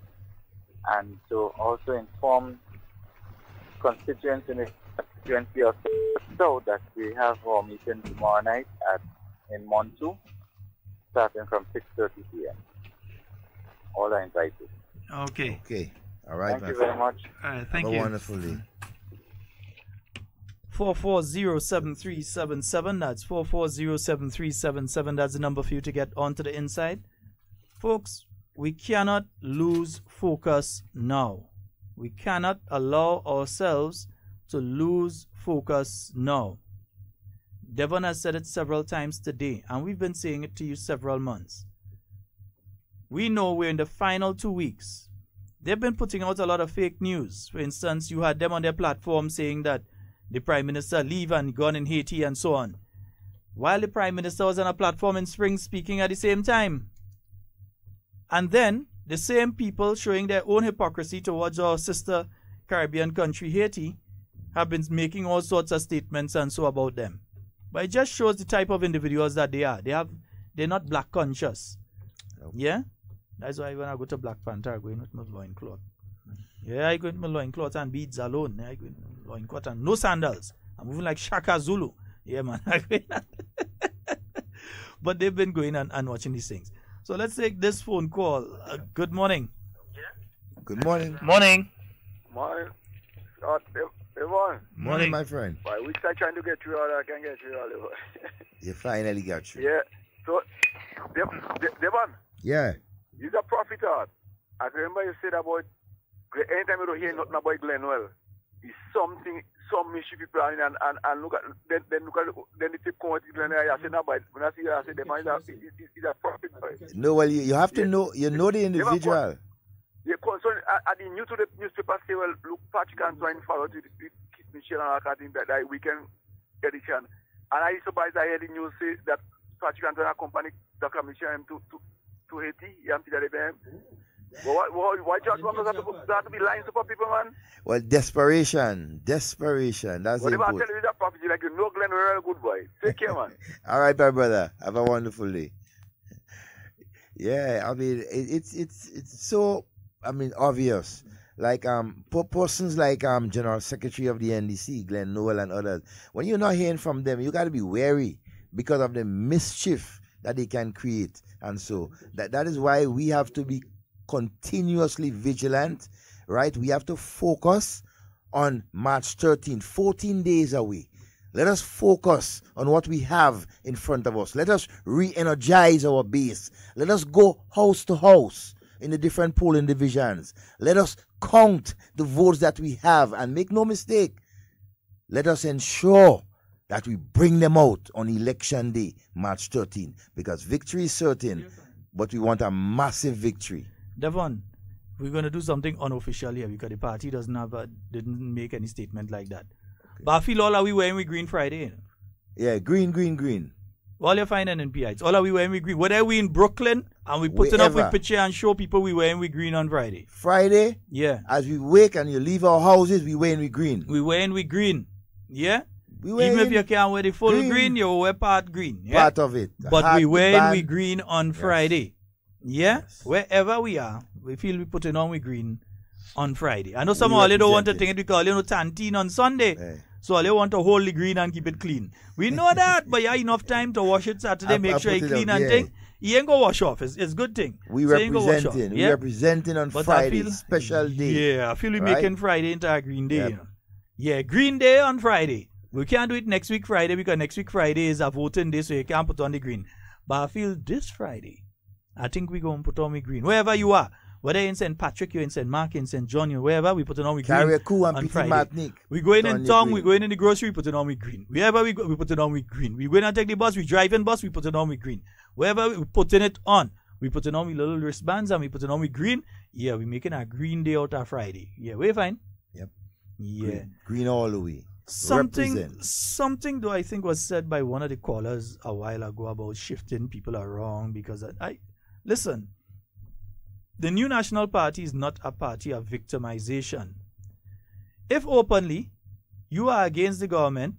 and to also inform constituents in the constituency of so that we have our meeting tomorrow night in Montu starting from 6:30 p.m. All are invited. Okay. Okay. All right. Thank you very much. All right. Thank Have you. a wonderful day. 4407377. That's 4407377. That's the number for you to get onto the inside. Folks, we cannot lose focus now. We cannot allow ourselves to lose focus now. Devon has said it several times today, and we've been saying it to you several months. We know we're in the final 2 weeks. They've been putting out a lot of fake news. For instance, you had them on their platform saying that the Prime Minister leave and gone in Haiti and so on, while the Prime Minister was on a platform in Springs speaking at the same time. And then the same people showing their own hypocrisy towards our sister Caribbean country Haiti have been making all sorts of statements and so about them. But it just shows the type of individuals that they are. They're not black conscious. Nope. Yeah? That's why when I go to Black Panther, I go in with my loincloth. Yeah, I go in with my loincloth and beads alone. I go in with my loincloth and no sandals. I'm moving like Shaka Zulu. Yeah, man. But they've been going and watching these things. So let's take this phone call. Good morning. Good morning. Morning. Morning. Devon. Morning, my friend. By which I trying to get through all I can get through all. You finally got through. Yeah. So, Devon. Yeah. He's a prophet. I remember you said about anytime you don't hear nothing about Glenwell, it's something, some mischief people are in and look at then they take come to Glenwell. I said no, but when I see that, I said the man is a prophet. No, well, you have to know. You know the individual. The concern at the new to the newspaper say, well, look, Patrick and trying to follow to Michelle and I think that weekend edition, and I surprised I heard the news say that Patrick and accompany Dr. Michelle to Haiti. You have to that them. Why just want to be lying to people, man? Well, desperation. That's what important. What if I tell you that prophet, like you know Glenn, we're a good boy. Take care, man. All right, my brother. Have a wonderful day. Yeah, I mean, it's so, I mean, obvious. Like persons like General Secretary of the NDC, Glenn Noel and others. When you're not hearing from them, you got to be wary because of the mischief that they can create. And so that is why we have to be continuously vigilant, right? We have to focus on March 13th, 14 days away. Let us focus on what we have in front of us. Let us re-energize our base. Let us go house to house in the different polling divisions. Let us count the votes that we have, and make no mistake, let us ensure that we bring them out on election day, March 13, because victory is certain, but we want a massive victory. Devon, we're going to do something unofficial here because the party didn't make any statement like that. Okay. But I feel all are we wearing with green Friday? You know? Yeah, green. All you're finding in PI. All are we wearing with green? Whether we in Brooklyn and we putting up with picture and show people we wearing with green on Friday. Friday? Yeah. As we wake and you leave our houses, we wearing with green. We wearing with green. Yeah? Even if you can't wear the full green, you wear part green. Yeah? Part of it. But we wearing with green on Friday. Yeah? Yes. Wherever we are, we feel we putting on with green on Friday. I know some of you don't want to think it because you know Tantine on Sunday. Hey. So all you want to hold the green and keep it clean. We know that, but you have enough time to wash it Saturday, make sure it's clean and thing. You ain't go wash off. It's a good thing. We representing. We representing on but Friday, special day. Yeah, I feel we making Friday into a green day. Yep. You know? Yeah, green day on Friday. We can't do it next week Friday because next week Friday is a voting day, so you can't put on the green. But I feel this Friday, I think we're going to put on the green. Wherever you are. Whether in St. Patrick, you're in St. Mark, in St. John, you're wherever, we put it on with green on Friday. We going in town, we going in the grocery, we put it on with green. Wherever we go, we put it on with green. We going and take the bus, we drive in bus, we put it on with green. Wherever we putting it on, we put it on with little wristbands and we put it on with green. Yeah, we making a green day out of Friday. Yeah, we're fine. Yep. Yeah. Green all the way. Something though I think was said by one of the callers a while ago about shifting people around because listen. The New National Party is not a party of victimization. If openly you are against the government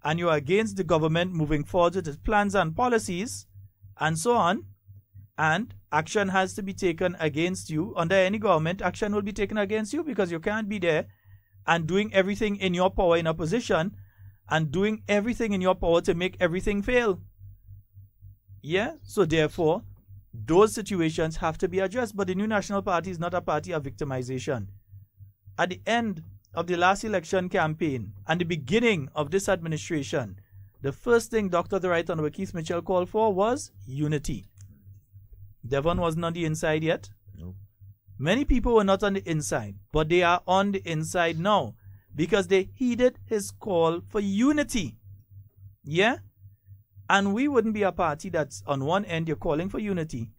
and you are against the government moving forward with its plans and policies and so on, and action has to be taken against you, under any government, action will be taken against you because you can't be there and doing everything in your power in opposition and doing everything in your power to make everything fail. Yeah? So therefore, those situations have to be addressed, but the New National Party is not a party of victimization. At the end of the last election campaign and the beginning of this administration, the first thing Dr. the Right Honorable Keith Mitchell called for was unity. Devon wasn't on the inside yet. No. Many people were not on the inside, but they are on the inside now because they heeded his call for unity. Yeah? And we wouldn't be a party that's on one end you're calling for unity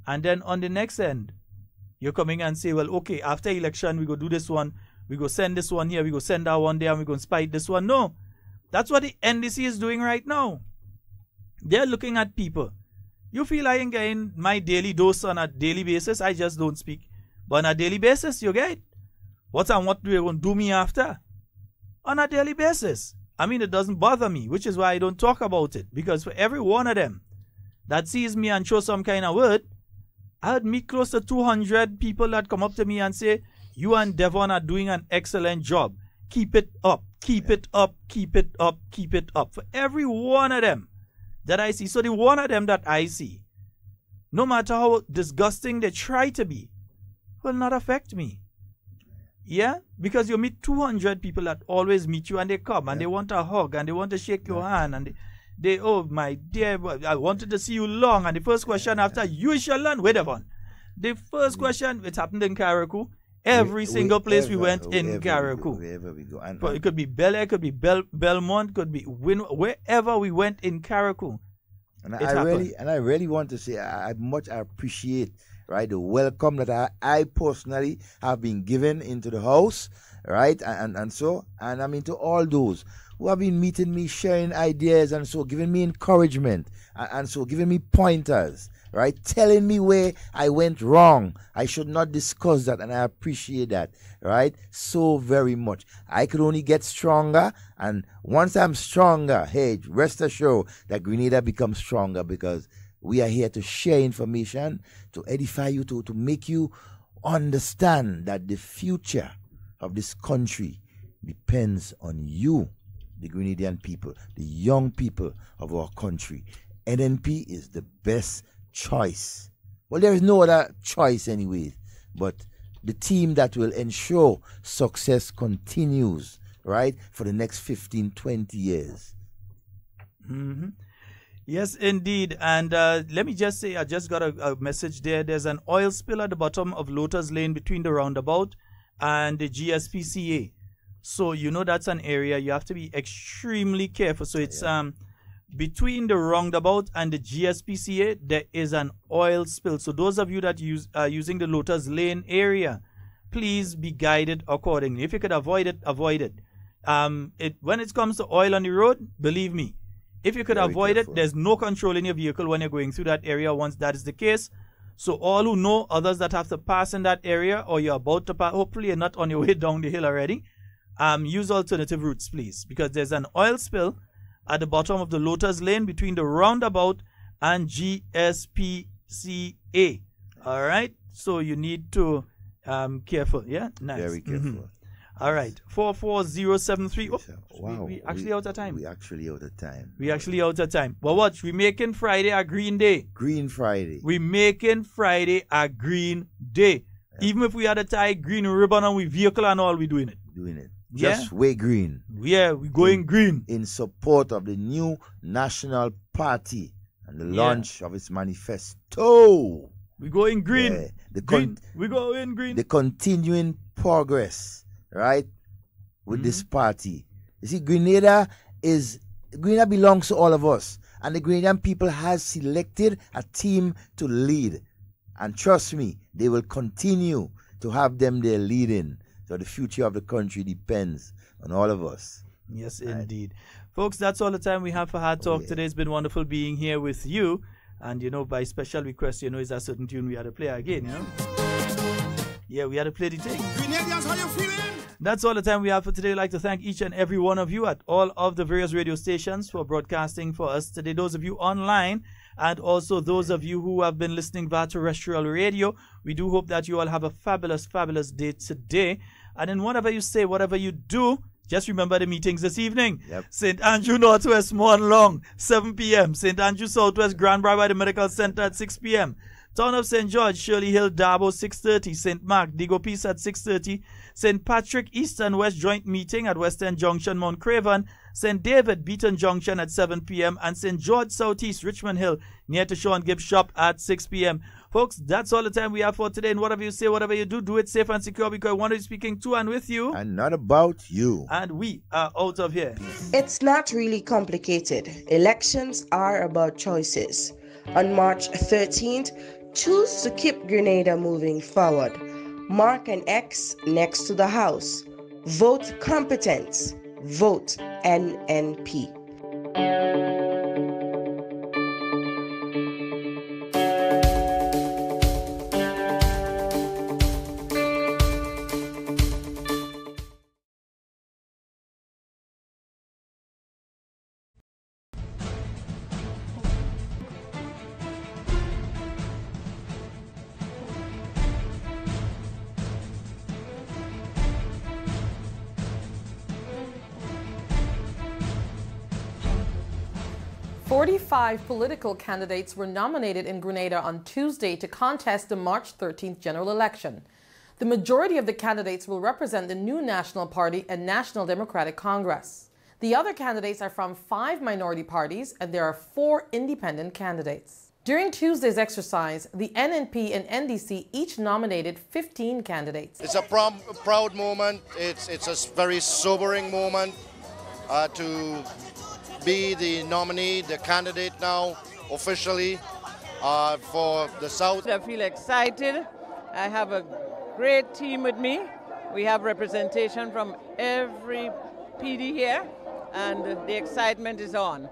and then on the next end you're coming and say, well, okay, after election we go do this one, we go send this one here, we go send that one there and we go spite this one. No. That's what the NDC is doing right now. They're looking at people. You feel I ain't getting my daily dose on a daily basis, I just don't speak. But on a daily basis, you get what do you going to do me after? On a daily basis. I mean, it doesn't bother me, which is why I don't talk about it. Because for every one of them that sees me and shows some kind of word, I'd meet close to 200 people that come up to me and say, you and Devon are doing an excellent job. Keep it up, keep it up, keep it up, keep it up. For every one of them that I see. So the one of them that I see, no matter how disgusting they try to be, will not affect me. Yeah, because you meet 200 people that always meet you and they come and they want a hug and they want to shake your hand and they oh my dear, I wanted to see you long. And the first question after, you Sheldon, wait a minute. The first question, it happened in Carriacou. Every single place we went in Carriacou. Wherever we go. And it could be Bel Air, could be Belmont, could be wherever we went in Carriacou. And I really want to say I much appreciate the welcome that I personally have been given into the house, right? And I mean to all those who have been meeting me, sharing ideas and so giving me encouragement and so giving me pointers, right? Telling me where I went wrong. I should not discuss that, and I appreciate that, right? So very much. I could only get stronger, and once I'm stronger, hey, rest assured that Grenada becomes stronger because we are here to share information, to edify you, to make you understand that the future of this country depends on you, the Grenadian people, the young people of our country. NNP is the best choice. Well, there is no other choice anyway, but the team that will ensure success continues, right, for the next 15, 20 years. Mm-hmm. Yes, indeed. And let me just say, I just got a message there. There's an oil spill at the bottom of Lotus Lane between the roundabout and the GSPCA. So you know that's an area you have to be extremely careful. So it's between the roundabout and the GSPCA, there is an oil spill. So those of you that are using the Lotus Lane area, please be guided accordingly. If you could avoid it, avoid it. When it comes to oil on the road, believe me, if you could avoid it, there's no control in your vehicle when you're going through that area once that is the case. So all who know others that have to pass in that area, or you're about to pass, hopefully you're not on your way down the hill already, use alternative routes, please, because there's an oil spill at the bottom of the Lotus Lane between the roundabout and GSPCA. All right? So you need to careful. Yeah? Nice. Very careful. All right. 44073. Oh, wow. We actually out of time. We actually out of time. We actually out of time. But watch, we making Friday a green day. Green Friday. We making Friday a green day. Yeah. Even if we had a tie green ribbon and we vehicle and all, we doing it. Doing it. Just way green. Yeah, we're going green. In support of the new National Party and the launch of its manifesto. We're going green. Yeah. We're going green. The continuing progress, right, with this party. You see, Grenada belongs to all of us. And the Grenadian people has selected a team to lead. And trust me, they will continue to have them there leading. So the future of the country depends on all of us. Yes, indeed. Folks, that's all the time we have for Hard Talk today. It's been wonderful being here with you. And, you know, by special request, you know, it's a certain tune we had to play again, you know. Yeah, we had to play the thing. Grenadians, how you feeling? That's all the time we have for today. I'd like to thank each and every one of you at all of the various radio stations for broadcasting for us today. Those of you online and also those of you who have been listening via terrestrial radio. We do hope that you all have a fabulous, fabulous day today. And then whatever you say, whatever you do, just remember the meetings this evening. St. Andrew Northwest, Morn Long, 7 p.m. St. Andrew Southwest, Grand Bra by the Medical Center at 6 p.m. Town of St. George, Shirley Hill, Dabo, 6:30. St. Mark, Digo Peace at 6:30. St. Patrick, East and West Joint Meeting at West End Junction, Mount Craven. St. David, Beaton Junction at 7 p.m. And St. George Southeast, Richmond Hill, near to Sean Gibbs Shop at 6 p.m. Folks, that's all the time we have for today. And whatever you say, whatever you do, do it safe and secure, because I want to be speaking to and with you. And not about you. And we are out of here. It's not really complicated. Elections are about choices. On March 13th, choose to keep Grenada moving forward. Mark an X next to the house. Vote competence. Vote NNP. 45 political candidates were nominated in Grenada on Tuesday to contest the March 13th general election. The majority of the candidates will represent the new National Party and National Democratic Congress. The other candidates are from 5 minority parties, and there are 4 independent candidates. During Tuesday's exercise, the NNP and NDC each nominated 15 candidates. It's a proud moment. It's a very sobering moment to be the nominee, the candidate now officially for the South. I feel excited. I have a great team with me. We have representation from every PD here, and the excitement is on.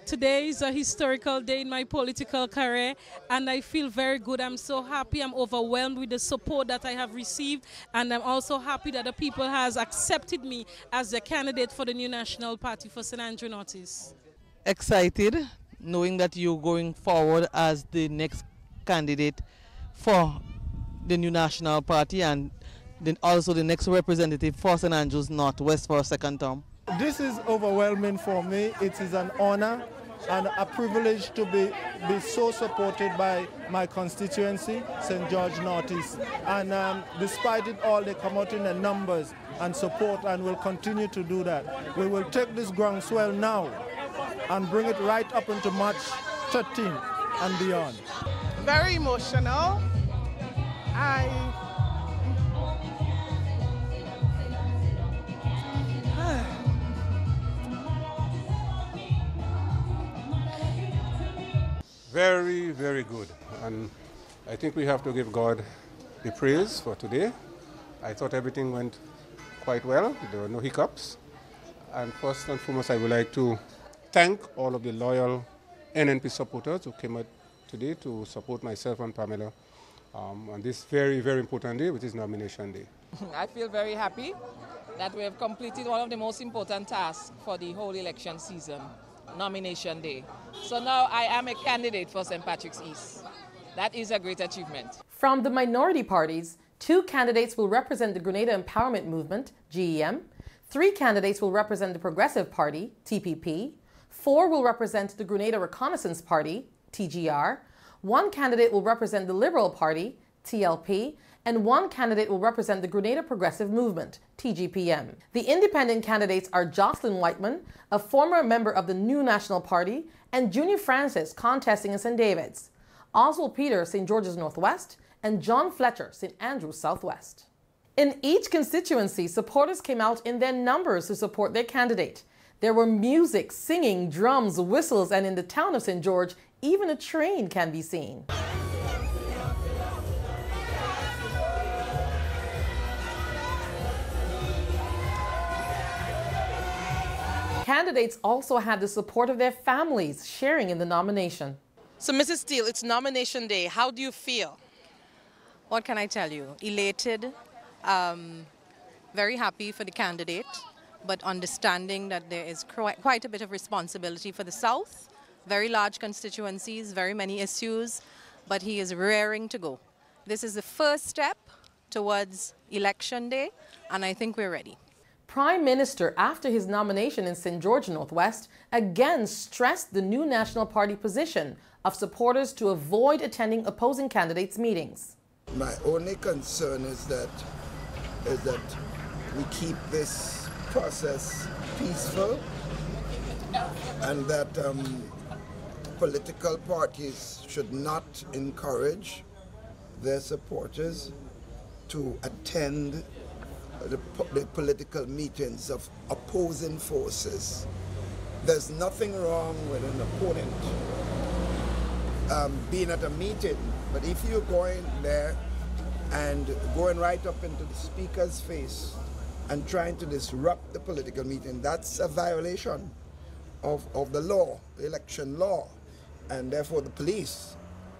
Today is a historical day in my political career, and I feel very good. I'm so happy. I'm overwhelmed with the support that I have received, and I'm also happy that the people has accepted me as the candidate for the new National Party for St. Andrew Northeast. Excited, knowing that you're going forward as the next candidate for the new National Party, and then also the next representative for St. Andrews Northwest for a second term. This is overwhelming for me. It is an honor and a privilege to be so supported by my constituency, St. George Northeast. And despite it all, they come out in the numbers and support, and will continue to do that. We will take this groundswell now and bring it right up into March 13th and beyond. Very emotional. very, very good. And I think we have to give God the praise for today. I thought everything went quite well. There were no hiccups. And first and foremost, I would like to thank all of the loyal NNP supporters who came out today to support myself and Pamela on this very, very important day, which is nomination day. I feel very happy that we have completed one of the most important tasks for the whole election season, nomination day. So now I am a candidate for St. Patrick's East. That is a great achievement. From the minority parties, 2 candidates will represent the Grenada Empowerment Movement, GEM, 3 candidates will represent the Progressive Party, TPP, 4 will represent the Grenada Reconnaissance Party, TGR, 1 candidate will represent the Liberal Party, TLP, and 1 candidate will represent the Grenada Progressive Movement, TGPM. The independent candidates are Jocelyn Whiteman, a former member of the New National Party, and Junior Francis contesting in St. David's, Oswald Peter, St. George's Northwest, and John Fletcher, St. Andrews Southwest. In each constituency, supporters came out in their numbers to support their candidate. There were music, singing, drums, whistles, and in the town of St. George, even a train can be seen. Candidates also had the support of their families sharing in the nomination. So, Mrs. Steele, it's nomination day. How do you feel? What can I tell you? Elated, very happy for the candidate, but understanding that there is quite a bit of responsibility for the South. Very large constituencies, very many issues, but he is raring to go. This is the first step towards election day, and I think we're ready. Prime Minister, after his nomination in St. George Northwest, again stressed the New National Party position of supporters to avoid attending opposing candidates' meetings. My only concern is that we keep this process peaceful and that political parties should not encourage their supporters to attend the political meetings of opposing forces. There's nothing wrong with an opponent being at a meeting, but if you're going there and going right up into the speaker's face and trying to disrupt the political meeting, that's a violation of the law, the election law, and therefore the police,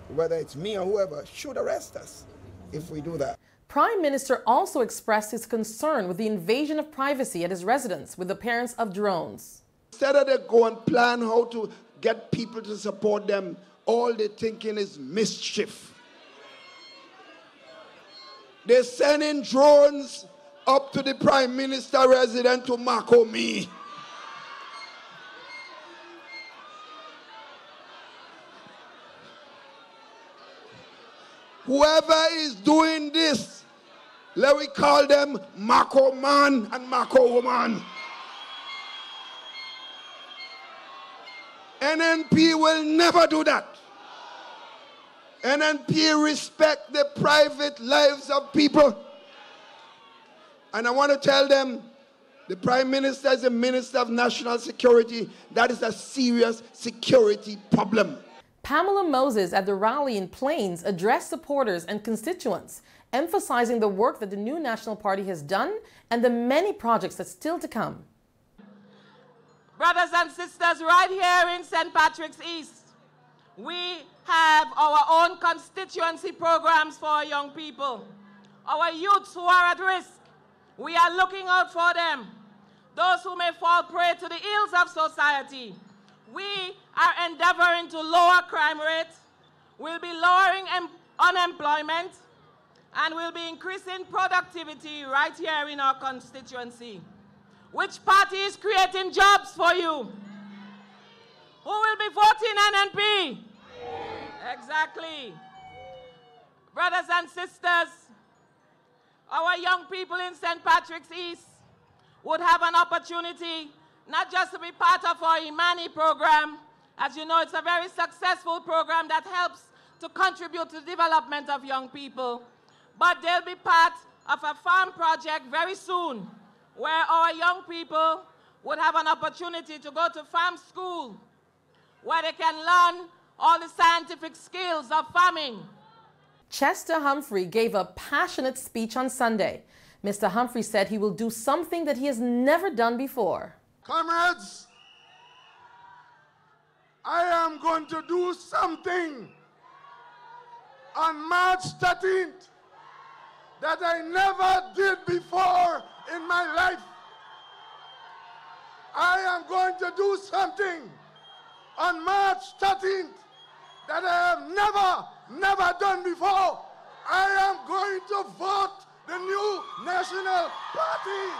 whether it's me or whoever, should arrest us if we do that. Prime Minister also expressed his concern with the invasion of privacy at his residence with the appearance of drones. Instead of they go and plan how to get people to support them, all they're thinking is mischief. They're sending drones up to the Prime Minister residence to Marco me. Whoever is doing this, let we call them Marco man and Marco woman. NNP will never do that. NNP respect the private lives of people. And I want to tell them, the Prime Minister is a Minister of National Security. That is a serious security problem. Pamela Moses at the rally in Plains addressed supporters and constituents, emphasizing the work that the New National Party has done and the many projects that's still to come. Brothers and sisters, right here in St. Patrick's East, we have our own constituency programs for our young people. Our youths who are at risk, we are looking out for them. Those who may fall prey to the ills of society. We are endeavoring to lower crime rates, we'll be lowering unemployment, and we'll be increasing productivity right here in our constituency. Which party is creating jobs for you? Who will be voting NNP? Exactly. Brothers and sisters, our young people in St. Patrick's East would have an opportunity not just to be part of our Imani program. As you know, it's a very successful program that helps to contribute to the development of young people. But they'll be part of a farm project very soon, where our young people would have an opportunity to go to farm school, where they can learn all the scientific skills of farming. Chester Humphrey gave a passionate speech on Sunday. Mr. Humphrey said he will do something that he has never done before. Comrades, I am going to do something on March 13th that I never did before in my life. I am going to do something on March 13th that I have never done before. I am going to vote the new National Party.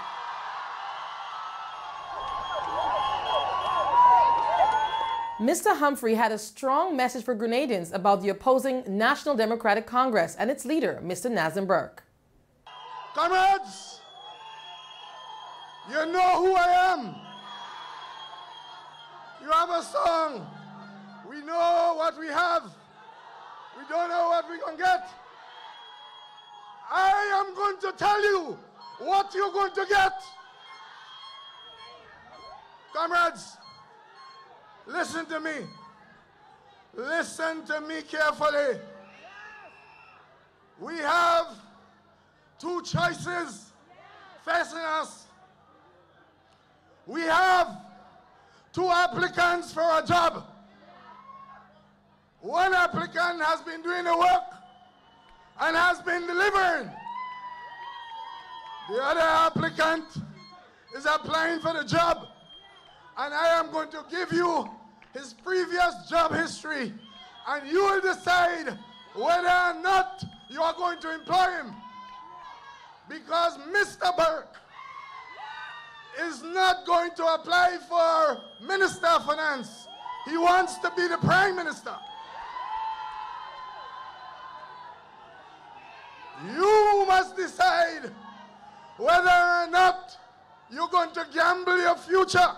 Mr. Humphrey had a strong message for Grenadians about the opposing National Democratic Congress and its leader, Mr. Nazim Burke. Comrades, you know who I am. You have a song. We know what we have. We don't know what we're going to get. I am going to tell you what you're going to get. Comrades, listen to me. Listen to me carefully. We have two choices facing us. We have two applicants for a job. One applicant has been doing the work and has been delivering. The other applicant is applying for the job, and I am going to give you his previous job history, and you will decide whether or not you are going to employ him. Because Mr. Burke is not going to apply for Minister of Finance. He wants to be the Prime Minister. You must decide whether or not you're going to gamble your future,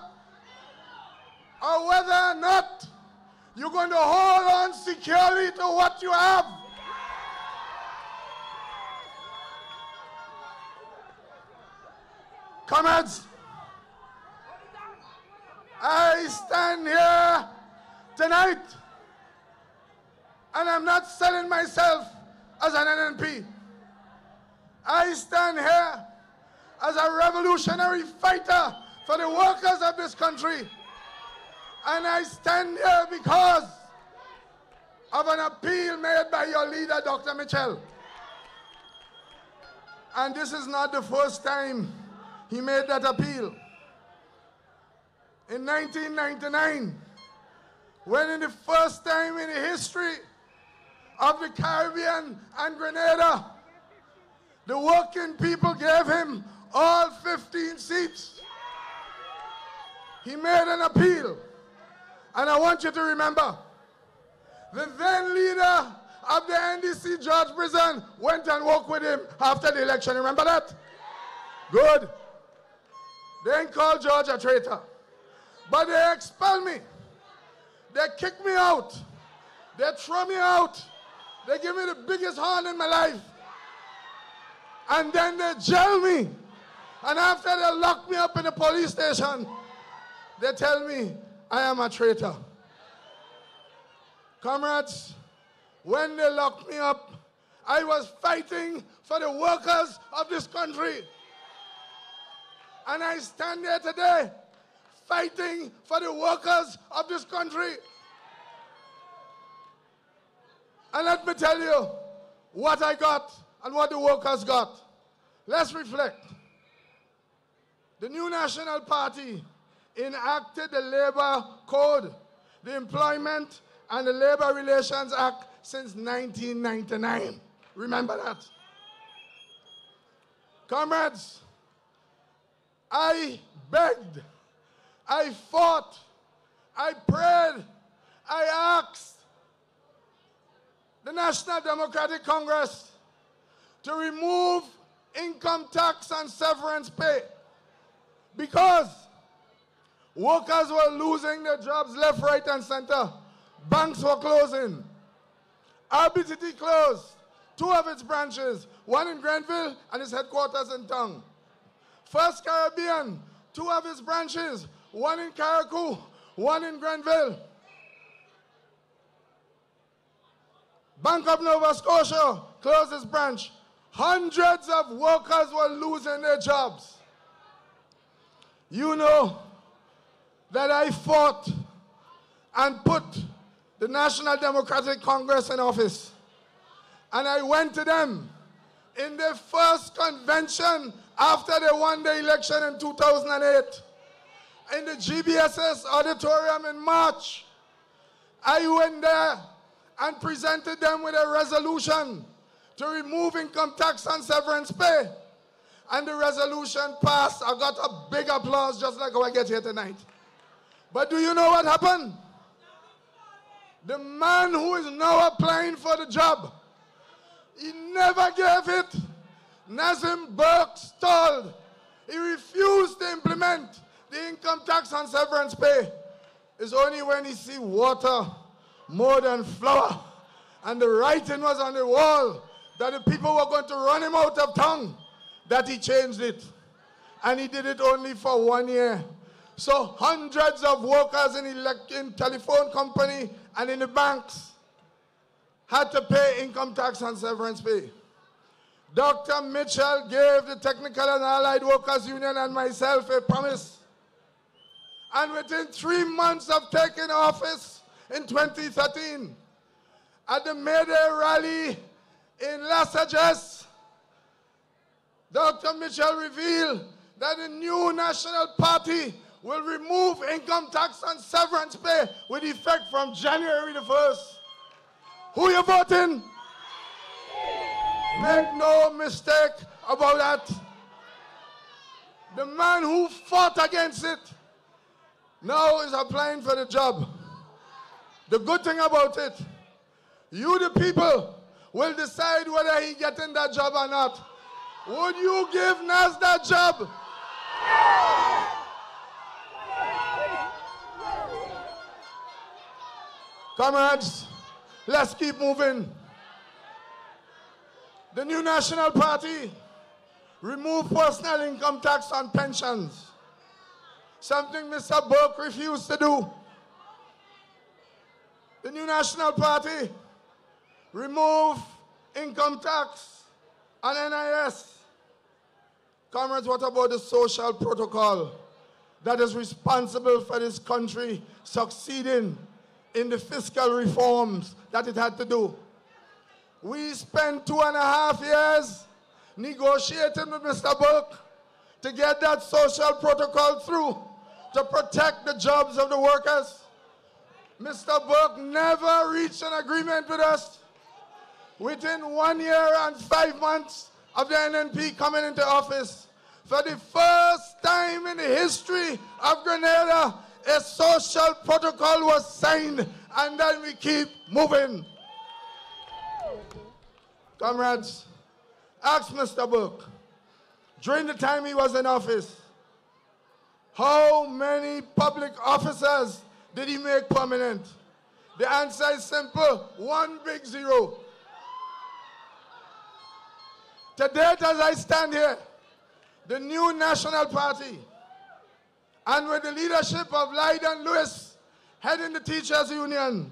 or whether or not you're going to hold on securely to what you have. Comrades, I stand here tonight, and I'm not selling myself as an NNP. I stand here as a revolutionary fighter for the workers of this country. And I stand here because of an appeal made by your leader, Dr. Mitchell. And this is not the first time he made that appeal. In 1999, when in the first time in the history of the Caribbean and Grenada, the working people gave him all 15 seats. He made an appeal. And I want you to remember, the then leader of the NDC, George Prison, went and worked with him after the election. Remember that? Good. They ain't called George a traitor. But they expelled me. They kicked me out. They threw me out. They gave me the biggest horn in my life. And then they jailed me. And after they locked me up in the police station, they tell me I am a traitor. Comrades, when they locked me up, I was fighting for the workers of this country. And I stand here today fighting for the workers of this country. And let me tell you what I got and what the workers got. Let's reflect. The new National Party enacted the Labor Code, the Employment and the Labor Relations Act since 1999. Remember that. Comrades, I begged, I fought, I prayed, I asked the National Democratic Congress to remove income tax and severance pay because workers were losing their jobs left, right, and center. Banks were closing. RBTT closed 2 of its branches, one in Grenville and its headquarters in Tongue. First Caribbean, 2 of its branches, one in Carriacou, one in Grenville. Bank of Nova Scotia closed its branch. Hundreds of workers were losing their jobs. You know that I fought and put the National Democratic Congress in office. And I went to them in their first convention after they won the election in 2008. In the GBSS auditorium in March, I went there and presented them with a resolution to remove income tax and severance pay. And the resolution passed. I got a big applause just like how I get here tonight. But do you know what happened? The man who is now applying for the job, he never gave it. Nazim Burke stalled. He refused to implement the income tax and severance pay. It's only when he see water more than flour and the writing was on the wall that the people were going to run him out of town that he changed it. And he did it only for 1 year. So hundreds of workers in telephone company and in the banks had to pay income tax and severance pay. Dr. Mitchell gave the Technical and Allied Workers Union and myself a promise. And within 3 months of taking office in 2013, at the May Day rally in Las Vegas, Dr. Mitchell revealed that the new National Party will remove income tax and severance pay with effect from January the 1st. Who you voting? Make no mistake about that. The man who fought against it now is applying for the job. The good thing about it, you the people will decide whether he getting that job or not. Would you give Nas that job? Comrades, let's keep moving. The new National Party removed personal income tax on pensions, something Mr. Burke refused to do. The new National Party removed income tax on NIS. Comrades, what about the social protocol that is responsible for this country succeeding in the fiscal reforms that it had to do? We spent 2.5 years negotiating with Mr. Burke to get that social protocol through to protect the jobs of the workers. Mr. Burke never reached an agreement with us. Within 1 year and 5 months of the NNP coming into office, for the first time in the history of Grenada, a social protocol was signed, and then we keep moving. Comrades, ask Mr. Burke, during the time he was in office, how many public officers did he make permanent? The answer is simple, 1 big 0. To date, as I stand here, the new National Party, and with the leadership of Lydon Lewis, heading the Teachers Union,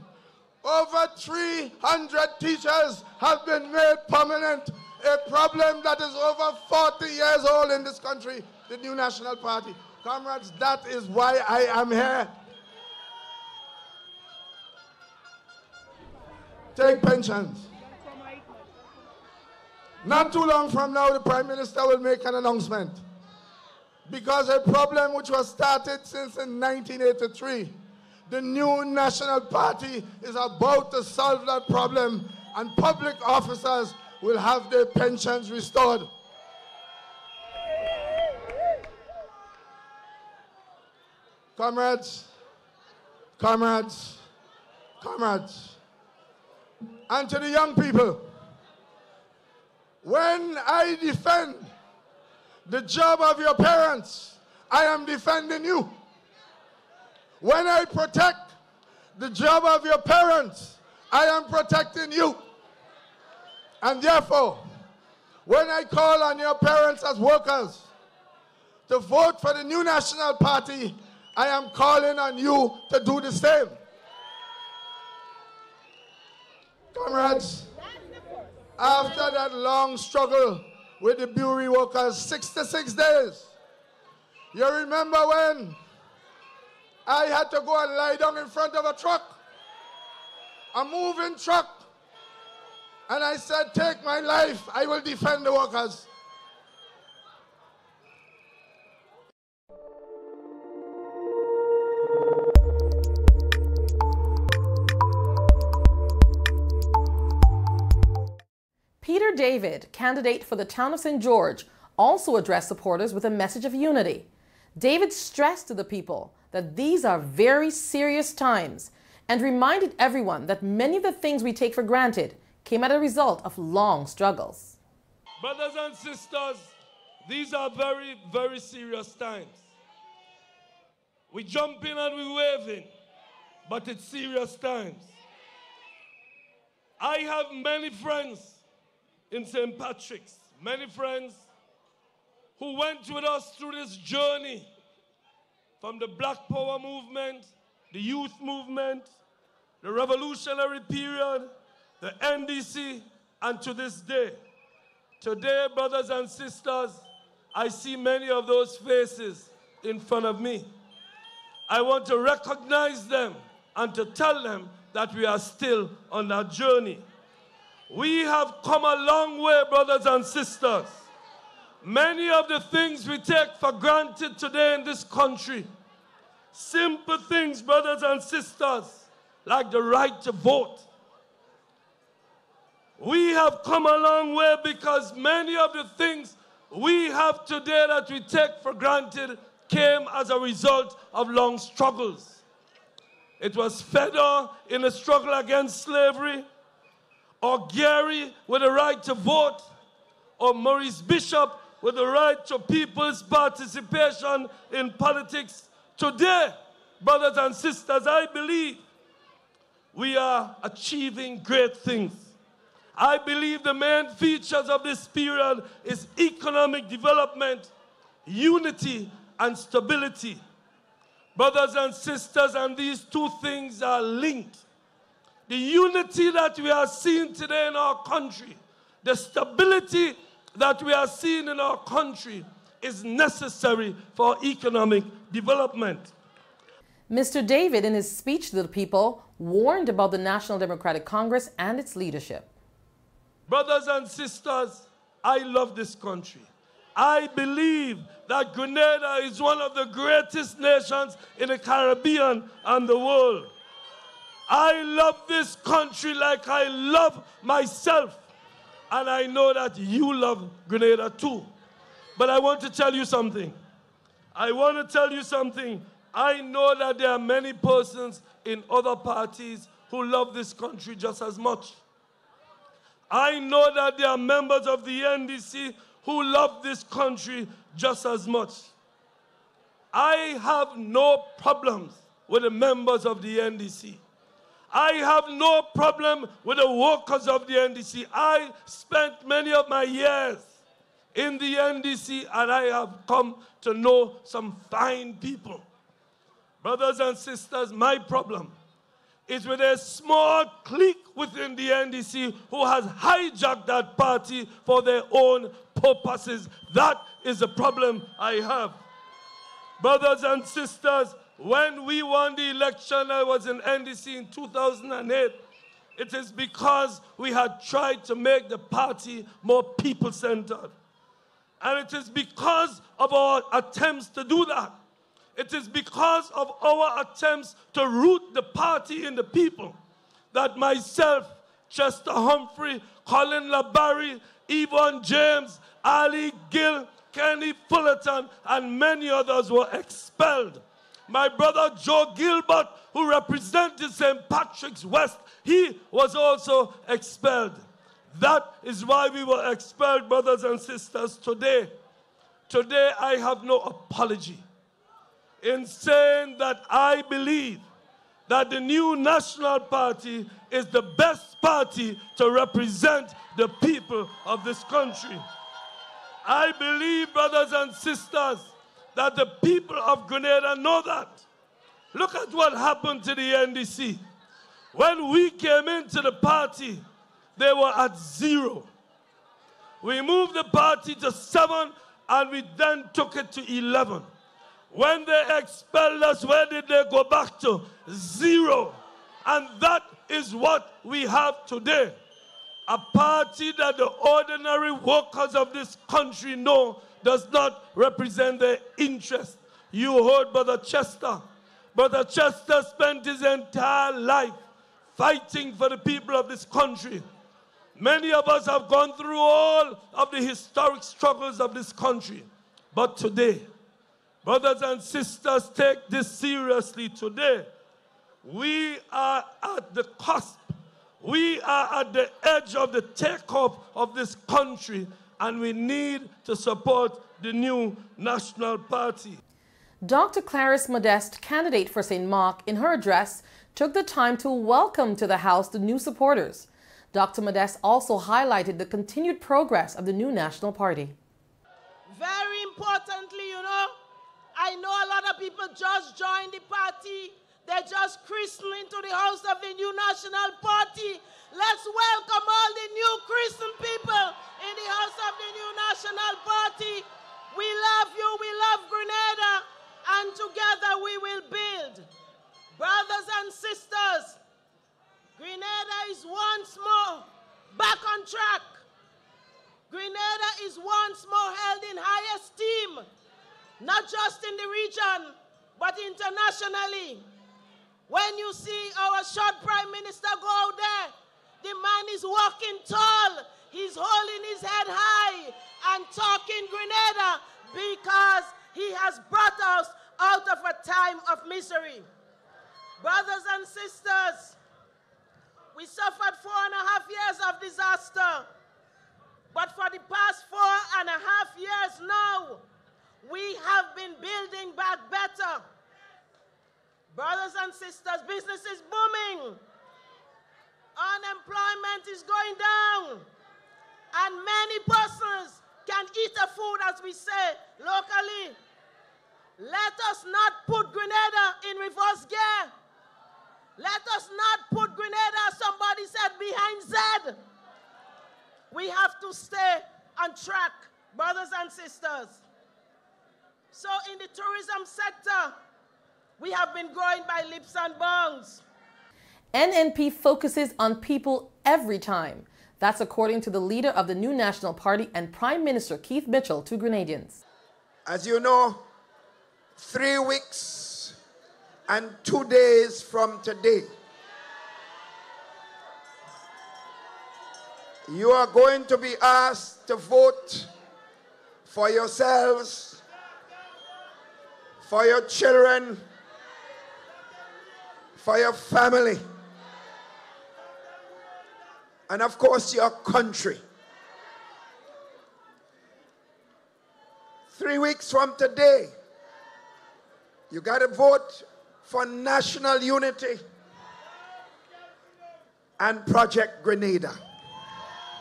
over 300 teachers have been made permanent, a problem that is over 40 years old in this country, the new National Party. Comrades, that is why I am here. Take pensions. Not too long from now, the Prime Minister will make an announcement. Because a problem which was started since in 1983, the new National Party is about to solve that problem, and public officers will have their pensions restored. Comrades, comrades, comrades, and to the young people, when I defend the job of your parents, I am defending you. When I protect the job of your parents, I am protecting you. And therefore, when I call on your parents as workers to vote for the new National Party, I am calling on you to do the same. Comrades, after that long struggle with the brewery workers, 66 days, you remember when I had to go and lie down in front of a truck, a moving truck, and I said, take my life, I will defend the workers. Peter David, candidate for the town of St. George, also addressed supporters with a message of unity. David stressed to the people that these are very serious times and reminded everyone that many of the things we take for granted came as a result of long struggles. Brothers and sisters, these are very, very serious times. We jump in and we wave in, but it's serious times. I have many friends in St. Patrick's, many friends who went with us through this journey from the Black Power movement, the youth movement, the revolutionary period, the NDC, and to this day. Today, brothers and sisters, I see many of those faces in front of me. I want to recognize them and to tell them that we are still on that journey. We have come a long way, brothers and sisters. Many of the things we take for granted today in this country, simple things, brothers and sisters, like the right to vote. We have come a long way because many of the things we have today that we take for granted came as a result of long struggles. It was Fedor in the struggle against slavery, or Gary with the right to vote, or Maurice Bishop with the right to people's participation in politics. Today, brothers and sisters, I believe we are achieving great things. I believe the main features of this period is economic development, unity, and stability. Brothers and sisters, and these two things are linked. The unity that we are seeing today in our country, the stability that we are seeing in our country is necessary for economic development. Mr. David, in his speech to the people, warned about the National Democratic Congress and its leadership. Brothers and sisters, I love this country. I believe that Grenada is one of the greatest nations in the Caribbean and the world. I love this country like I love myself. And I know that you love Grenada too. But I want to tell you something. I know that there are many persons in other parties who love this country just as much. I know that there are members of the NDC who love this country just as much. I have no problems with the members of the NDC. I have no problem with the workers of the NDC. I spent many of my years in the NDC and I have come to know some fine people. Brothers and sisters, my problem is with a small clique within the NDC who has hijacked that party for their own purposes. That is the problem I have. Brothers and sisters, when we won the election, I was in NDC in 2008. It is because we had tried to make the party more people-centered. And it is because of our attempts to do that. It is because of our attempts to root the party in the people that myself, Chester Humphrey, Colin LaBarry, Yvonne James, Ali Gill, Kenny Fullerton, and many others were expelled. My brother Joe Gilbert, who represented St. Patrick's West, he was also expelled. That is why we were expelled, brothers and sisters, today. Today I have no apology in saying that I believe that the new National Party is the best party to represent the people of this country. I believe, brothers and sisters, that the people of Grenada know that. Look at what happened to the NDC. When we came into the party, they were at 0. We moved the party to 7, and we then took it to 11. When they expelled us, where did they go back to? 0. And that is what we have today. A party that the ordinary workers of this country know does not represent their interest. You heard Brother Chester. Brother Chester spent his entire life fighting for the people of this country. Many of us have gone through all of the historic struggles of this country. But today, brothers and sisters, take this seriously. Today, we are at the cusp. We are at the edge of the takeoff of this country, and we need to support the new National Party. Dr. Clarice Modeste, candidate for St. Mark, in her address, took the time to welcome to the House the new supporters. Dr. Modeste also highlighted the continued progress of the new National Party. Very importantly, I know a lot of people just joined the party. They're just christening into the house of the new National Party. Let's welcome all the new Christian people in the house of the new National Party. We love you, we love Grenada, and together we will build. Brothers and sisters, Grenada is once more back on track. Grenada is once more held in high esteem, not just in the region, but internationally. When you see our short Prime Minister go out there, the man is walking tall, he's holding his head high and talking Grenada because he has brought us out of a time of misery. Brothers and sisters, we suffered 4.5 years of disaster, but for the past 4.5 years now, we have been building back better. Brothers and sisters, business is booming. Unemployment is going down. And many persons can eat a food, as we say locally. Let us not put Grenada in reverse gear. Let us not put Grenada, somebody said, behind Z. We have to stay on track, brothers and sisters. So in the tourism sector, we have been growing by leaps and bounds. NNP focuses on people every time. That's according to the leader of the new National Party and Prime Minister Keith Mitchell to Grenadians. As you know, 3 weeks and 2 days from today, you are going to be asked to vote for yourselves, for your children, for your family, and of course your country. 3 weeks from today, you got to vote for national unity and Project Grenada,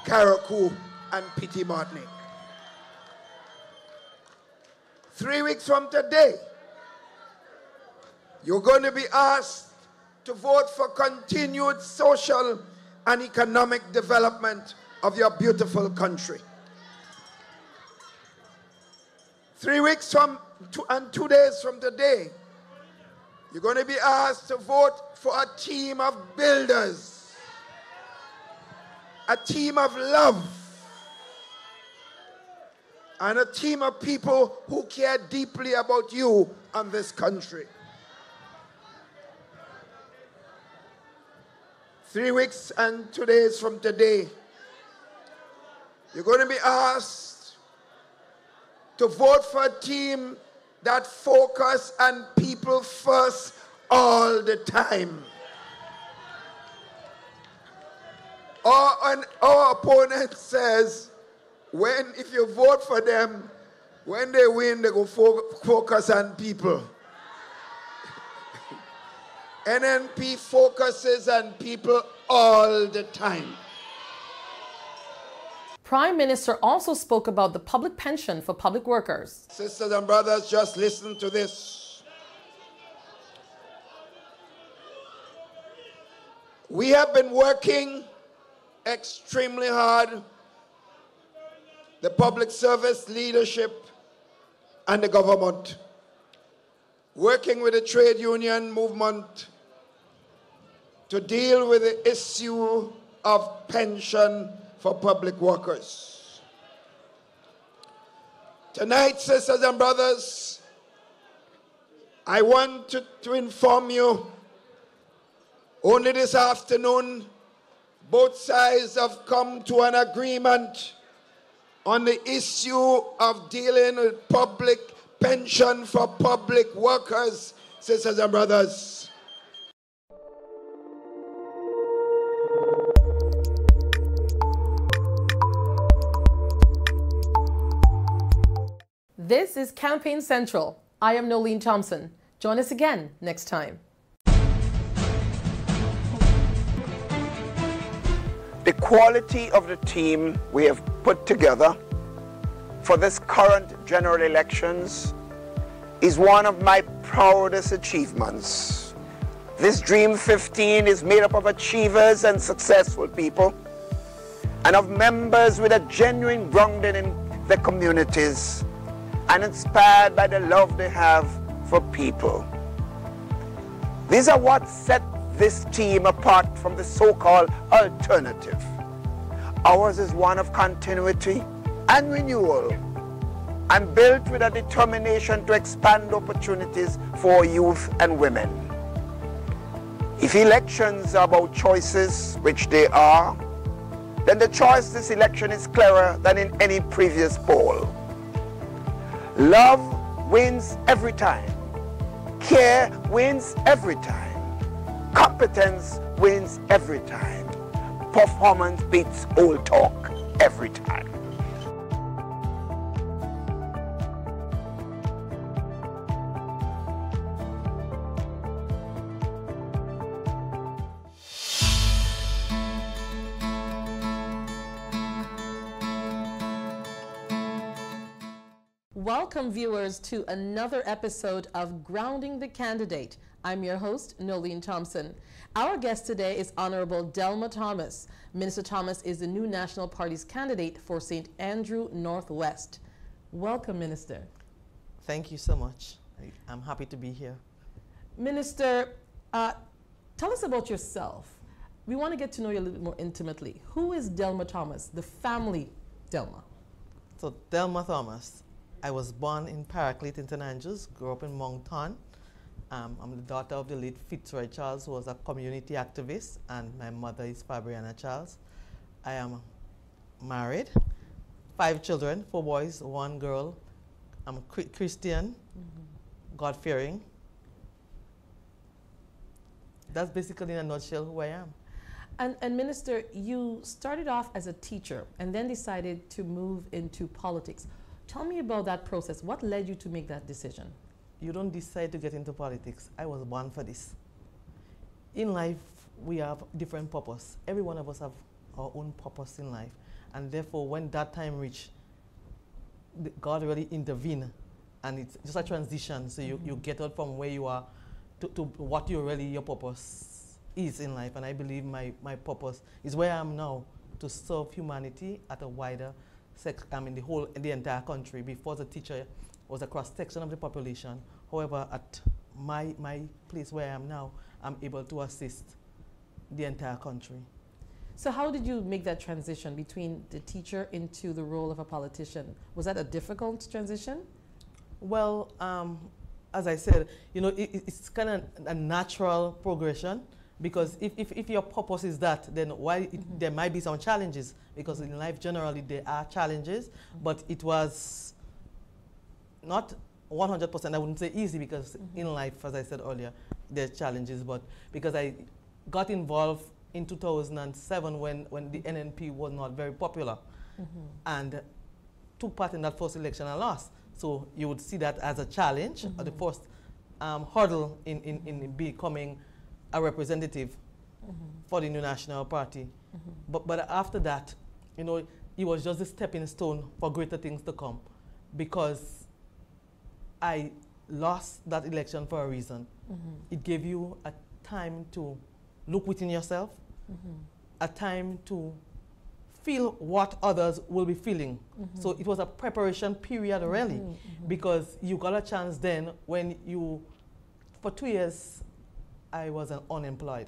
Carriacou and Petit Martinique. 3 weeks from today, you're going to be asked to vote for continued social and economic development of your beautiful country. 3 weeks from and 2 days from today, you're going to be asked to vote for a team of builders, a team of love, and a team of people who care deeply about you and this country. 3 weeks and 2 days from today, you're going to be asked to vote for a team that focus on people first all the time. Our opponent says, if you vote for them, when they win, they go focus on people. NNP focuses on people all the time. Prime Minister also spoke about the public pension for public workers. Sisters and brothers, just listen to this. We have been working extremely hard, the public service leadership and the government, working with the trade union movement to deal with the issue of pension for public workers. Tonight, sisters and brothers, I want to inform you, only this afternoon, both sides have come to an agreement on the issue of dealing with public pension for public workers, sisters and brothers. This is Campaign Central. I am Nolene Thompson. Join us again next time. The quality of the team we have put together for this current general elections is one of my proudest achievements. This Dream 15 is made up of achievers and successful people and of members with a genuine grounding in their communities and inspired by the love they have for people. These are what set this team apart from the so-called alternative. Ours is one of continuity and renewal, and built with a determination to expand opportunities for youth and women. If elections are about choices, which they are, then the choice this election is clearer than in any previous poll. Love wins every time. Care wins every time. Competence wins every time. Performance beats old talk every time. Welcome, viewers, to another episode of Grounding the Candidate. I'm your host, Nolene Thompson. Our guest today is Honorable Delma Thomas. Minister Thomas is the new National Party's candidate for St. Andrew Northwest. Welcome, Minister. Thank you so much. I'm happy to be here. Minister, tell us about yourself. We want to get to know you a little bit more intimately. Who is Delma Thomas, the family Delma? So, Delma Thomas. I was born in Paraclete in St. Andrews, grew up in Moncton. I'm the daughter of the late Fitzroy Charles, who was a community activist, and my mother is Fabriana Charles. I am married, 5 children, 4 boys, 1 girl. I'm Christian, God-fearing. That's basically in a nutshell who I am. And Minister, you started off as a teacher and then decided to move into politics. Tell me about that process. What led you to make that decision? You don't decide to get into politics. I was born for this. In life, we have different purpose. Every one of us have our own purpose in life. And therefore, when that time reached, God really intervened. And it's just a transition. So you get out from where you are to what your purpose is in life. And I believe my purpose is where I am now, to serve humanity at a wider in the entire country. Before, the teacher was a cross-section of the population. However, at my place where I am now, I'm able to assist the entire country. So how did you make that transition between the teacher into the role of a politician? Was that a difficult transition? Well, as I said, it's kind of a natural progression. Because if your purpose is that, then there might be some challenges, because in life generally there are challenges, but it was not 100%, I wouldn't say easy, because in life, as I said earlier, there's challenges, but because I got involved in 2007 when the NNP was not very popular, and took part in that first election and lost. So you would see that as a challenge, the first hurdle in becoming a representative for the new National Party. But after that, it was just a stepping stone for greater things to come, because I lost that election for a reason. It gave you a time to look within yourself, a time to feel what others will be feeling. So it was a preparation period really, because you got a chance then when you, for 2 years, I was unemployed.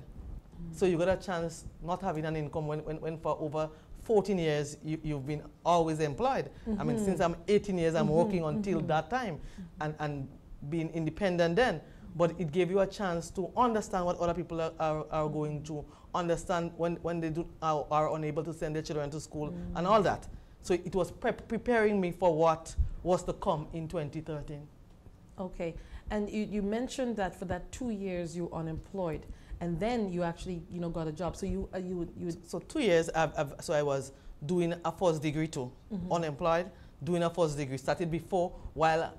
So you got a chance not having an income when for over 14 years you've been always employed. I mean, since I'm 18 years, I'm working until that time and being independent then. But it gave you a chance to understand what other people are going to understand when they are unable to send their children to school and all that. So it was preparing me for what was to come in 2013. Okay, and you mentioned that for that 2 years you were unemployed, and then you actually got a job. So so 2 years so I was doing a first degree too, unemployed, doing a first degree. Started before while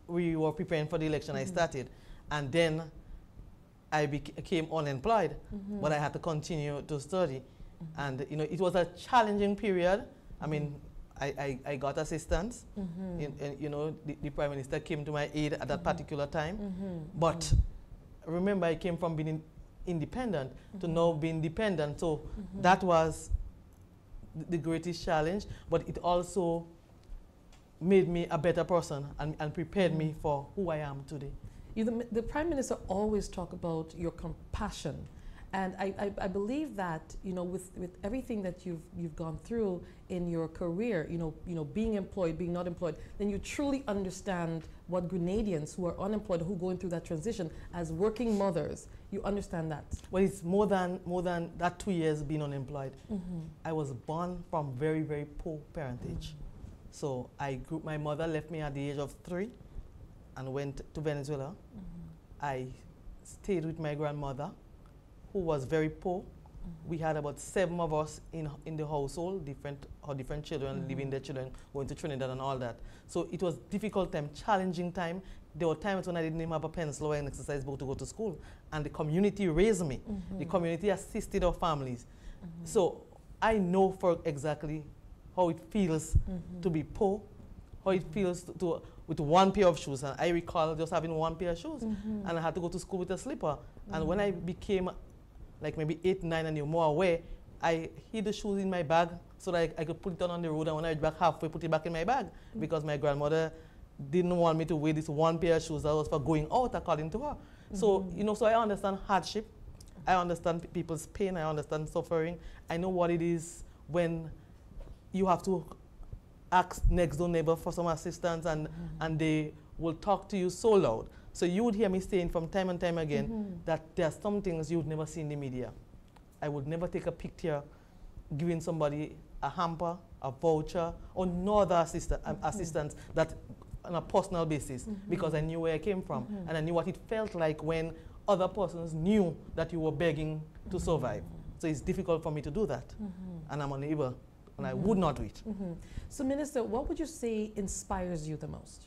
we were preparing for the election. I started, and then I became unemployed, but I had to continue to study, and it was a challenging period. I mean, I got assistance. The Prime Minister came to my aid at that particular time. But remember, I came from being independent to now being dependent. So that was the greatest challenge, but it also made me a better person and prepared me for who I am today. The Prime Minister always talk about your compassion. And I believe that, with everything that you've gone through in your career, being employed, being not employed, then you truly understand what Grenadians who are unemployed, who are going through that transition as working mothers, you understand that. Well, it's more than that 2 years being unemployed. I was born from very, very poor parentage. So my mother left me at the age of 3 and went to Venezuela. I stayed with my grandmother, who was very poor. We had about 7 of us in the household, different children, leaving their children, going to Trinidad and all that. So it was difficult time, challenging time. There were times when I didn't even have a pencil or an exercise book to go to school. And the community raised me. The community assisted our families. So I know for exactly how it feels to be poor, how it feels with 1 pair of shoes. And I recall just having 1 pair of shoes. And I had to go to school with a slipper. And when I became like maybe 8, 9 and you're more aware, I hid the shoes in my bag so that I could put it on the road, and when I went back halfway, put it back in my bag, because my grandmother didn't want me to wear this 1 pair of shoes that was for going out, according to her. So, so I understand hardship. I understand people's pain. I understand suffering. I know what it is when you have to ask next door neighbor for some assistance, and they will talk to you so loud. So you would hear me saying from time and time again that there are some things you would never see in the media. I would never take a picture giving somebody a hamper, a voucher, or no other assistance that on a personal basis, because I knew where I came from, and I knew what it felt like when other persons knew that you were begging to survive. So it's difficult for me to do that, and I'm unable, and I would not do it. So Minister, what would you say inspires you the most?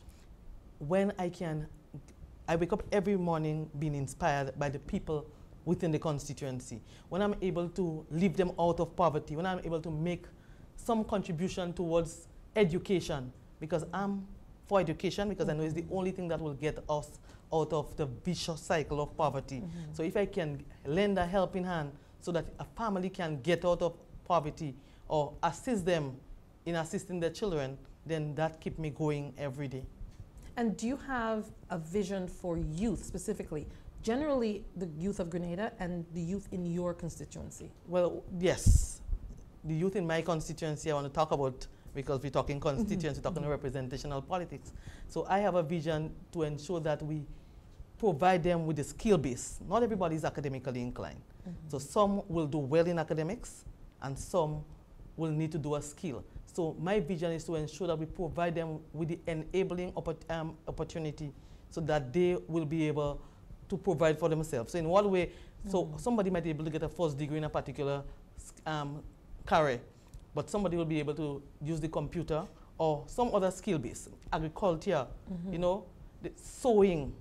When I wake up every morning being inspired by the people within the constituency. When I'm able to lift them out of poverty, when I'm able to make some contribution towards education, because I'm for education, because I know it's the only thing that will get us out of the vicious cycle of poverty. So if I can lend a helping hand so that a family can get out of poverty or assist them in assisting their children, then that keeps me going every day. And do you have a vision for youth specifically? Generally, the youth of Grenada and the youth in your constituency? Well, yes. The youth in my constituency I want to talk about, because we're talking constituency, we're talking representational politics. So I have a vision to ensure that we provide them with the skill base. Not everybody is academically inclined. So some will do well in academics, and some will need to do a skill. So my vision is to ensure that we provide them with the enabling opportunity so that they will be able to provide for themselves. So in what way? So somebody might be able to get a first degree in a particular career, but somebody will be able to use the computer or some other skill base, agriculture, the sewing,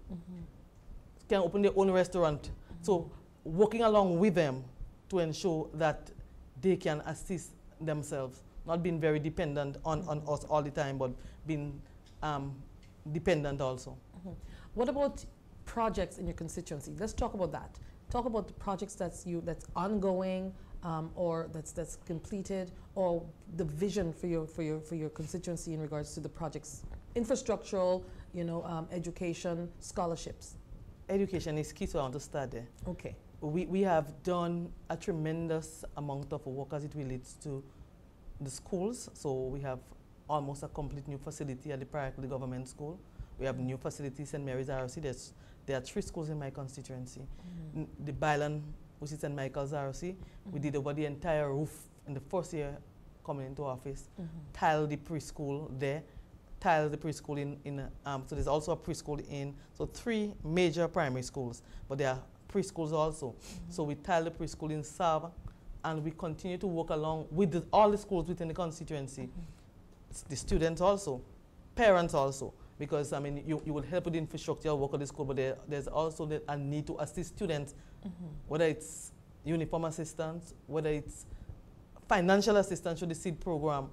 can open their own restaurant. So working along with them to ensure that they can assist themselves, not being very dependent on us all the time, but being dependent also. What about projects in your constituency? Let's talk about that. Talk about the projects that's ongoing, or that's completed, or the vision for your constituency in regards to the projects, infrastructural, education, scholarships? Education is key, so I want to start there. Okay. We have done a tremendous amount of work as it relates to the schools. So we have almost a complete new facility at the Priory Government School. We have new facilities, St. Mary's ROC. There are 3 schools in my constituency. The Byland, which is St. Michael's ROC, we did over the entire roof in the first year coming into office, tiled the preschool there, tiled the preschool so there's also a preschool so 3 major primary schools, but there are preschools also. So we tiled the preschool in Sava, and we continue to work along with all the schools within the constituency. The students also, parents also, because I mean you will help with the infrastructure work of the school, but there's also a need to assist students, whether it's uniform assistance, whether it's financial assistance through the SEED program,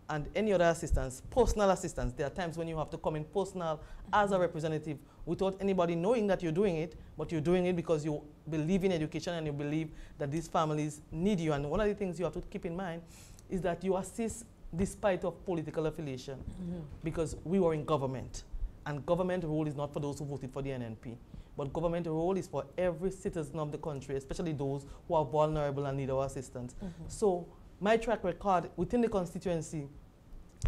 and any other assistance, personal assistance. There are times when you have to come in personal as a representative without anybody knowing that you're doing it, but you're doing it because you believe in education and you believe that these families need you. And one of the things you have to keep in mind is that you assist despite of political affiliation, because we were in government, and government role is not for those who voted for the NNP, but government role is for every citizen of the country, especially those who are vulnerable and need our assistance. So my track record within the constituency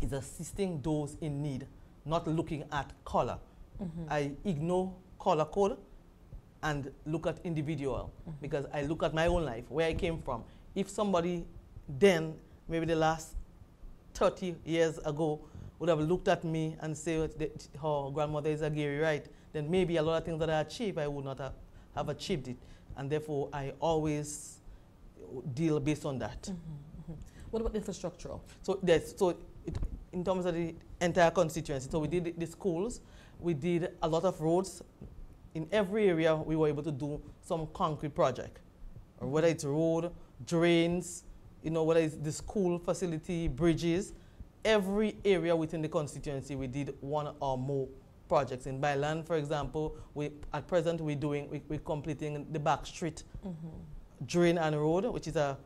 is assisting those in need, not looking at color. I ignore color code and look at individual, because I look at my own life, where I came from. If somebody then, maybe the last 30 years ago, would have looked at me and said her grandmother is a Gary, right? Then maybe a lot of things that I achieved, I would not have achieved it. And therefore, I always deal based on that. What about infrastructural? So, in terms of the entire constituency, so we did the schools, we did a lot of roads. In every area, we were able to do some concrete project, or whether it's road, drains, whether it's the school facility, bridges. Every area within the constituency, we did one or more projects. In Byland, for example, at present we're completing the back street drain and road, which is a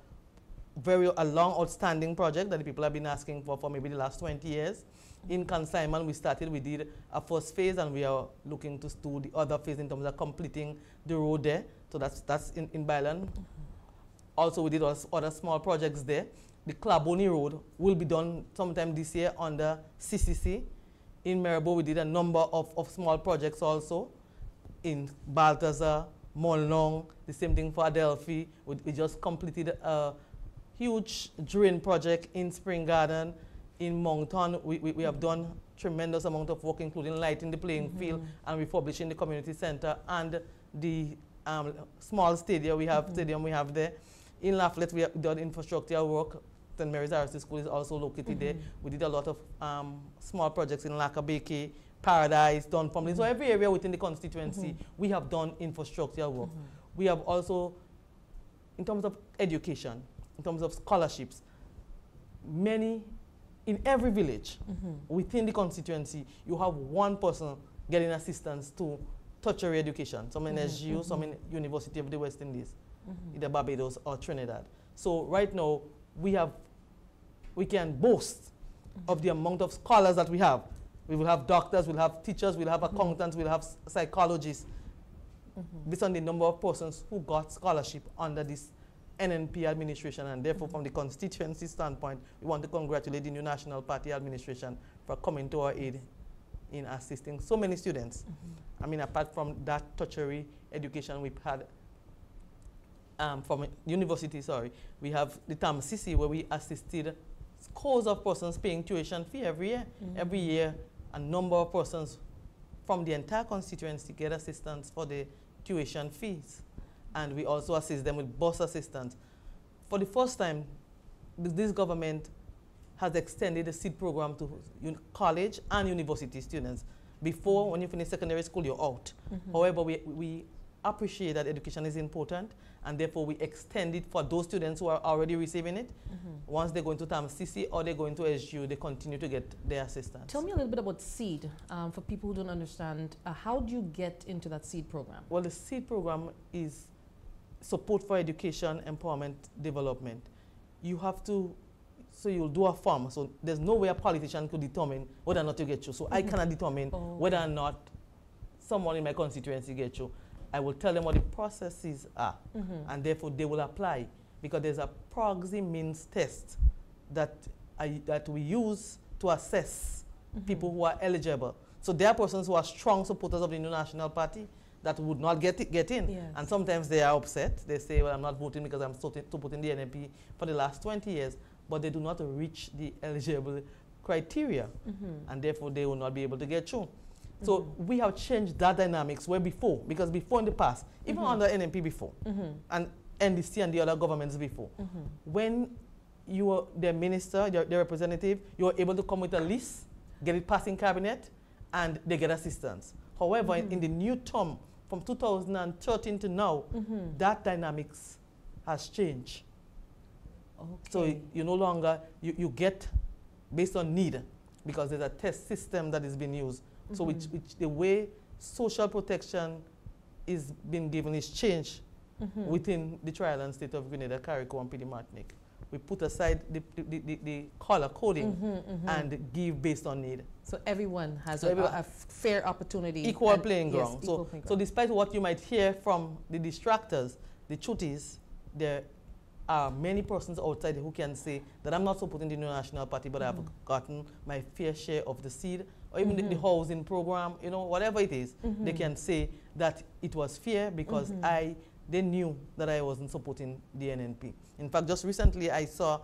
long outstanding project that the people have been asking for maybe the last 20 years. In consignment, we did a first phase, and we are looking to do the other phase in terms of completing the road there. So that's in Byland. Also, we did other small projects there. The Claboni Road will be done sometime this year under CCC. In Maribor, we did a number of small projects also. In Balthazar, Monlong, the same thing for Adelphi. We just completed a huge drain project in Spring Garden. In Moncton, we have done tremendous amount of work, including lighting the playing field and refurbishing the community center and the small stadium we have there. In Lafayette, we have done infrastructure work. St. Mary's RC School is also located there. We did a lot of small projects in Lakabeke, Paradise, Dunfermline. So every area within the constituency, we have done infrastructure work. We have also, in terms of education, in terms of scholarships, in every village within the constituency, you have one person getting assistance to tertiary education. Some in SGU, some in University of the West Indies, either Barbados or Trinidad. So right now, we can boast of the amount of scholars that we have. We will have doctors, we'll have teachers, we'll have accountants, we'll have psychologists, based on the number of persons who got scholarship under this NNP administration. And therefore, from the constituency standpoint, we want to congratulate the new National Party administration for coming to our aid in assisting so many students. I mean, apart from that tertiary education we've had from university, we have the TAMCC, where we assisted scores of persons paying tuition fee every year. Every year, a number of persons from the entire constituency get assistance for the tuition fees. And we also assist them with bus assistance. For the first time, this government has extended the SEED program to college and university students. Before, when you finish secondary school, you're out. However, we appreciate that education is important, and therefore we extend it for those students who are already receiving it. Once they go into TAMCC or they go into SGU, they continue to get their assistance. Tell me a little bit about SEED, for people who don't understand. How do you get into that SEED program? Well, the SEED program is support for education, empowerment, development, you have to, so you'll do a form. So there's no way a politician could determine whether or not you get through. So I cannot determine whether or not someone in my constituency get through. I will tell them what the processes are, and therefore they will apply, because there's a proxy means test that we use to assess people who are eligible. So there are persons who are strong supporters of the New National Party that would not get in. Yes. And sometimes they are upset. They say, well, I'm not voting because I'm supporting the NNP for the last 20 years, but they do not reach the eligible criteria, and therefore they will not be able to get through. So we have changed that dynamics where before, because before in the past, even under NNP before, and NDC and the other governments before, when you were their minister, their representative, you were able to come with a list, get it passed in cabinet, and they get assistance. However, in the new term, from 2013 to now, that dynamics has changed. Okay. So you no longer, you get based on need, because there's a test system that is being used. So which the way social protection is being given is changed within the trial and state of Grenada, Carriacou, and PD Martinique. We put aside the color coding and give based on need. So everyone has a fair opportunity. Equal playing ground. Yes, equal playing ground. So despite what you might hear from the distractors, the truth is there are many persons outside who can say that I'm not supporting the New National Party, but I've gotten my fair share of the seed, or even the housing program, you know, whatever it is, they can say that it was fair because they knew that I wasn't supporting the NNP. In fact, just recently I saw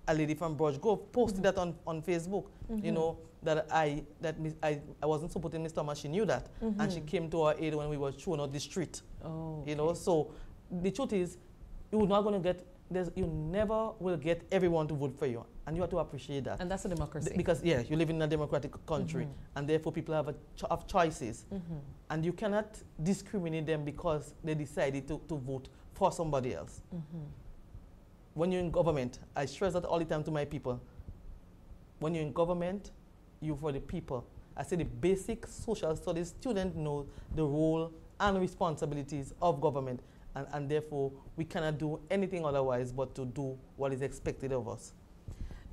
a lady from Brush Grove posted that on Facebook, you know, that I wasn't supporting Ms. Thomas. She knew that, and she came to our aid when we were thrown out the street. You know, so the truth is, you're not going to get, you never will get everyone to vote for you, and you have to appreciate that. And that's a democracy. Because, yeah, you live in a democratic country, and therefore people have choices. And you cannot discriminate them because they decided to vote for somebody else. When you're in government, I stress that all the time to my people, when you're in government, you're for the people. I say the basic social studies student knows the role and responsibilities of government. And therefore, we cannot do anything otherwise but to do what is expected of us.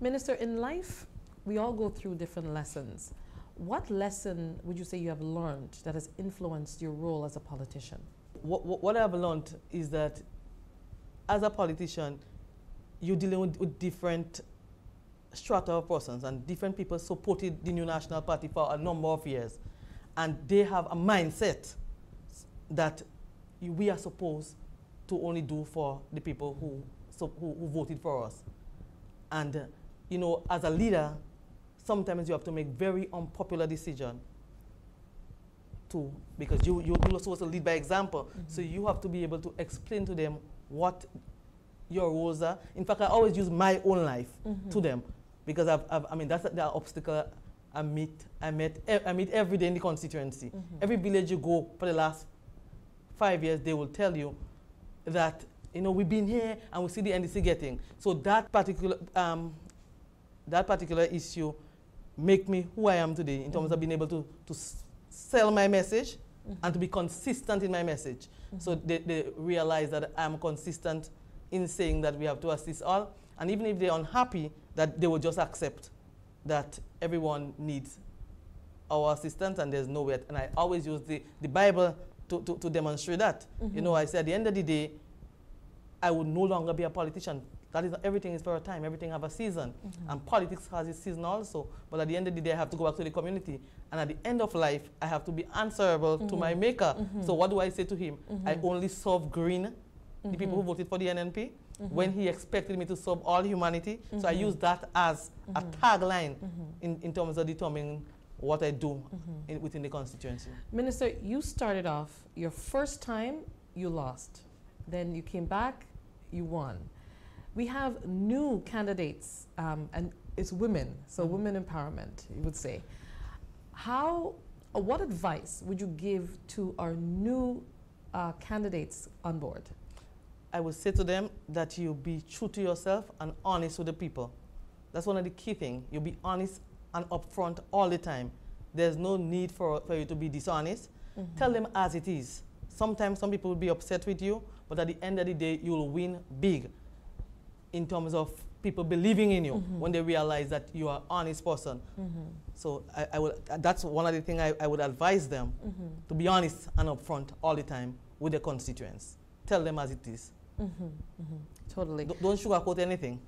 Minister, in life, we all go through different lessons. What lesson would you say you have learned that has influenced your role as a politician? What I've learned is that as a politician, you're dealing with different strata of persons, and different people supported the New National Party for a number of years. And they have a mindset that we are supposed to only do for the people who voted for us. And, you know, as a leader, sometimes you have to make very unpopular decisions because you're supposed to lead by example. So you have to be able to explain to them what your roles are. In fact, I always use my own life to them, because I mean, that's the obstacle I meet every day in the constituency. Every village you go for the last 5 years, they will tell you that, you know, we've been here and we see the NDC getting. So that particular issue make me who I am today in terms of being able to sell my message and to be consistent in my message. So they realize that I'm consistent in saying that we have to assist all. And even if they're unhappy, that they will just accept that everyone needs our assistance and there's no way. And I always use the Bible to demonstrate that. You know, I say at the end of the day, I would no longer be a politician. That is, everything is for a time, everything have a season. And politics has its season also. But at the end of the day, I have to go back to the community. And at the end of life, I have to be answerable to my maker. So what do I say to him? I only serve green, the people who voted for the NNP, when he expected me to serve all humanity. So I use that as a tagline in terms of determining what I do within the constituency. Minister, you started off, your first time, you lost. Then you came back, you won. We have new candidates, and it's women, so women empowerment, you would say. What advice would you give to our new candidates on board? I would say to them that you be true to yourself and honest with the people. That's one of the key things. You be honest and upfront all the time. There's no need for you to be dishonest. Tell them as it is. sometimes some people will be upset with you, but at the end of the day, you will win big in terms of people believing in you when they realize that you are an honest person. So that's one of the things I would advise them, to be honest and upfront all the time with their constituents. Tell them as it is. Totally. Don't sugarcoat anything.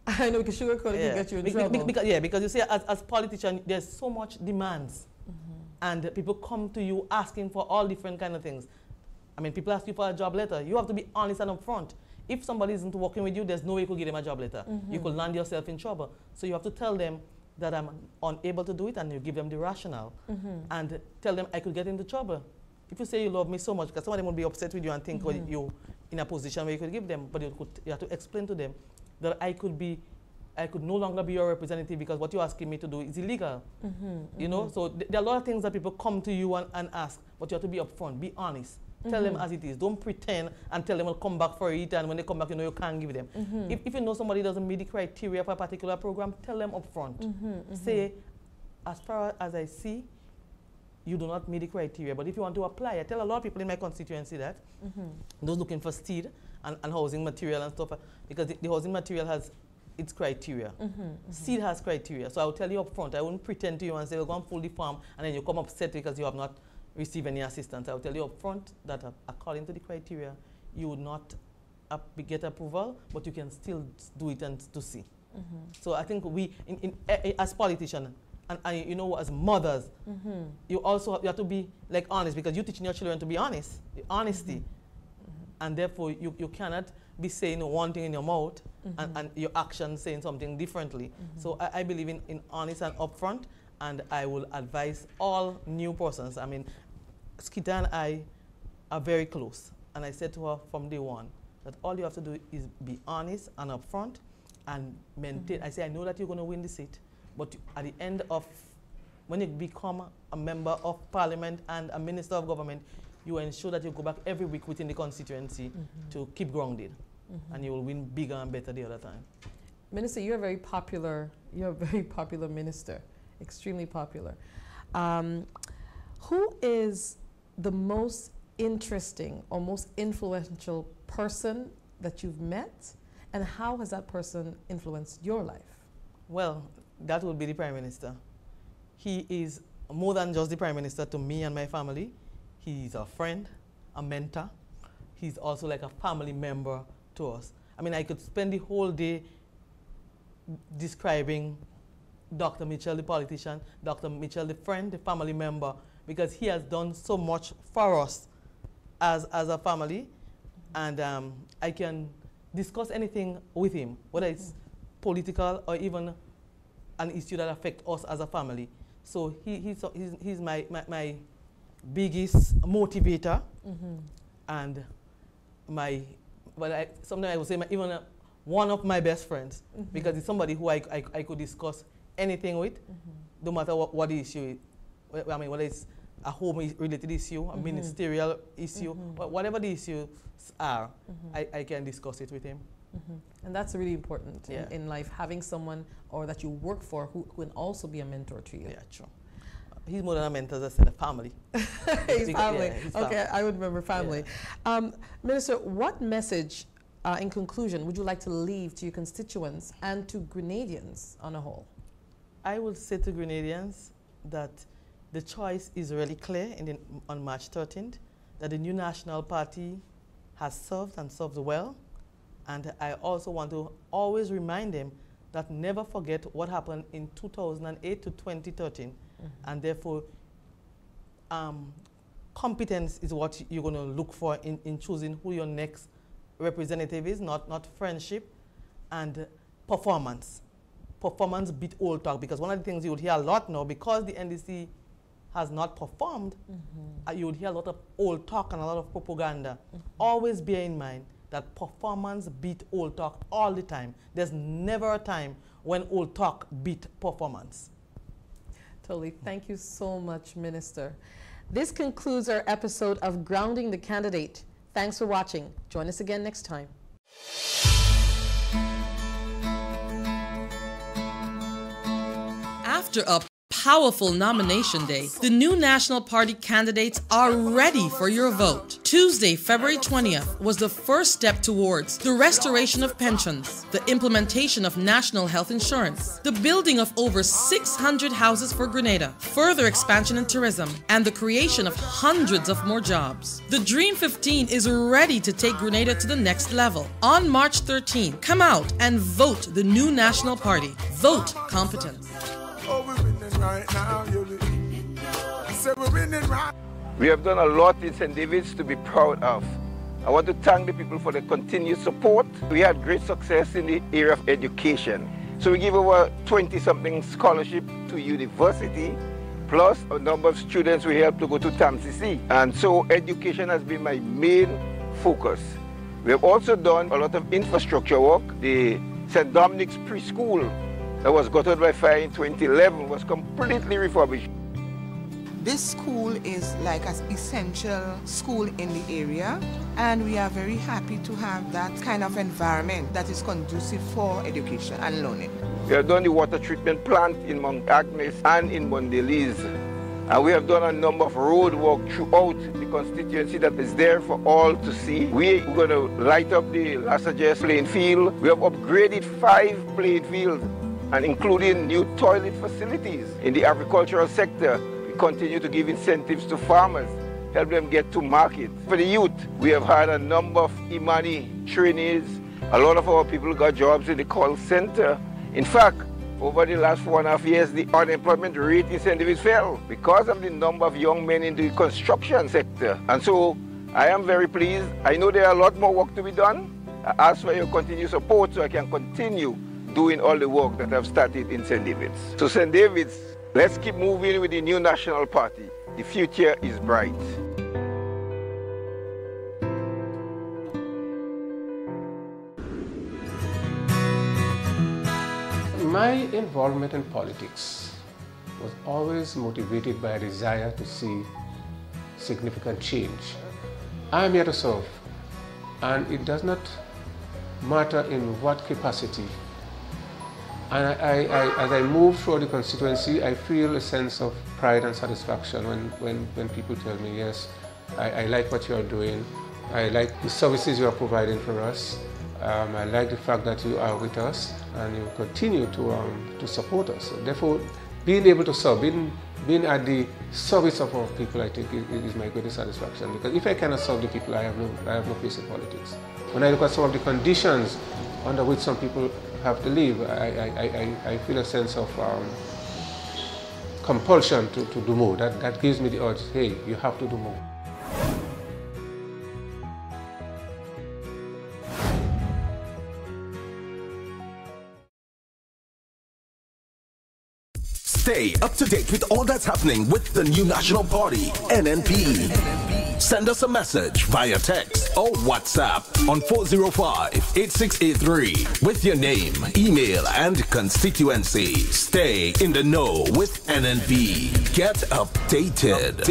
I know, because sugarcoat can get you in trouble. Because you see, as politicians, there's so much demands. And people come to you asking for all different kind of things. I mean, people ask you for a job letter. You have to be honest and upfront. If somebody isn't working with you, there's no way you could give them a job letter. You could land yourself in trouble. So you have to tell them that I'm unable to do it, and you give them the rationale. And tell them I could get into trouble. If you say you love me so much, because some of them will be upset with you and think you're in a position where you could give them, but you have to explain to them that I could no longer be your representative because what you're asking me to do is illegal. You know, so there are a lot of things that people come to you and ask, but you have to be upfront, be honest. Tell them as it is. Don't pretend and tell them I'll come back for it, and when they come back, you know you can't give them. If you know somebody doesn't meet the criteria for a particular program, tell them upfront. Say, as far as I see, you do not meet the criteria, but if you want to apply, I tell a lot of people in my constituency that, those looking for seed and housing material and stuff, because the housing material has its criteria. Seed has criteria, so I will tell you up front. I won't pretend to you and say, we'll go and pull the farm, and then you come upset because you have not received any assistance. I will tell you up front that according to the criteria, you would not get approval, but you can still do it and to see. So I think we, as politicians, and you know, as mothers, you have to be like honest, because you're teaching your children to be honest, honesty. And therefore, you cannot be saying one thing in your mouth and your actions saying something differently. So I believe in honest and upfront, and I will advise all new persons. I mean, Skita and I are very close, and I said to her from day one that all you have to do is be honest and upfront and maintain. I say, I know that you're going to win the seat, but at the end of, when you become a member of parliament and a minister of government, you ensure that you go back every week within the constituency to keep grounded, and you will win bigger and better the other time. Minister, you're a very popular minister, extremely popular. Who is the most interesting or most influential person that you've met, and how has that person influenced your life? Well, that would be the Prime Minister. He is more than just the Prime Minister to me and my family. He's a friend, a mentor. He's also like a family member to us. I mean, I could spend the whole day describing Dr. Mitchell, the politician, Dr. Mitchell, the friend, the family member, because he has done so much for us as a family. And I can discuss anything with him, whether it's political or even an issue that affects us as a family. So he's my biggest motivator, and sometimes I would say even one of my best friends, because it's somebody who I could discuss anything with, no matter what the issue is. I mean, whether it's a home-related issue, a ministerial issue, whatever the issues are, I can discuss it with him. And that's really important in life, having someone or that you work for who can also be a mentor to you. Yeah, true. He's more than a mentor, as I said, a family. He's family. He's okay, family. I would remember family. Yeah. Minister, what message, in conclusion, would you like to leave to your constituents and to Grenadians on a whole? I would say to Grenadians that the choice is really clear on March 13th, that the new National Party has served and served well. And I also want to always remind them that never forget what happened in 2008 to 2013. And therefore, competence is what you're going to look for in choosing who your next representative is, not friendship, and performance. Performance beat old talk, because one of the things you would hear a lot now, because the NDC has not performed, you would hear a lot of old talk and a lot of propaganda. Always bear in mind that performance beat old talk all the time. There's never a time when old talk beat performance. Totally. Thank you so much, Minister. This concludes our episode of Grounding the Candidate. Thanks for watching. Join us again next time. After a powerful nomination day. The new National Party candidates are ready for your vote. Tuesday, February 20th was the first step towards the restoration of pensions, the implementation of national health insurance, the building of over 600 houses for Grenada, further expansion in tourism, and the creation of hundreds of more jobs. The Dream 15 is ready to take Grenada to the next level. On March 13th, come out and vote the new National Party. Vote competence. We have done a lot in St. David's to be proud of. I want to thank the people for the continued support. We had great success in the area of education. So we give over 20-something scholarship to university, plus a number of students we help to go to TAMCC. And so education has been my main focus. We have also done a lot of infrastructure work. The St. Dominic's preschool that was gutted by fire in 2011 was completely refurbished. This school is like an essential school in the area, and we are very happy to have that kind of environment that is conducive for education and learning. We have done the water treatment plant in Mount Agnes and in Mondelez. And we have done a number of road work throughout the constituency that is there for all to see. We're going to light up the Lassages playing field. We have upgraded 5 playing fields, and including new toilet facilities. In the agricultural sector, we continue to give incentives to farmers, help them get to market. For the youth, we have had a number of Imani trainees. A lot of our people got jobs in the call center. In fact, over the last 4.5 years, the unemployment rate in St. David's fell because of the number of young men in the construction sector. And so I am very pleased. I know there are a lot more work to be done. I ask for your continued support so I can continue doing all the work that I've started in St. David's. So St. David's, let's keep moving with the new National Party. The future is bright. My involvement in politics was always motivated by a desire to see significant change. I am here to serve, and it does not matter in what capacity. And as I move through the constituency, I feel a sense of pride and satisfaction when people tell me, yes, I like what you are doing, I like the services you are providing for us, I like the fact that you are with us and you continue to support us. So therefore, being able to serve, being at the service of our people, I think is my greatest satisfaction. Because if I cannot serve the people, I have no place in politics. When I look at some of the conditions under which some people have to live, I feel a sense of compulsion to do more. That gives me the urge, hey, you have to do more. Stay up to date with all that's happening with the new National Party, NNP. Send us a message via text or WhatsApp on 405-8683 with your name, email, and constituency. Stay in the know with NNP. Get updated.